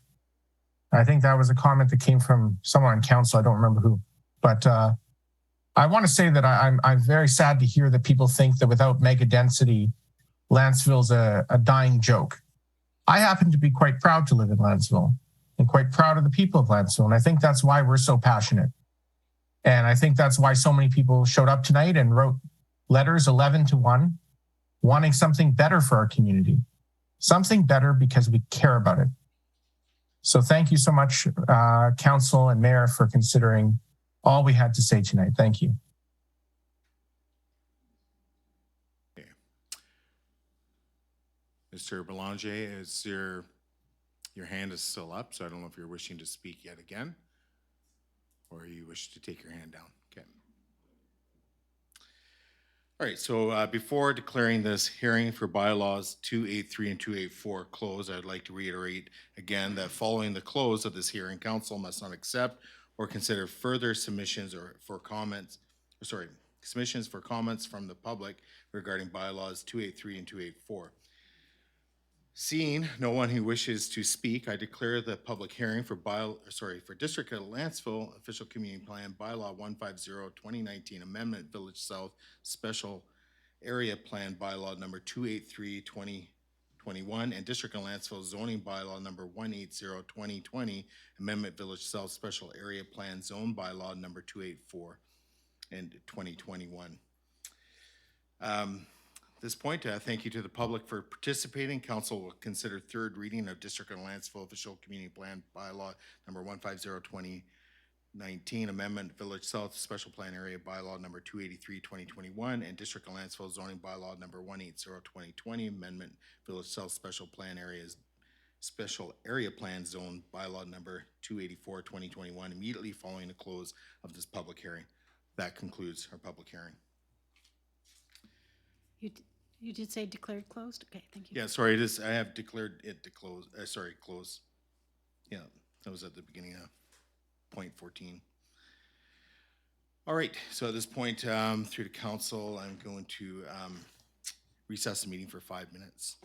[SPEAKER 6] I think that was a comment that came from someone on council. I don't remember who. But I want to say that I'm very sad to hear that people think that without mega density, Lantzville's a dying joke. I happen to be quite proud to live in Lantzville and quite proud of the people of Lantzville. And I think that's why we're so passionate. And I think that's why so many people showed up tonight and wrote letters 11 to 1, wanting something better for our community, something better because we care about it. So thank you so much, Council and Mayor, for considering all we had to say tonight. Thank you.
[SPEAKER 1] Okay. Mr. Belanger, is your hand is still up, so I don't know if you're wishing to speak yet again, or you wish to take your hand down. Okay. All right, so before declaring this hearing for bylaws 283 and 284 closed, I'd like to reiterate again that following the close of this hearing, council must not accept or consider further submissions or for comments, submissions for comments from the public regarding bylaws 283 and 284. Seeing no one who wishes to speak, I declare the public hearing for District of Lantzville Official Community Plan Bylaw 150-2019 Amendment Village South Special Area Plan Bylaw number 283-2021 and District of Lantzville Zoning Bylaw number 180-2020 Amendment Village South Special Area Plan Zone Bylaw number 284 and 2021. This point, thank you to the public for participating. Council will consider third reading of District of Lantzville Official Community Plan Bylaw number 150-2019 Amendment Village South Special Plan Area Bylaw number 283-2021 and District of Lantzville Zoning Bylaw number 180-2020 Amendment Village South Special Plan Areas Special Area Plan Zone Bylaw number 284-2021 immediately following the close of this public hearing. That concludes our public hearing.
[SPEAKER 3] You did say declared closed? Okay, thank you.
[SPEAKER 1] Yeah, sorry, I have declared it to close, close. Yeah, that was at the beginning of point 14. All right, so at this point, through the council, I'm going to recess the meeting for 5 minutes.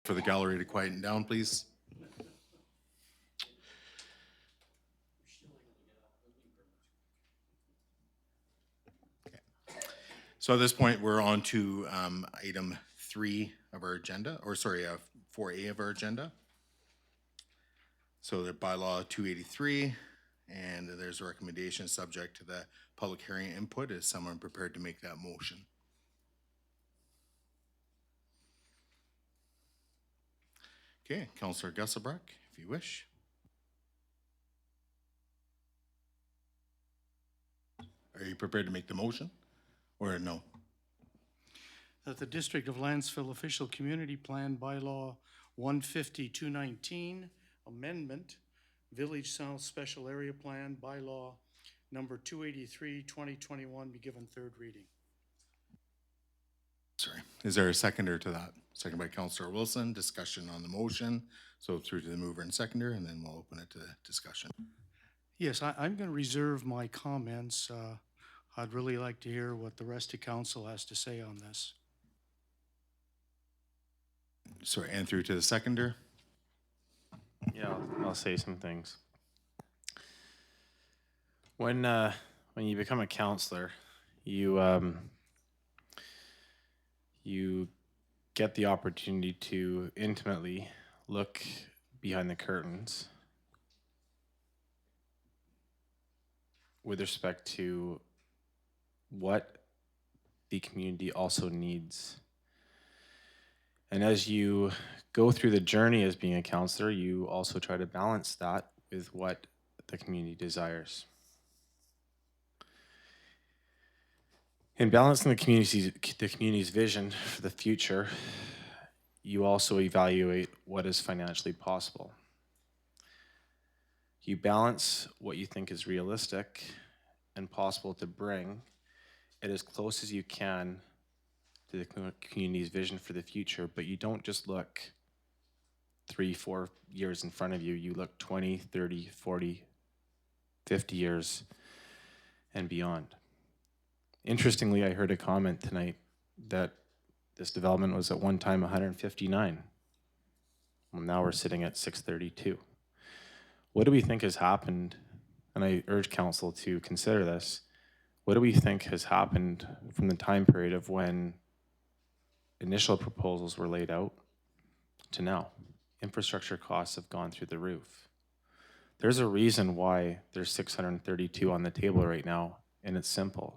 [SPEAKER 1] For the gallery to quieten down, please. So at this point, we're on to item 3 of our agenda, or sorry, 4A of our agenda. So the bylaw 283, and there's a recommendation subject to the public hearing input. Is someone prepared to make that motion? Okay, Councillor Gusselbrock, if you wish. Are you prepared to make the motion, or no?
[SPEAKER 13] That the District of Lantzville Official Community Plan Bylaw 150-219 Amendment, Village South Special Area Plan Bylaw number 283-2021 be given third reading.
[SPEAKER 1] Sorry, is there a seconder to that? Second by Councillor Wilson. Discussion on the motion. So through to the mover and seconder, and then we'll open it to discussion.
[SPEAKER 13] Yes, I'm going to reserve my comments. I'd really like to hear what the rest of council has to say on this.
[SPEAKER 1] Sorry, and through to the seconder.
[SPEAKER 19] Yeah, I'll say some things. When you become a counselor, you get the opportunity to intimately look behind the curtains with respect to what the community also needs. And as you go through the journey as being a counselor, you also try to balance that with what the community desires. In balancing the community's vision for the future, you also evaluate what is financially possible. You balance what you think is realistic and possible to bring it as close as you can to the community's vision for the future, but you don't just look 3-4 years in front of you. You look 20, 30, 40, 50 years and beyond. Interestingly, I heard a comment tonight that this development was at one time 159. Well, now we're sitting at 632. What do we think has happened? And I urge council to consider this. What do we think has happened from the time period of when initial proposals were laid out to now? Infrastructure costs have gone through the roof. There's a reason why there's 632 on the table right now, and it's simple.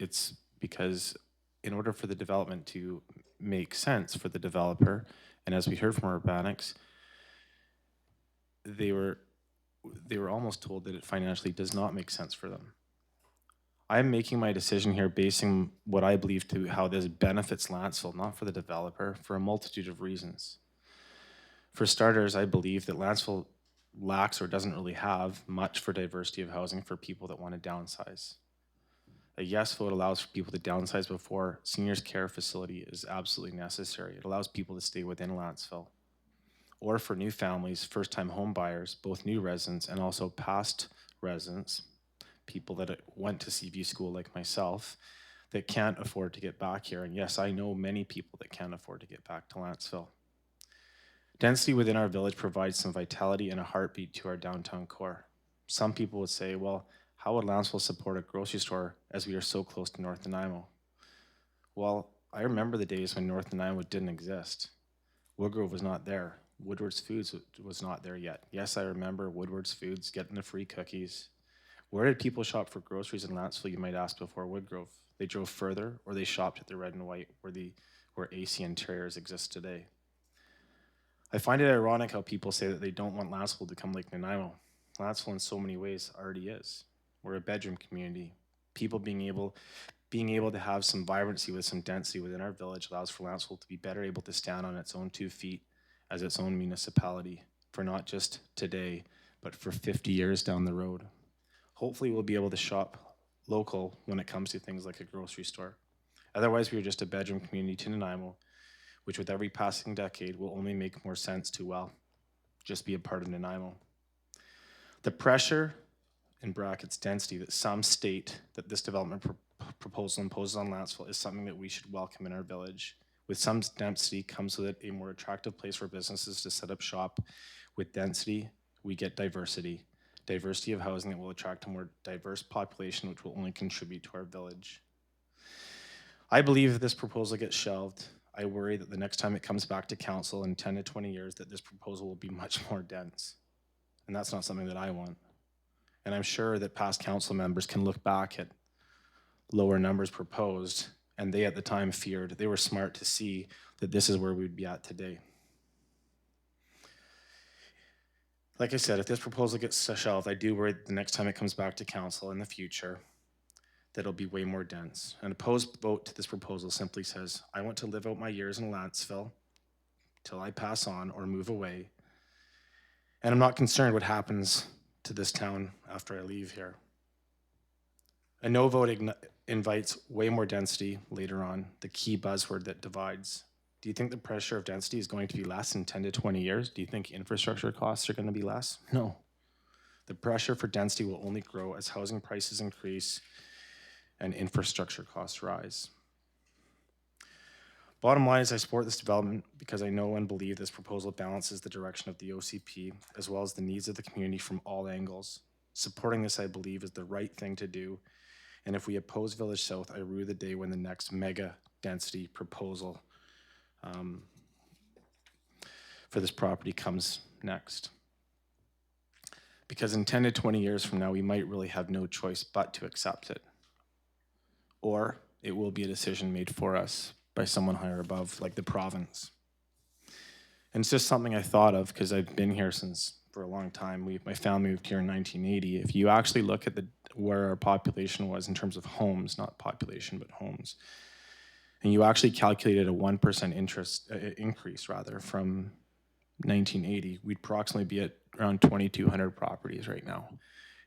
[SPEAKER 19] It's because in order for the development to make sense for the developer, and as we heard from Urbanics, they were almost told that it financially does not make sense for them. I'm making my decision here basing what I believe to how this benefits Lantzville, not for the developer, for a multitude of reasons. For starters, I believe that Lantzville lacks or doesn't really have much for diversity of housing for people that want to downsize. A yes vote allows for people to downsize before seniors care facility is absolutely necessary. It allows people to stay within Lantzville. Or for new families, first-time home buyers, both new residents and also past residents, people that went to CV school like myself, that can't afford to get back here. And yes, I know many people that can't afford to get back to Lantzville. Density within our village provides some vitality and a heartbeat to our downtown core. Some people would say, well, how would Lantzville support a grocery store as we are so close to North Nanaimo? Well, I remember the days when North Nanaimo didn't exist. Woodgrove was not there. Woodward's Foods was not there yet. Yes, I remember Woodward's Foods getting the free cookies. Where did people shop for groceries in Lantzville, you might ask, before Woodgrove? They drove further, or they shopped at the Red and White, where AC Interiors exist today. I find it ironic how people say that they don't want Lantzville to become like Nanaimo. Lantzville in so many ways already is. We're a bedroom community. People being able to have some vibrancy with some density within our village allows for Lantzville to be better able to stand on its own 2 feet as its own municipality for not just today, but for 50 years down the road. Hopefully we'll be able to shop local when it comes to things like a grocery store. Otherwise, we are just a bedroom community to Nanaimo, which with every passing decade will only make more sense to, well, just be a part of Nanaimo. The pressure, in brackets density, that some state that this development proposal imposes on Lantzville is something that we should welcome in our village With some density comes with it a more attractive place for businesses to set up shop. With density, we get diversity. Diversity of housing that will attract a more diverse population, which will only contribute to our village. I believe if this proposal gets shelved, I worry that the next time it comes back to council in 10 to 20 years, that this proposal will be much more dense. And that's not something that I want. And I'm sure that past council members can look back at lower numbers proposed, and they at the time feared, they were smart to see that this is where we'd be at today. Like I said, if this proposal gets shelved, I do worry that the next time it comes back to council in the future, that it'll be way more dense. An opposed vote to this proposal simply says, I want to live out my years in Lantzville till I pass on or move away. And I'm not concerned what happens to this town after I leave here. A no vote invites way more density later on, the key buzzword that divides. Do you think the pressure of density is going to be less in 10 to 20 years? Do you think infrastructure costs are going to be less? No. The pressure for density will only grow as housing prices increase and infrastructure costs rise. Bottom line is I support this development because I know and believe this proposal balances the direction of the OCP as well as the needs of the community from all angles. Supporting this, I believe, is the right thing to do. And if we oppose Village South, I rue the day when the next mega density proposal for this property comes next. Because in 10 to 20 years from now, we might really have no choice but to accept it. Or it will be a decision made for us by someone higher above, like the province. And it's just something I thought of because I've been here for a long time. My family moved here in 1980. If you actually look at where our population was in terms of homes, not population, but homes, and you actually calculated a 1% increase from 1980, we'd approximately be at around 2,200 properties right now.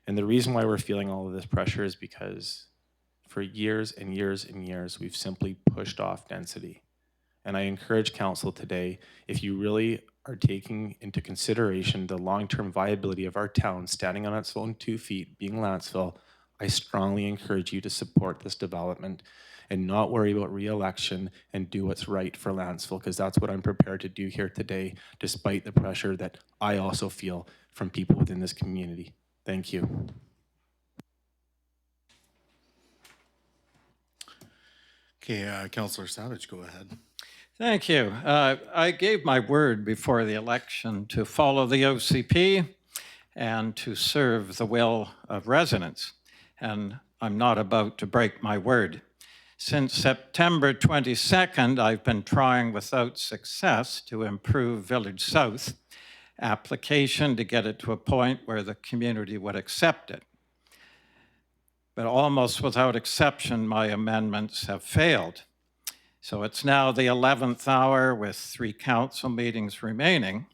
[SPEAKER 19] And the reason why we're feeling all of this pressure is because for years and years and years, we've simply pushed off density. And I encourage council today, if you really are taking into consideration the long-term viability of our town standing on its own 2 feet, being Lantzville, I strongly encourage you to support this development and not worry about re-election and do what's right for Lantzville, because that's what I'm prepared to do here today, despite the pressure that I also feel from people within this community. Thank you.
[SPEAKER 1] Okay, Councillor Savage, go ahead.
[SPEAKER 20] Thank you. I gave my word before the election to follow the OCP and to serve the will of residents, and I'm not about to break my word. Since September 22nd, I've been trying without success to improve Village South application to get it to a point where the community would accept it. But almost without exception, my amendments have failed. So it's now the 11th hour with 3 council meetings remaining,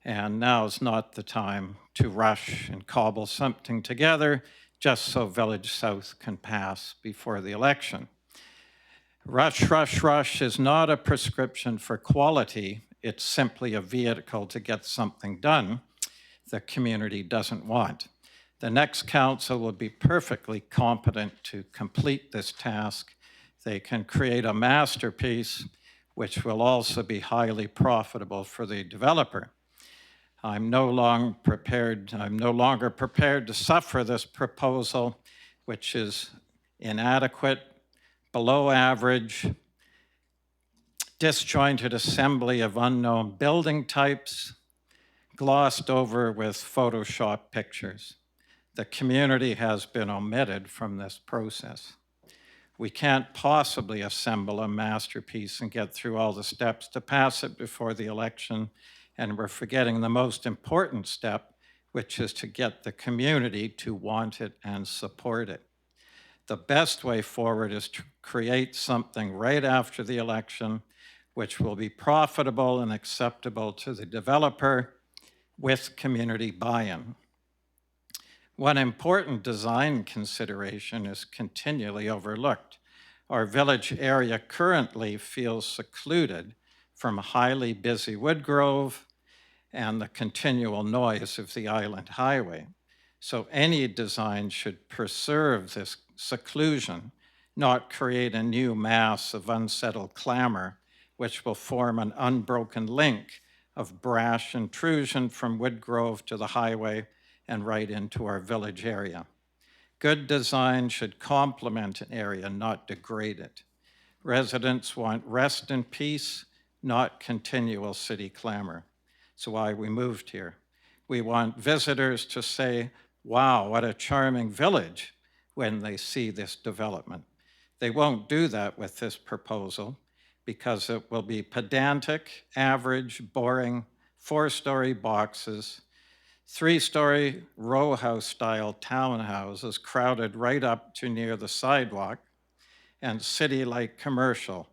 [SPEAKER 20] and now's not the time to rush and cobble something together just so Village South can pass before the election. Rush, rush, rush is not a prescription for quality. It's simply a vehicle to get something done the community doesn't want. The next council will be perfectly competent to complete this task. They can create a masterpiece which will also be highly profitable for the developer. I'm no longer prepared to suffer this proposal, which is inadequate, below average, disjointed assembly of unknown building types, glossed over with Photoshop pictures. The community has been omitted from this process. We can't possibly assemble a masterpiece and get through all the steps to pass it before the election, and we're forgetting the most important step, which is to get the community to want it and support it. The best way forward is to create something right after the election, which will be profitable and acceptable to the developer with community buy-in. One important design consideration is continually overlooked. Our village area currently feels secluded from a highly busy woodgrove and the continual noise of the island highway. So any design should preserve this seclusion, not create a new mass of unsettled clamor which will form an unbroken link of brash intrusion from Woodgrove to the highway and right into our village area. Good design should complement an area, not degrade it. Residents want rest and peace, not continual city clamor. That's why we moved here. We want visitors to say, wow, what a charming village, when they see this development. They won't do that with this proposal because it will be pedantic, average, boring, 4-story boxes, 3-story row house style townhouses crowded right up to near the sidewalk, and city-like commercial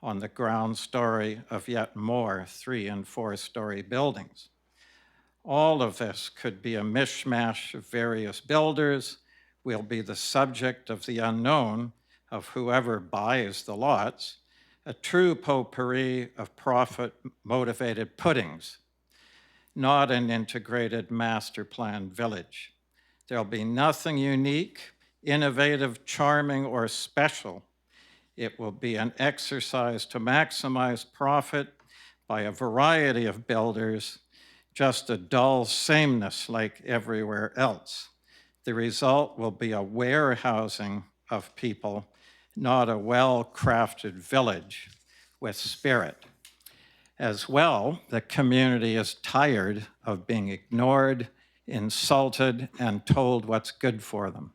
[SPEAKER 20] on the ground story of yet more 3- and 4-story buildings. All of this could be a mishmash of various builders, will be the subject of the unknown of whoever buys the lots, a true potpourri of profit-motivated puddings, not an integrated master plan village. There'll be nothing unique, innovative, charming, or special. It will be an exercise to maximize profit by a variety of builders, just a dull sameness like everywhere else. The result will be a warehousing of people, not a well-crafted village with spirit. As well, the community is tired of being ignored, insulted, and told what's good for them.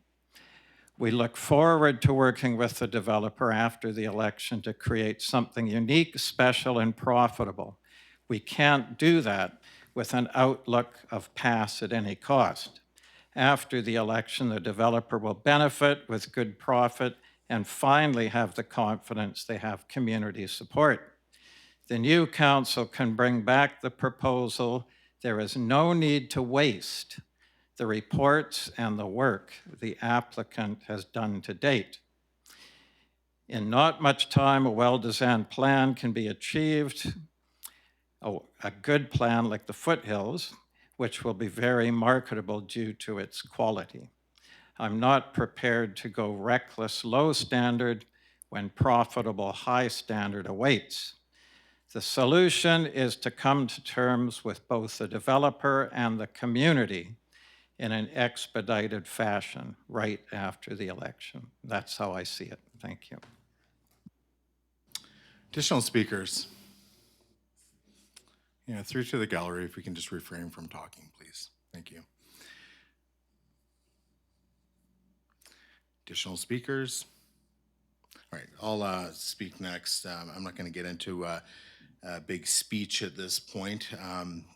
[SPEAKER 20] We look forward to working with the developer after the election to create something unique, special, and profitable. We can't do that with an outlook of pass at any cost. After the election, the developer will benefit with good profit and finally have the confidence they have community support. The new council can bring back the proposal. There is no need to waste the reports and the work the applicant has done to date. In not much time, a well-designed plan can be achieved, a good plan like the Foothills, which will be very marketable due to its quality. I'm not prepared to go reckless low standard when profitable high standard awaits. The solution is to come to terms with both the developer and the community in an expedited fashion right after the election. That's how I see it. Thank you.
[SPEAKER 1] Additional speakers? Yeah, through to the gallery, if we can just refrain from talking, please. Thank you. Additional speakers? All right, I'll speak next. I'm not going to get into a big speech at this point,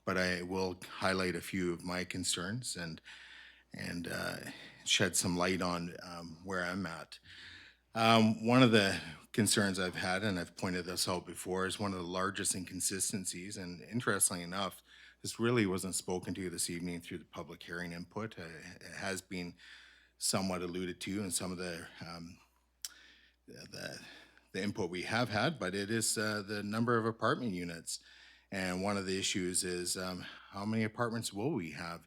[SPEAKER 1] but I will highlight a few of my concerns and shed some light on where I'm at. One of the concerns I've had, and I've pointed this out before, is one of the largest inconsistencies, and interestingly enough, this really wasn't spoken to this evening through the public hearing input. It has been somewhat alluded to in some of the input we have had, but it is the number of apartment units. And one of the issues is how many apartments will we have?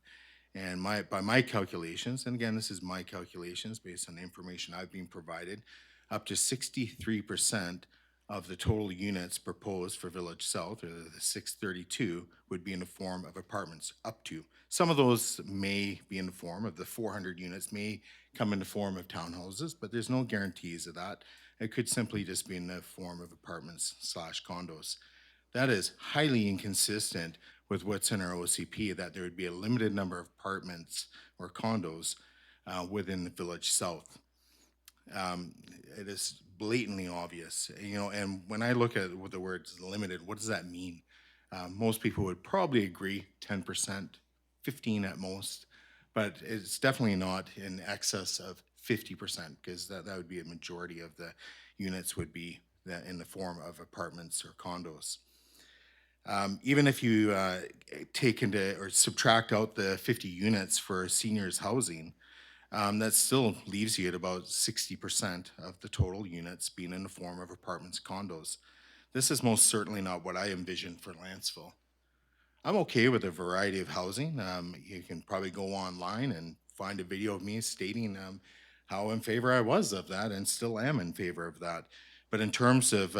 [SPEAKER 1] And by my calculations, and again, this is my calculations based on the information I've been provided, up to 63% of the total units proposed for Village South, or the 632, would be in the form of apartments up to. Some of those may be in the form of the 400 units, may come in the form of townhouses, but there's no guarantees of that. It could simply just be in the form of apartments/condos. That is highly inconsistent with what's in our OCP, that there would be a limited number of apartments or condos within the Village South. It is blatantly obvious, and when I look at what the words limited, what does that mean? Most people would probably agree 10%, 15 at most, but it's definitely not in excess of 50%, because that would be a majority of the units would be in the form of apartments or condos. Even if you take into or subtract out the 50 units for seniors housing, that still leaves you at about 60% of the total units being in the form of apartments, condos. This is most certainly not what I envisioned for Lantzville. I'm okay with a variety of housing. You can probably go online and find a video of me stating how in favor I was of that and still am in favor of that. But in terms of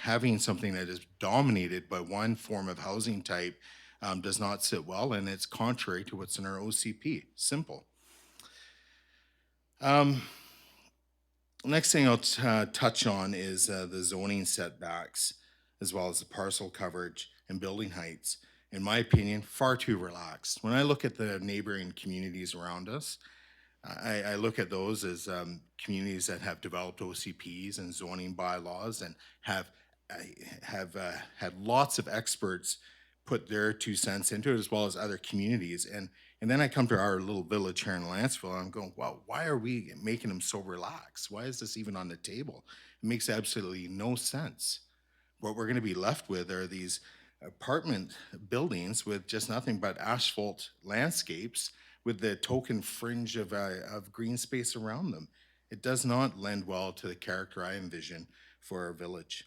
[SPEAKER 1] having something that is dominated by one form of housing type does not sit well, and it's contrary to what's in our OCP. Simple. Next thing I'll touch on is the zoning setbacks, as well as the parcel coverage and building heights. In my opinion, far too relaxed. When I look at the neighboring communities around us, I look at those as communities that have developed OCPs and zoning bylaws and have had lots of experts put their 2 cents into it, as well as other communities. And then I come to our little village here in Lantzville, and I'm going, wow, why are we making them so relaxed? Why is this even on the table? It makes absolutely no sense. What we're going to be left with are these apartment buildings with just nothing but asphalt landscapes with the token fringe of green space around them. It does not lend well to the character I envision for our village.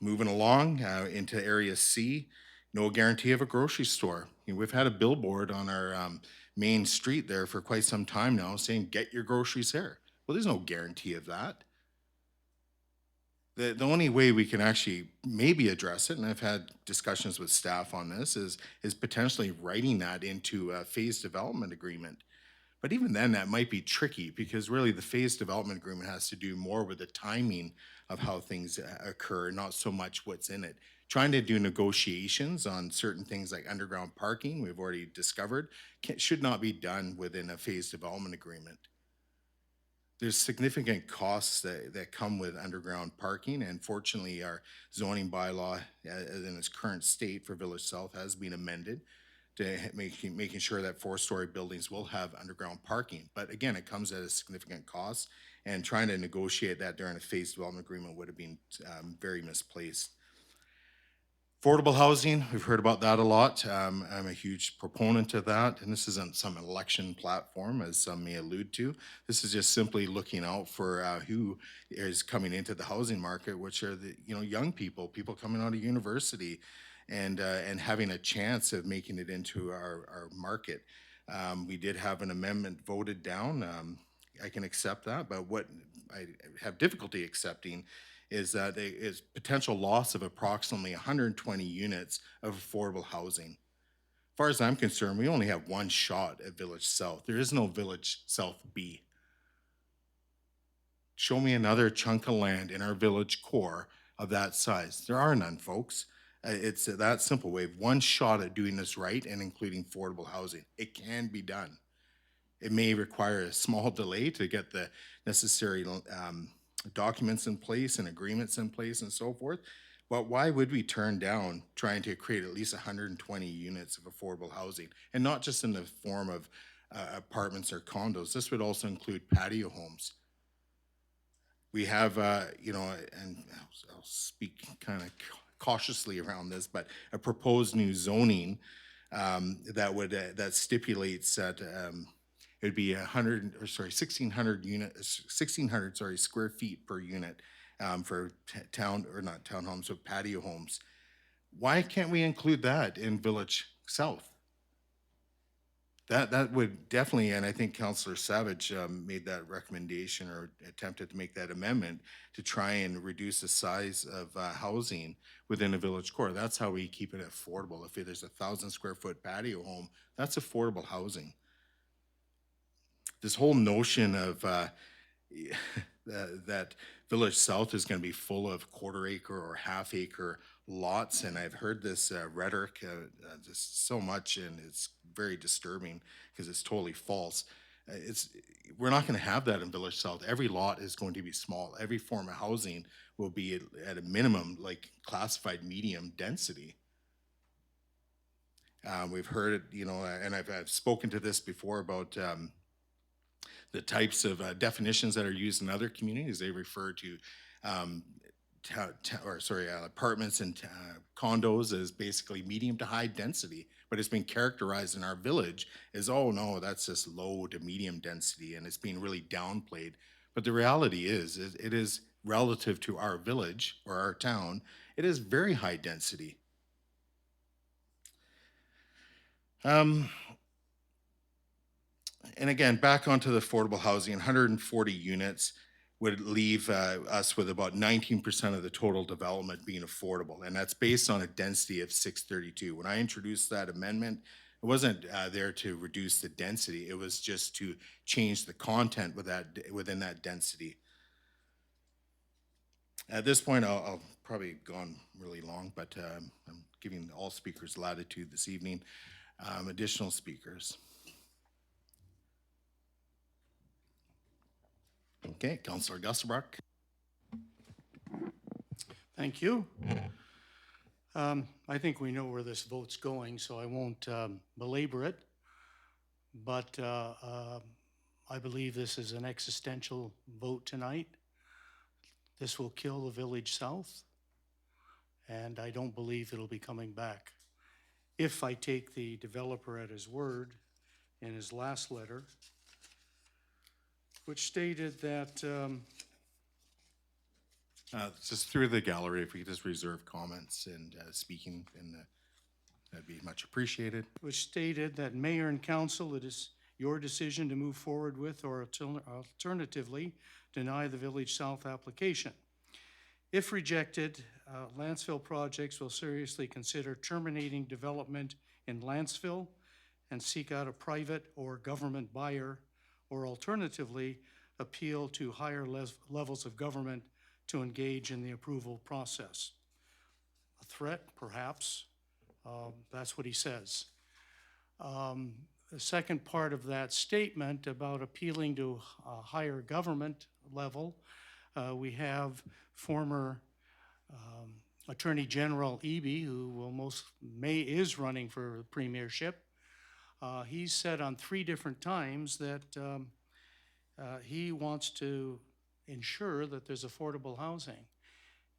[SPEAKER 1] Moving along into Area C, no guarantee of a grocery store. You know, we've had a billboard on our main street there for quite some time now saying, get your groceries here. Well, there's no guarantee of that. The only way we can actually maybe address it, and I've had discussions with staff on this, is potentially writing that into a phased development agreement. But even then, that might be tricky because really the phased development agreement has to do more with the timing of how things occur, not so much what's in it. Trying to do negotiations on certain things like underground parking, we've already discovered, should not be done within a phased development agreement. There's significant costs that come with underground parking, and fortunately our zoning bylaw in its current state for Village South has been amended to making sure that 4-story buildings will have underground parking. But again, it comes at a significant cost, and trying to negotiate that during a phased development agreement would have been very misplaced. Affordable housing, we've heard about that a lot. I'm a huge proponent of that, and this isn't some election platform, as some may allude to. This is just simply looking out for who is coming into the housing market, which are the young people coming out of university, and having a chance of making it into our market. We did have an amendment voted down. I can accept that, but what I have difficulty accepting is that is potential loss of approximately 120 units of affordable housing. As far as I'm concerned, we only have one shot at Village South. There is no Village South B. Show me another chunk of land in our village core of that size. There are none, folks. It's that simple. We have one shot at doing this right and including affordable housing. It can be done. It may require a small delay to get the necessary documents in place and agreements in place and so forth. But why would we turn down trying to create at least 120 units of affordable housing, and not just in the form of apartments or condos? This would also include patio homes. We have, and I'll speak kind of cautiously around this, but a proposed new zoning that stipulates that it would be 1,600 square feet per unit for not townhomes, but patio homes. Why can't we include that in Village South? That would definitely, and I think Councillor Savage made that recommendation or attempted to make that amendment to try and reduce the size of housing within a village core. That's how we keep it affordable. If there's 1,000 square foot patio home, that's affordable housing. This whole notion of that Village South is going to be full of quarter-acre or half-acre lots, and I've heard this rhetoric just so much, and it's very disturbing because it's totally false. We're not going to have that in Village South. Every lot is going to be small. Every form of housing will be at a minimum like classified medium density. We've heard it, and I've spoken to this before about the types of definitions that are used in other communities. They refer to apartments and condos as basically medium to high density, but it's been characterized in our village as, oh no, that's just low to medium density, and it's being really downplayed. But the reality is it is relative to our village or our town, it is very high density. And again, back onto the affordable housing, 140 units. would leave us with about 19% of the total development being affordable. And that's based on a density of 632. When I introduced that amendment, it wasn't there to reduce the density. It was just to change the content within that density. At this point, I'll probably gone really long, but I'm giving all speakers latitude this evening. Additional speakers. Okay, Councillor Gusselbrock.
[SPEAKER 13] Thank you. I think we know where this vote's going, so I won't belabor it. But I believe this is an existential vote tonight. This will kill the Village South, and I don't believe it'll be coming back. If I take the developer at his word in his last letter, which stated that
[SPEAKER 1] just through the gallery, if we could just reserve comments and speaking, that'd be much appreciated.
[SPEAKER 13] which stated that mayor and council, it is your decision to move forward with or alternatively deny the Village South application. If rejected, Lantzville Projects will seriously consider terminating development in Lantzville and seek out a private or government buyer, or alternatively appeal to higher levels of government to engage in the approval process. A threat, perhaps. That's what he says. The second part of that statement about appealing to a higher government level, we have former Attorney General Eby, who is running for premiership. He said on 3 different times that he wants to ensure that there's affordable housing.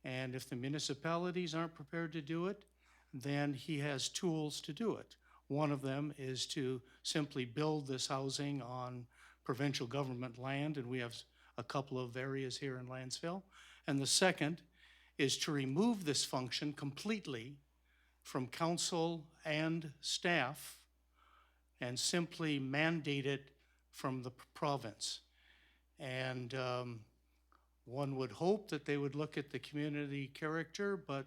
[SPEAKER 13] And if the municipalities aren't prepared to do it, then he has tools to do it. One of them is to simply build this housing on provincial government land, and we have a couple of areas here in Lantzville. And the second is to remove this function completely from council and staff and simply mandate it from the province. And one would hope that they would look at the community character, but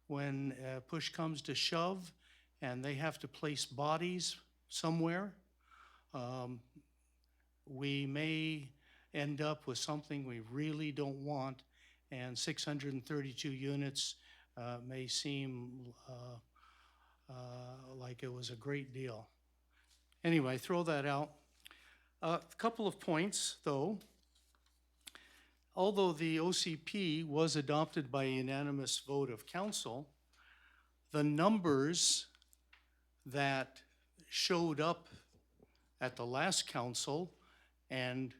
[SPEAKER 13] when push comes to shove and they have to place bodies somewhere, we may end up with something we really don't want, and 632 units may seem like it was a great deal. Anyway, throw that out. A couple of points, though. Although the OCP was adopted by a unanimous vote of council, the numbers that showed up at the last council and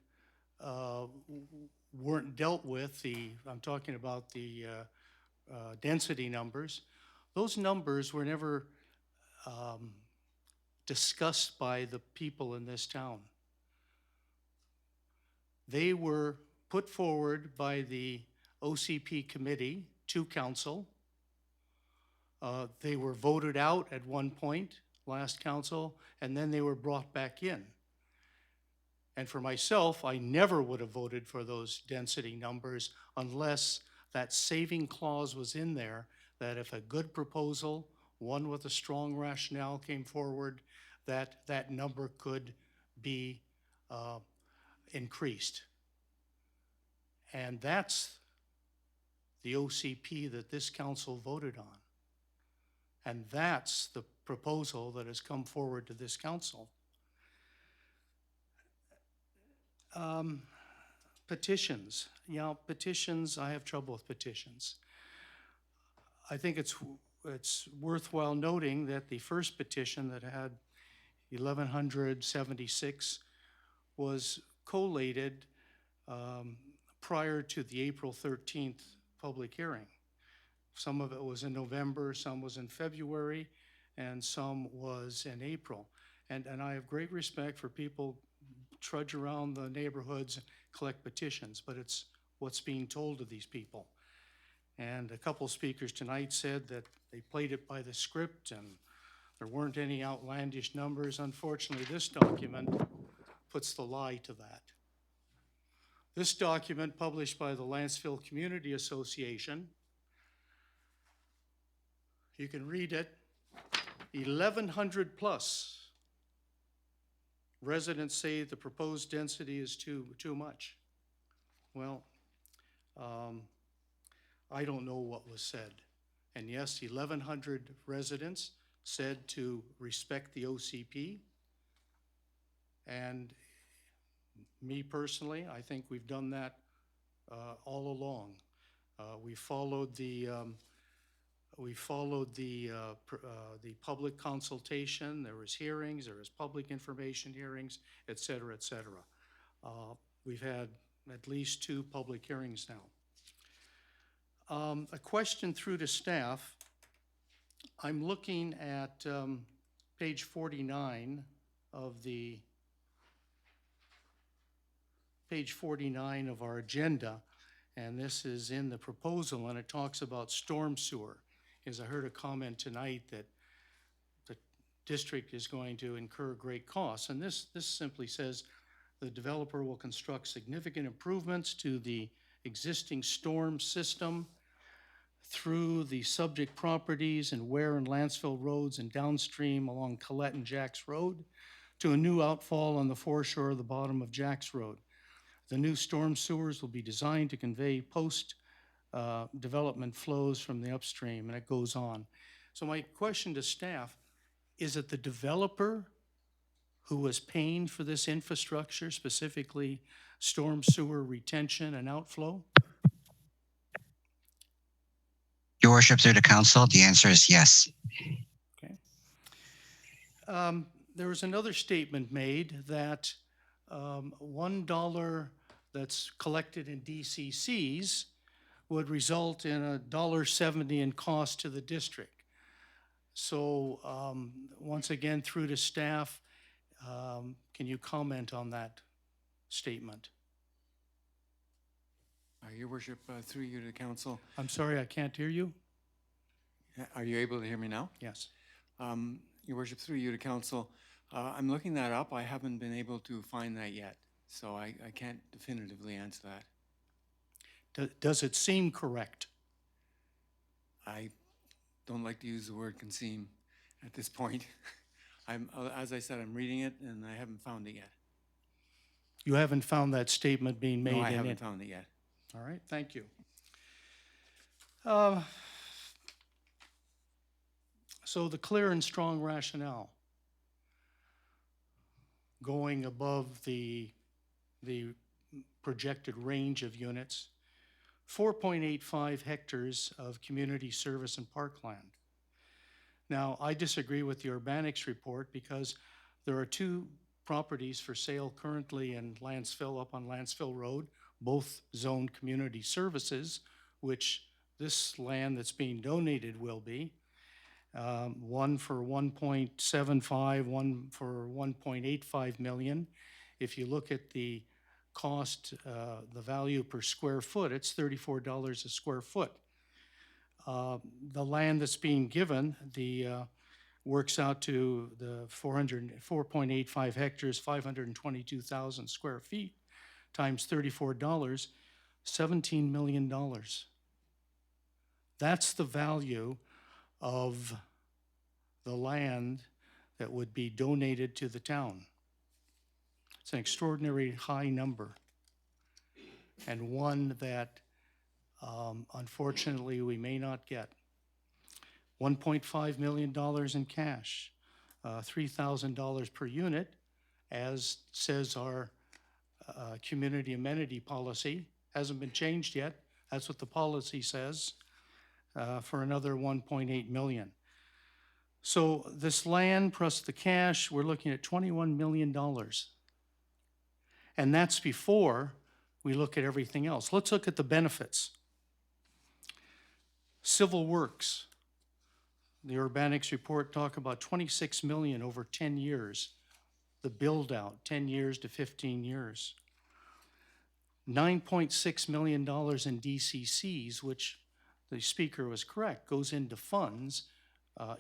[SPEAKER 13] weren't dealt with, I'm talking about the density numbers, those numbers were never discussed by the people in this town. They were put forward by the OCP committee to council. They were voted out at one point, last council, and then they were brought back in. And for myself, I never would have voted for those density numbers unless that saving clause was in there, that if a good proposal, one with a strong rationale came forward, that number could be increased. And that's the OCP that this council voted on. And that's the proposal that has come forward to this council. Petitions. Yeah, petitions, I have trouble with petitions. I think it's worthwhile noting that the first petition that had 1,176 was collated prior to the April 13th public hearing. Some of it was in November, some was in February, and some was in April. And I have great respect for people trudge around the neighborhoods and collect petitions, but it's what's being told to these people. And a couple speakers tonight said that they played it by the script and there weren't any outlandish numbers. Unfortunately, this document puts the lie to that. This document, published by the Lantzville Community Association, you can read it, 1,100 plus residents say the proposed density is too much. Well, I don't know what was said. And yes, 1,100 residents said to respect the OCP. And me personally, I think we've done that all along. We followed the public consultation. There was hearings, there was public information hearings, et cetera, et cetera. We've had at least 2 public hearings now. A question through to staff. I'm looking at page 49 of our agenda, and this is in the proposal, and it talks about storm sewer. As I heard a comment tonight that the district is going to incur great costs, and this simply says the developer will construct significant improvements to the existing storm system through the subject properties and Ware and Lantzville roads and downstream along Colette and Jacks Road to a new outfall on the foreshore of the bottom of Jacks Road. The new storm sewers will be designed to convey post-development flows from the upstream, and it goes on. So my question to staff, is it the developer who was paying for this infrastructure, specifically storm sewer retention and outflow?
[SPEAKER 2] Your worship, through the council, the answer is yes.
[SPEAKER 13] Okay. There was another statement made that $1 that's collected in DCCs would result in $1.70 in cost to the district. So once again, through to staff, can you comment on that statement?
[SPEAKER 21] Your worship, through you to the council.
[SPEAKER 13] I'm sorry, I can't hear you.
[SPEAKER 21] Are you able to hear me now?
[SPEAKER 13] Yes.
[SPEAKER 21] Your worship, through you to council. I'm looking that up. I haven't been able to find that yet, so I can't definitively answer that.
[SPEAKER 13] Does it seem correct?
[SPEAKER 21] I don't like to use the word "consume" at this point. As I said, I'm reading it and I haven't found it yet.
[SPEAKER 13] You haven't found that statement being made?
[SPEAKER 21] No, I haven't found it yet.
[SPEAKER 13] All right, thank you. So the clear and strong rationale going above the projected range of units, 4.85 hectares of community service and parkland. Now, I disagree with the Urbanics report because there are 2 properties for sale currently in Lantzville, up on Lantzville Road, both zoned community services, which this land that's being donated will be. One for 1.75, one for 1.85 million. If you look at the cost, the value per square foot, it's $34 a square foot. The land that's being given, works out to the 4.85 hectares, 522,000 square feet, times $34, $17 million. That's the value of the land that would be donated to the town. It's an extraordinary high number, and one that unfortunately we may not get. $1.5 million in cash, $3,000 per unit, as says our community amenity policy. Hasn't been changed yet. That's what the policy says, for another 1.8 million. So this land plus the cash, we're looking at $21 million. And that's before we look at everything else. Let's look at the benefits. Civil Works. The Urbanics report talk about 26 million over 10 years. The build out, 10 years to 15 years. $9.6 million in DCCs, which the speaker was correct, goes into funds,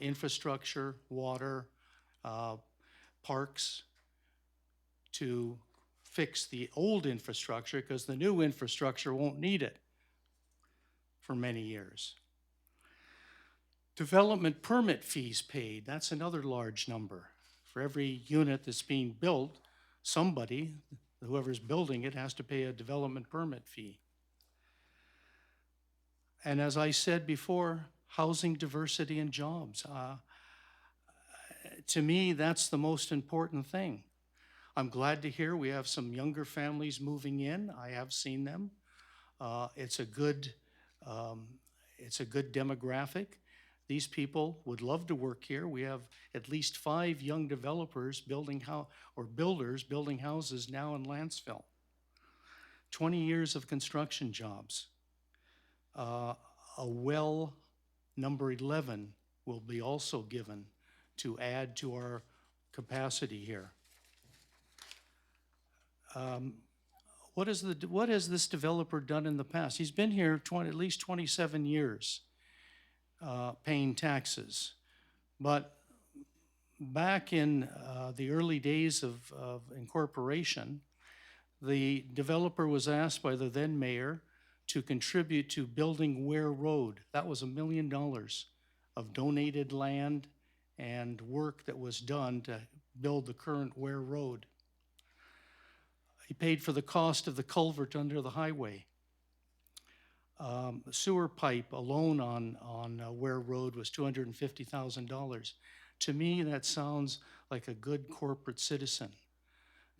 [SPEAKER 13] infrastructure, water, parks, to fix the old infrastructure because the new infrastructure won't need it for many years. Development permit fees paid, that's another large number. For every unit that's being built, somebody, whoever's building it, has to pay a development permit fee. And as I said before, housing diversity and jobs. To me, that's the most important thing. I'm glad to hear we have some younger families moving in. I have seen them. It's a good demographic. These people would love to work here. We have at least 5 young developers building builders building houses now in Lantzville. 20 years of construction jobs. A well number 11 will be also given to add to our capacity here. What has this developer done in the past? He's been here at least 27 years paying taxes. But back in the early days of incorporation, the developer was asked by the then mayor to contribute to building Ware Road. That was $1 million of donated land and work that was done to build the current Ware Road. He paid for the cost of the culvert under the highway. Sewer pipe alone on Ware Road was $250,000. To me, that sounds like a good corporate citizen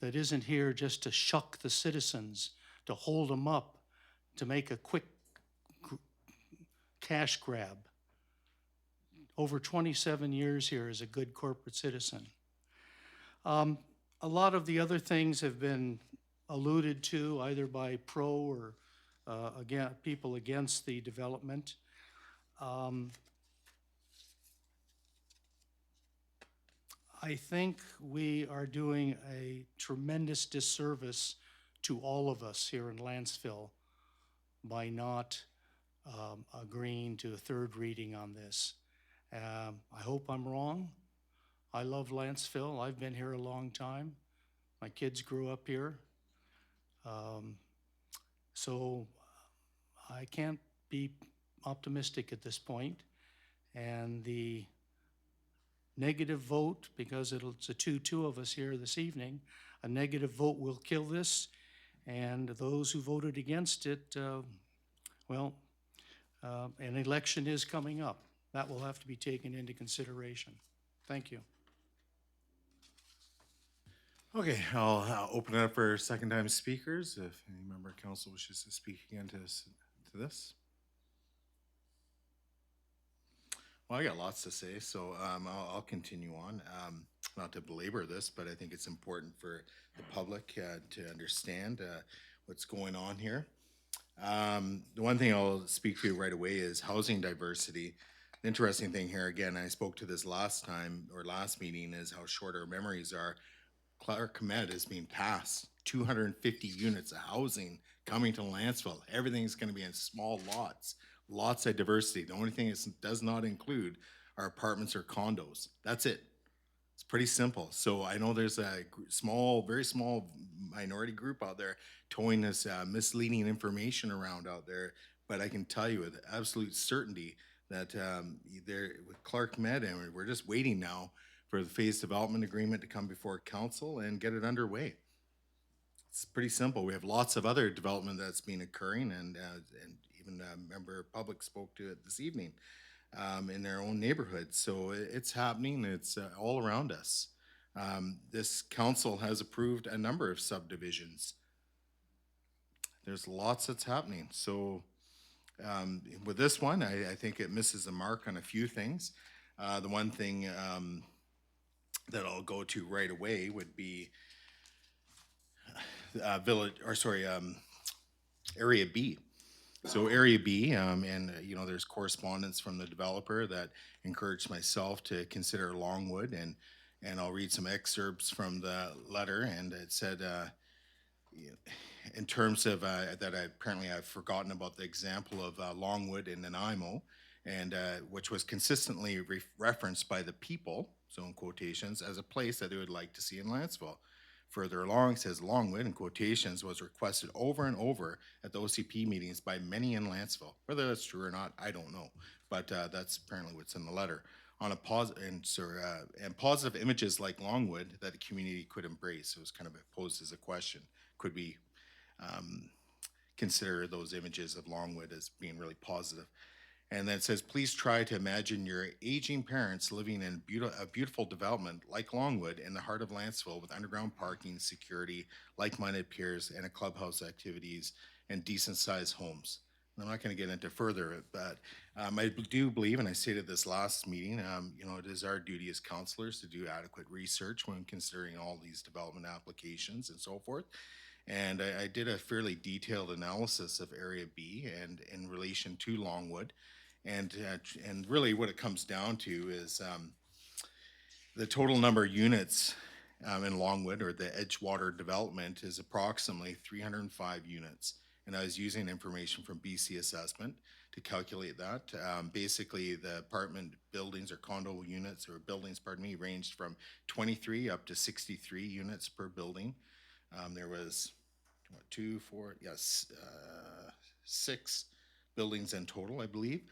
[SPEAKER 13] that isn't here just to shuck the citizens, to hold them up, to make a quick cash grab. Over 27 years here as a good corporate citizen. A lot of the other things have been alluded to either by pro or people against the development. I think we are doing a tremendous disservice to all of us here in Lantzville by not agreeing to a third reading on this. I hope I'm wrong. I love Lantzville. I've been here a long time. My kids grew up here. So I can't be optimistic at this point. And the negative vote, because it's a 2-2 of us here this evening, a negative vote will kill this. And those who voted against it, an election is coming up. That will have to be taken into consideration. Thank you.
[SPEAKER 1] Okay, I'll open it up for second-time speakers. If any member of council wishes to speak again to this. Well, I got lots to say, so I'll continue on. Not to belabor this, but I think it's important for the public to understand what's going on here. The one thing I'll speak to right away is housing diversity. The interesting thing here, again, I spoke to this last meeting, is how short our memories are. Clark Met is being passed, 250 units of housing coming to Lantzville. Everything's going to be in small lots, lots of diversity. The only thing it does not include are apartments or condos. That's it. It's pretty simple. So I know there's a very small minority group out there towing this misleading information around out there, but I can tell you with absolute certainty that with Clark Met, and we're just waiting now for the phase development agreement to come before council and get it underway. It's pretty simple. We have lots of other development that's been occurring, and even a member of public spoke to it this evening in their own neighborhood. So it's happening. It's all around us. This council has approved a number of subdivisions. There's lots that's happening. So with this one, I think it misses the mark on a few things. The one thing that I'll go to right away would be Area B. So Area B, and there's correspondence from the developer that encouraged myself to consider Longwood, and I'll read some excerpts from the letter, and it said, in terms of that I've forgotten about the example of Longwood in Nanaimo, and which was consistently referenced by the people, so in quotations, as a place that they would like to see in Lantzville. Further along, it says Longwood, in quotations, was requested over and over at the OCP meetings by many in Lantzville. Whether that's true or not, I don't know, but that's apparently what's in the letter. On a and positive images like Longwood that the community could embrace. It was kind of posed as a question: could we consider those images of Longwood as being really positive? And then it says, please try to imagine your aging parents living in a beautiful development like Longwood in the heart of Lantzville with underground parking, security, like-minded peers, and a clubhouse activities and decent-sized homes. And I'm not going to get into further, but I do believe, and I stated this last meeting, it is our duty as councillors to do adequate research when considering all these development applications and so forth. And I did a fairly detailed analysis of Area B and in relation to Longwood. And really what it comes down to is the total number of units in Longwood, or the Edgewater development, is approximately 305 units. And I was using information from BC Assessment to calculate that. Basically, the apartment buildings or condo units, or buildings, pardon me, ranged from 23 up to 63 units per building. There was, six buildings in total, I believe.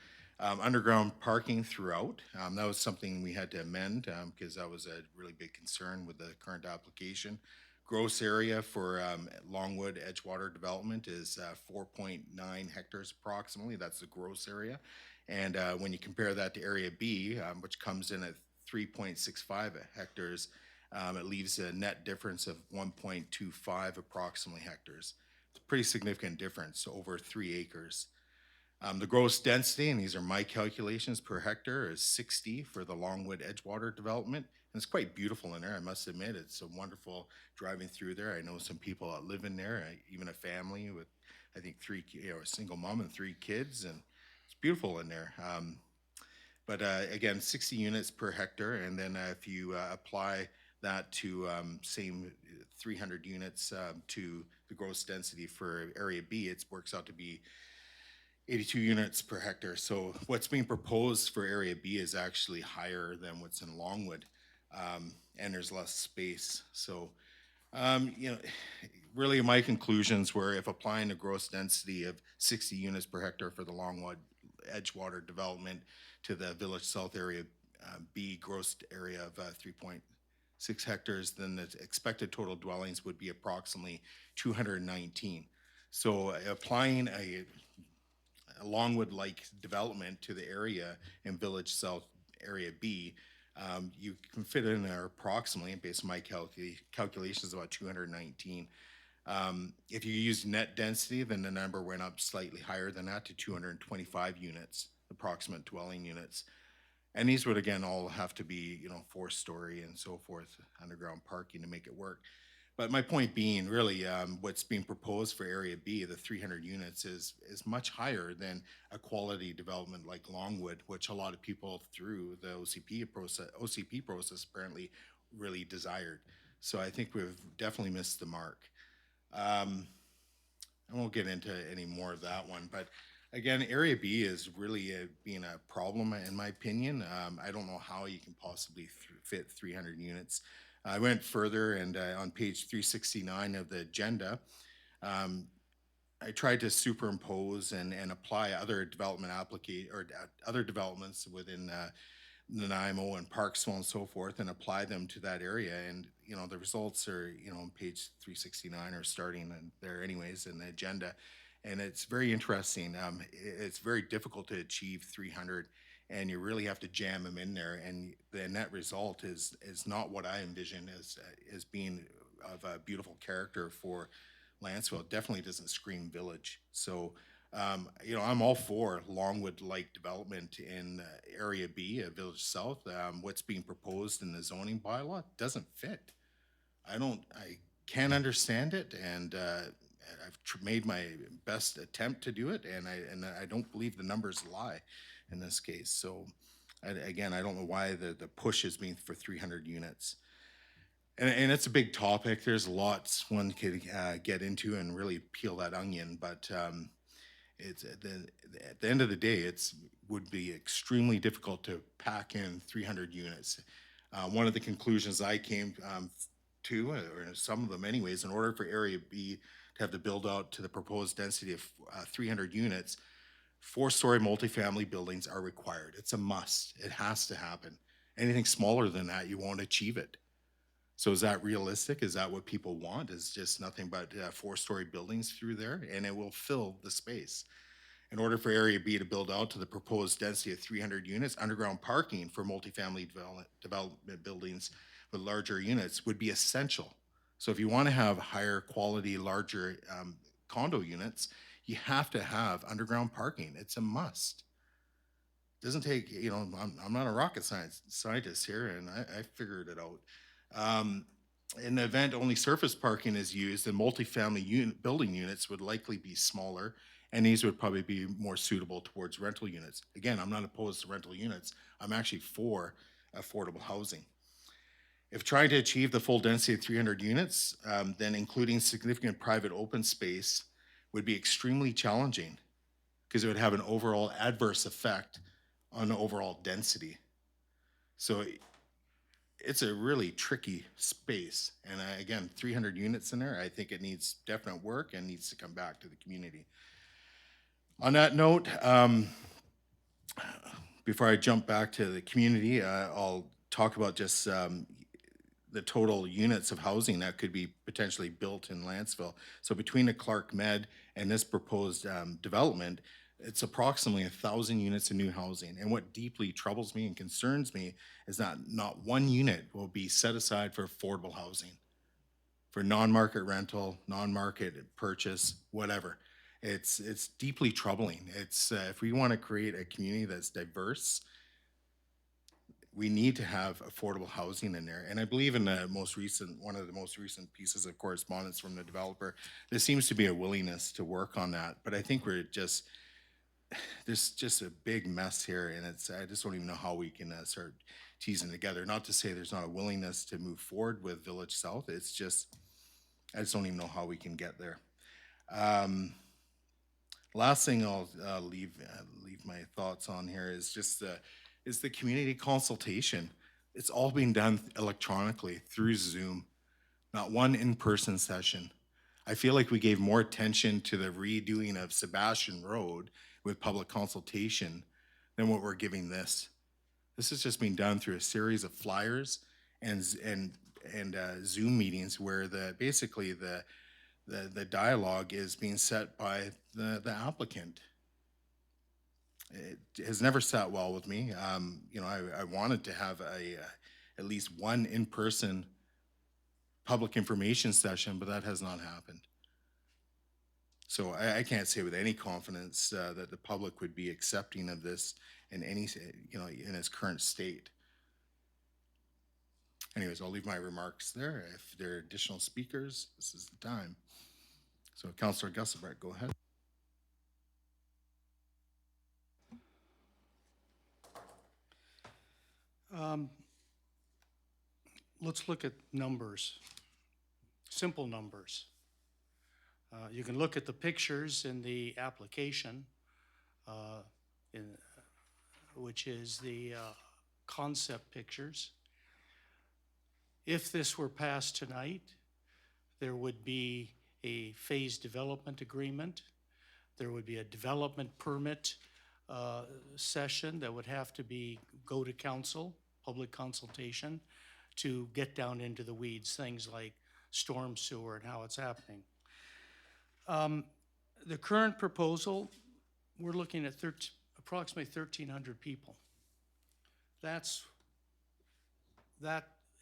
[SPEAKER 1] Underground parking throughout. That was something we had to amend because that was a really big concern with the current application. Gross area for Longwood Edgewater development is 4.9 hectares approximately. That's the gross area. And when you compare that to Area B, which comes in at 3.65 hectares, it leaves a net difference of 1.25 approximately hectares. It's a pretty significant difference, over 3 acres. The gross density, and these are my calculations per hectare, is 60 for the Longwood Edgewater development. And it's quite beautiful in there, I must admit. It's a wonderful driving through there. I know some people that live in there, even a family with, I think, a single mom and 3 kids, and it's beautiful in there. But again, 60 units per hectare, and then if you apply that to same 300 units to the gross density for Area B, it works out to be 82 units per hectare. So what's being proposed for Area B is actually higher than what's in Longwood, and there's less space. So, really my conclusions were, if applying a gross density of 60 units per hectare for the Longwood Edgewater development to the Village South Area B gross area of 3.6 hectares, then the expected total dwellings would be approximately 219. So applying a Longwood-like development to the area in Village South Area B, you can fit in there approximately, based on my calculations, about 219. If you use net density, then the number went up slightly higher than that to 225 units, approximate dwelling units. And these would, again, all have to be, 4-story and so forth, underground parking to make it work. But my point being, really, what's being proposed for Area B, the 300 units, is much higher than a quality development like Longwood, which a lot of people through the OCP process apparently really desired. So I think we've definitely missed the mark. I won't get into any more of that one, but again, Area B is really being a problem, in my opinion. I don't know how you can possibly fit 300 units. I went further, and on page 369 of the agenda, I tried to superimpose and apply other development other developments within Nanaimo and Parksville and so forth, and apply them to that area. And the results are on page 369, or starting there anyways in the agenda. And it's very interesting. It's very difficult to achieve 300, and you really have to jam them in there. And the net result is not what I envision as being of a beautiful character for Lantzville. It definitely doesn't scream village. So, I'm all for Longwood-like development in Area B, Village South. What's being proposed in the zoning bylaw doesn't fit. I can't understand it, and I've made my best attempt to do it, and I don't believe the numbers lie in this case. So, again, I don't know why the push is being for 300 units. And it's a big topic. There's lots one could get into and really peel that onion, but it's at the end of the day, would be extremely difficult to pack in 300 units. One of the conclusions I came two, or some of them anyways, in order for Area B to have the build out to the proposed density of 300 units, 4-story multifamily buildings are required. It's a must. It has to happen. Anything smaller than that, you won't achieve it. So is that realistic? Is that what people want? Is just nothing but 4-story buildings through there, and it will fill the space. In order for Area B to build out to the proposed density of 300 units, underground parking for multifamily development buildings with larger units would be essential. So if you want to have higher quality, larger condo units, you have to have underground parking. It's a must. Doesn't take, I'm not a rocket scientist here, and I figured it out. In the event only surface parking is used, then multifamily building units would likely be smaller, and these would probably be more suitable towards rental units. Again, I'm not opposed to rental units. I'm actually for affordable housing. If trying to achieve the full density of 300 units, then including significant private open space would be extremely challenging because it would have an overall adverse effect on the overall density. So it's a really tricky space. And again, 300 units in there, I think it needs definite work and needs to come back to the community. On that note, before I jump back to the community, I'll talk about just the total units of housing that could be potentially built in Lantzville. So between the Clark Med and this proposed development, it's approximately 1,000 units of new housing. And what deeply troubles me and concerns me is that not one unit will be set aside for affordable housing, for non-market rental, non-market purchase, whatever. It's deeply troubling. It's if we want to create a community that's diverse, we need to have affordable housing in there. And I believe in one of the most recent pieces of correspondence from the developer, there seems to be a willingness to work on that. But I think there's just a big mess here, and I just don't even know how we can start teasing together. Not to say there's not a willingness to move forward with Village South. I just don't even know how we can get there. Last thing I'll leave my thoughts on here is just the community consultation. It's all being done electronically through Zoom, not one in-person session. I feel like we gave more attention to the redoing of Sebastian Road with public consultation than what we're giving this. This is just being done through a series of flyers and Zoom meetings where basically the dialogue is being set by the applicant. It has never sat well with me. I wanted to have at least one in-person public information session, but that has not happened. So I can't say with any confidence that the public would be accepting of this in in its current state. Anyways, I'll leave my remarks there. If there are additional speakers, this is the time. So Councillor Gusselbrecht, go ahead.
[SPEAKER 13] Let's look at numbers, simple numbers. You can look at the pictures in the application, which is the concept pictures. If this were passed tonight, there would be a phased development agreement. There would be a development permit session that would have to go to council, public consultation, to get down into the weeds, things like storm sewer and how it's happening. The current proposal, we're looking at approximately 1,300 people. That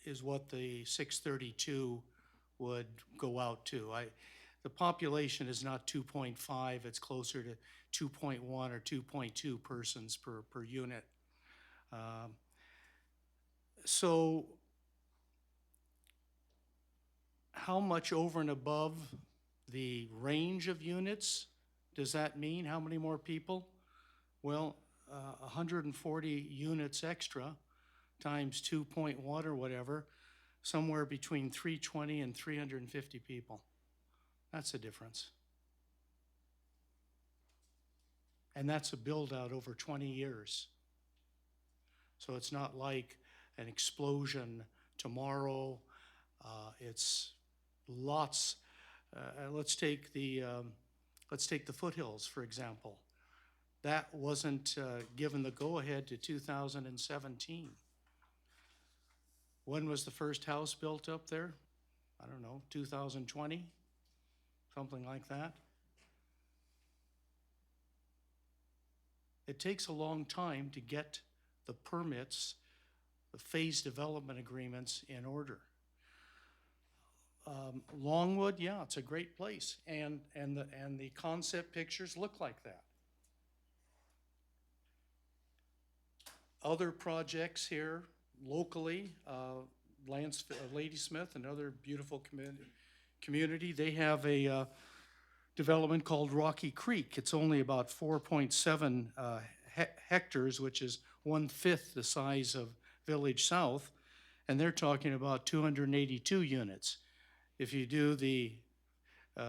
[SPEAKER 13] is what the 632 would go out to. The population is not 2.5, it's closer to 2.1 or 2.2 persons per unit. So how much over and above the range of units does that mean? How many more people? Well, 140 units extra times 2.1 or whatever, somewhere between 320 and 350 people. That's the difference. And that's a build out over 20 years. So it's not like an explosion tomorrow.
[SPEAKER 4] It's lots. Let's take the foothills, for example. That wasn't given the go-ahead to 2017. When was the first house built up there? I don't know, 2020, something like that. It takes a long time to get the permits, the phase development agreements in order. Longwood, yeah, it's a great place, and the concept pictures look like that. Other projects here locally, Ladysmith, another beautiful community. They have a development called Rocky Creek. It's only about 4.7 hectares, which is 1/5 the size of Village South, and they're talking about 282 units. If you do the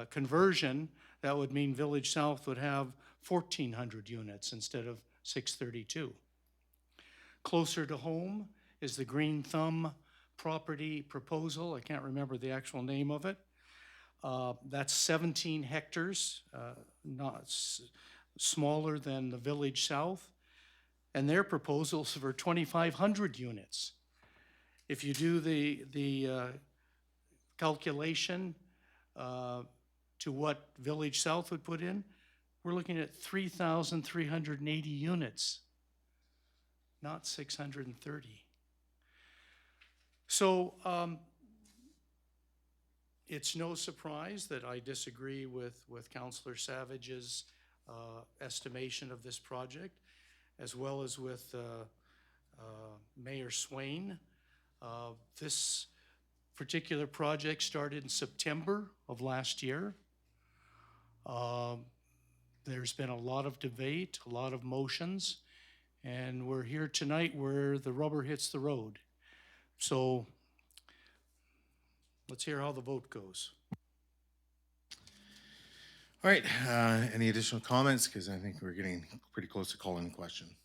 [SPEAKER 4] conversion, that would mean Village South would have 1,400 units instead of 632. Closer to home is the Green Thumb property proposal. I can't remember the actual name of it. That's 17 hectares, not smaller than the Village South, and their proposals for 2,500 units. If you do the calculation to what Village South would put in, we're looking at 3,380 units, not 630. So it's no surprise that I disagree with Councillor Savage's estimation of this project, as well as with Mayor Swain. This particular project started in September of last year. There's been a lot of debate, a lot of motions, and we're here tonight where the rubber hits the road. So let's hear how the vote goes.
[SPEAKER 1] All right, any additional comments? Because I think we're getting pretty close to calling the question.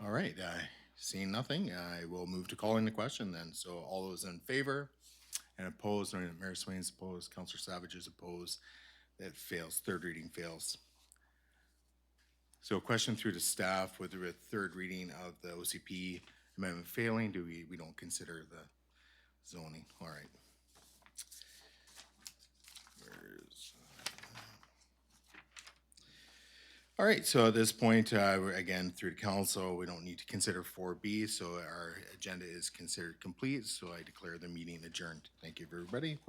[SPEAKER 1] All right, seeing nothing, I will move to calling the question then. So all those in favor and opposed, Mayor Swain's opposed, Councillor Savage is opposed, that fails, third reading fails. So a question through to staff, whether with third reading of the OCP amendment failing, we don't consider the zoning, all right. All right, so at this point, again, through the council, we don't need to consider 4B, so our agenda is considered complete, so I declare the meeting adjourned. Thank you, everybody.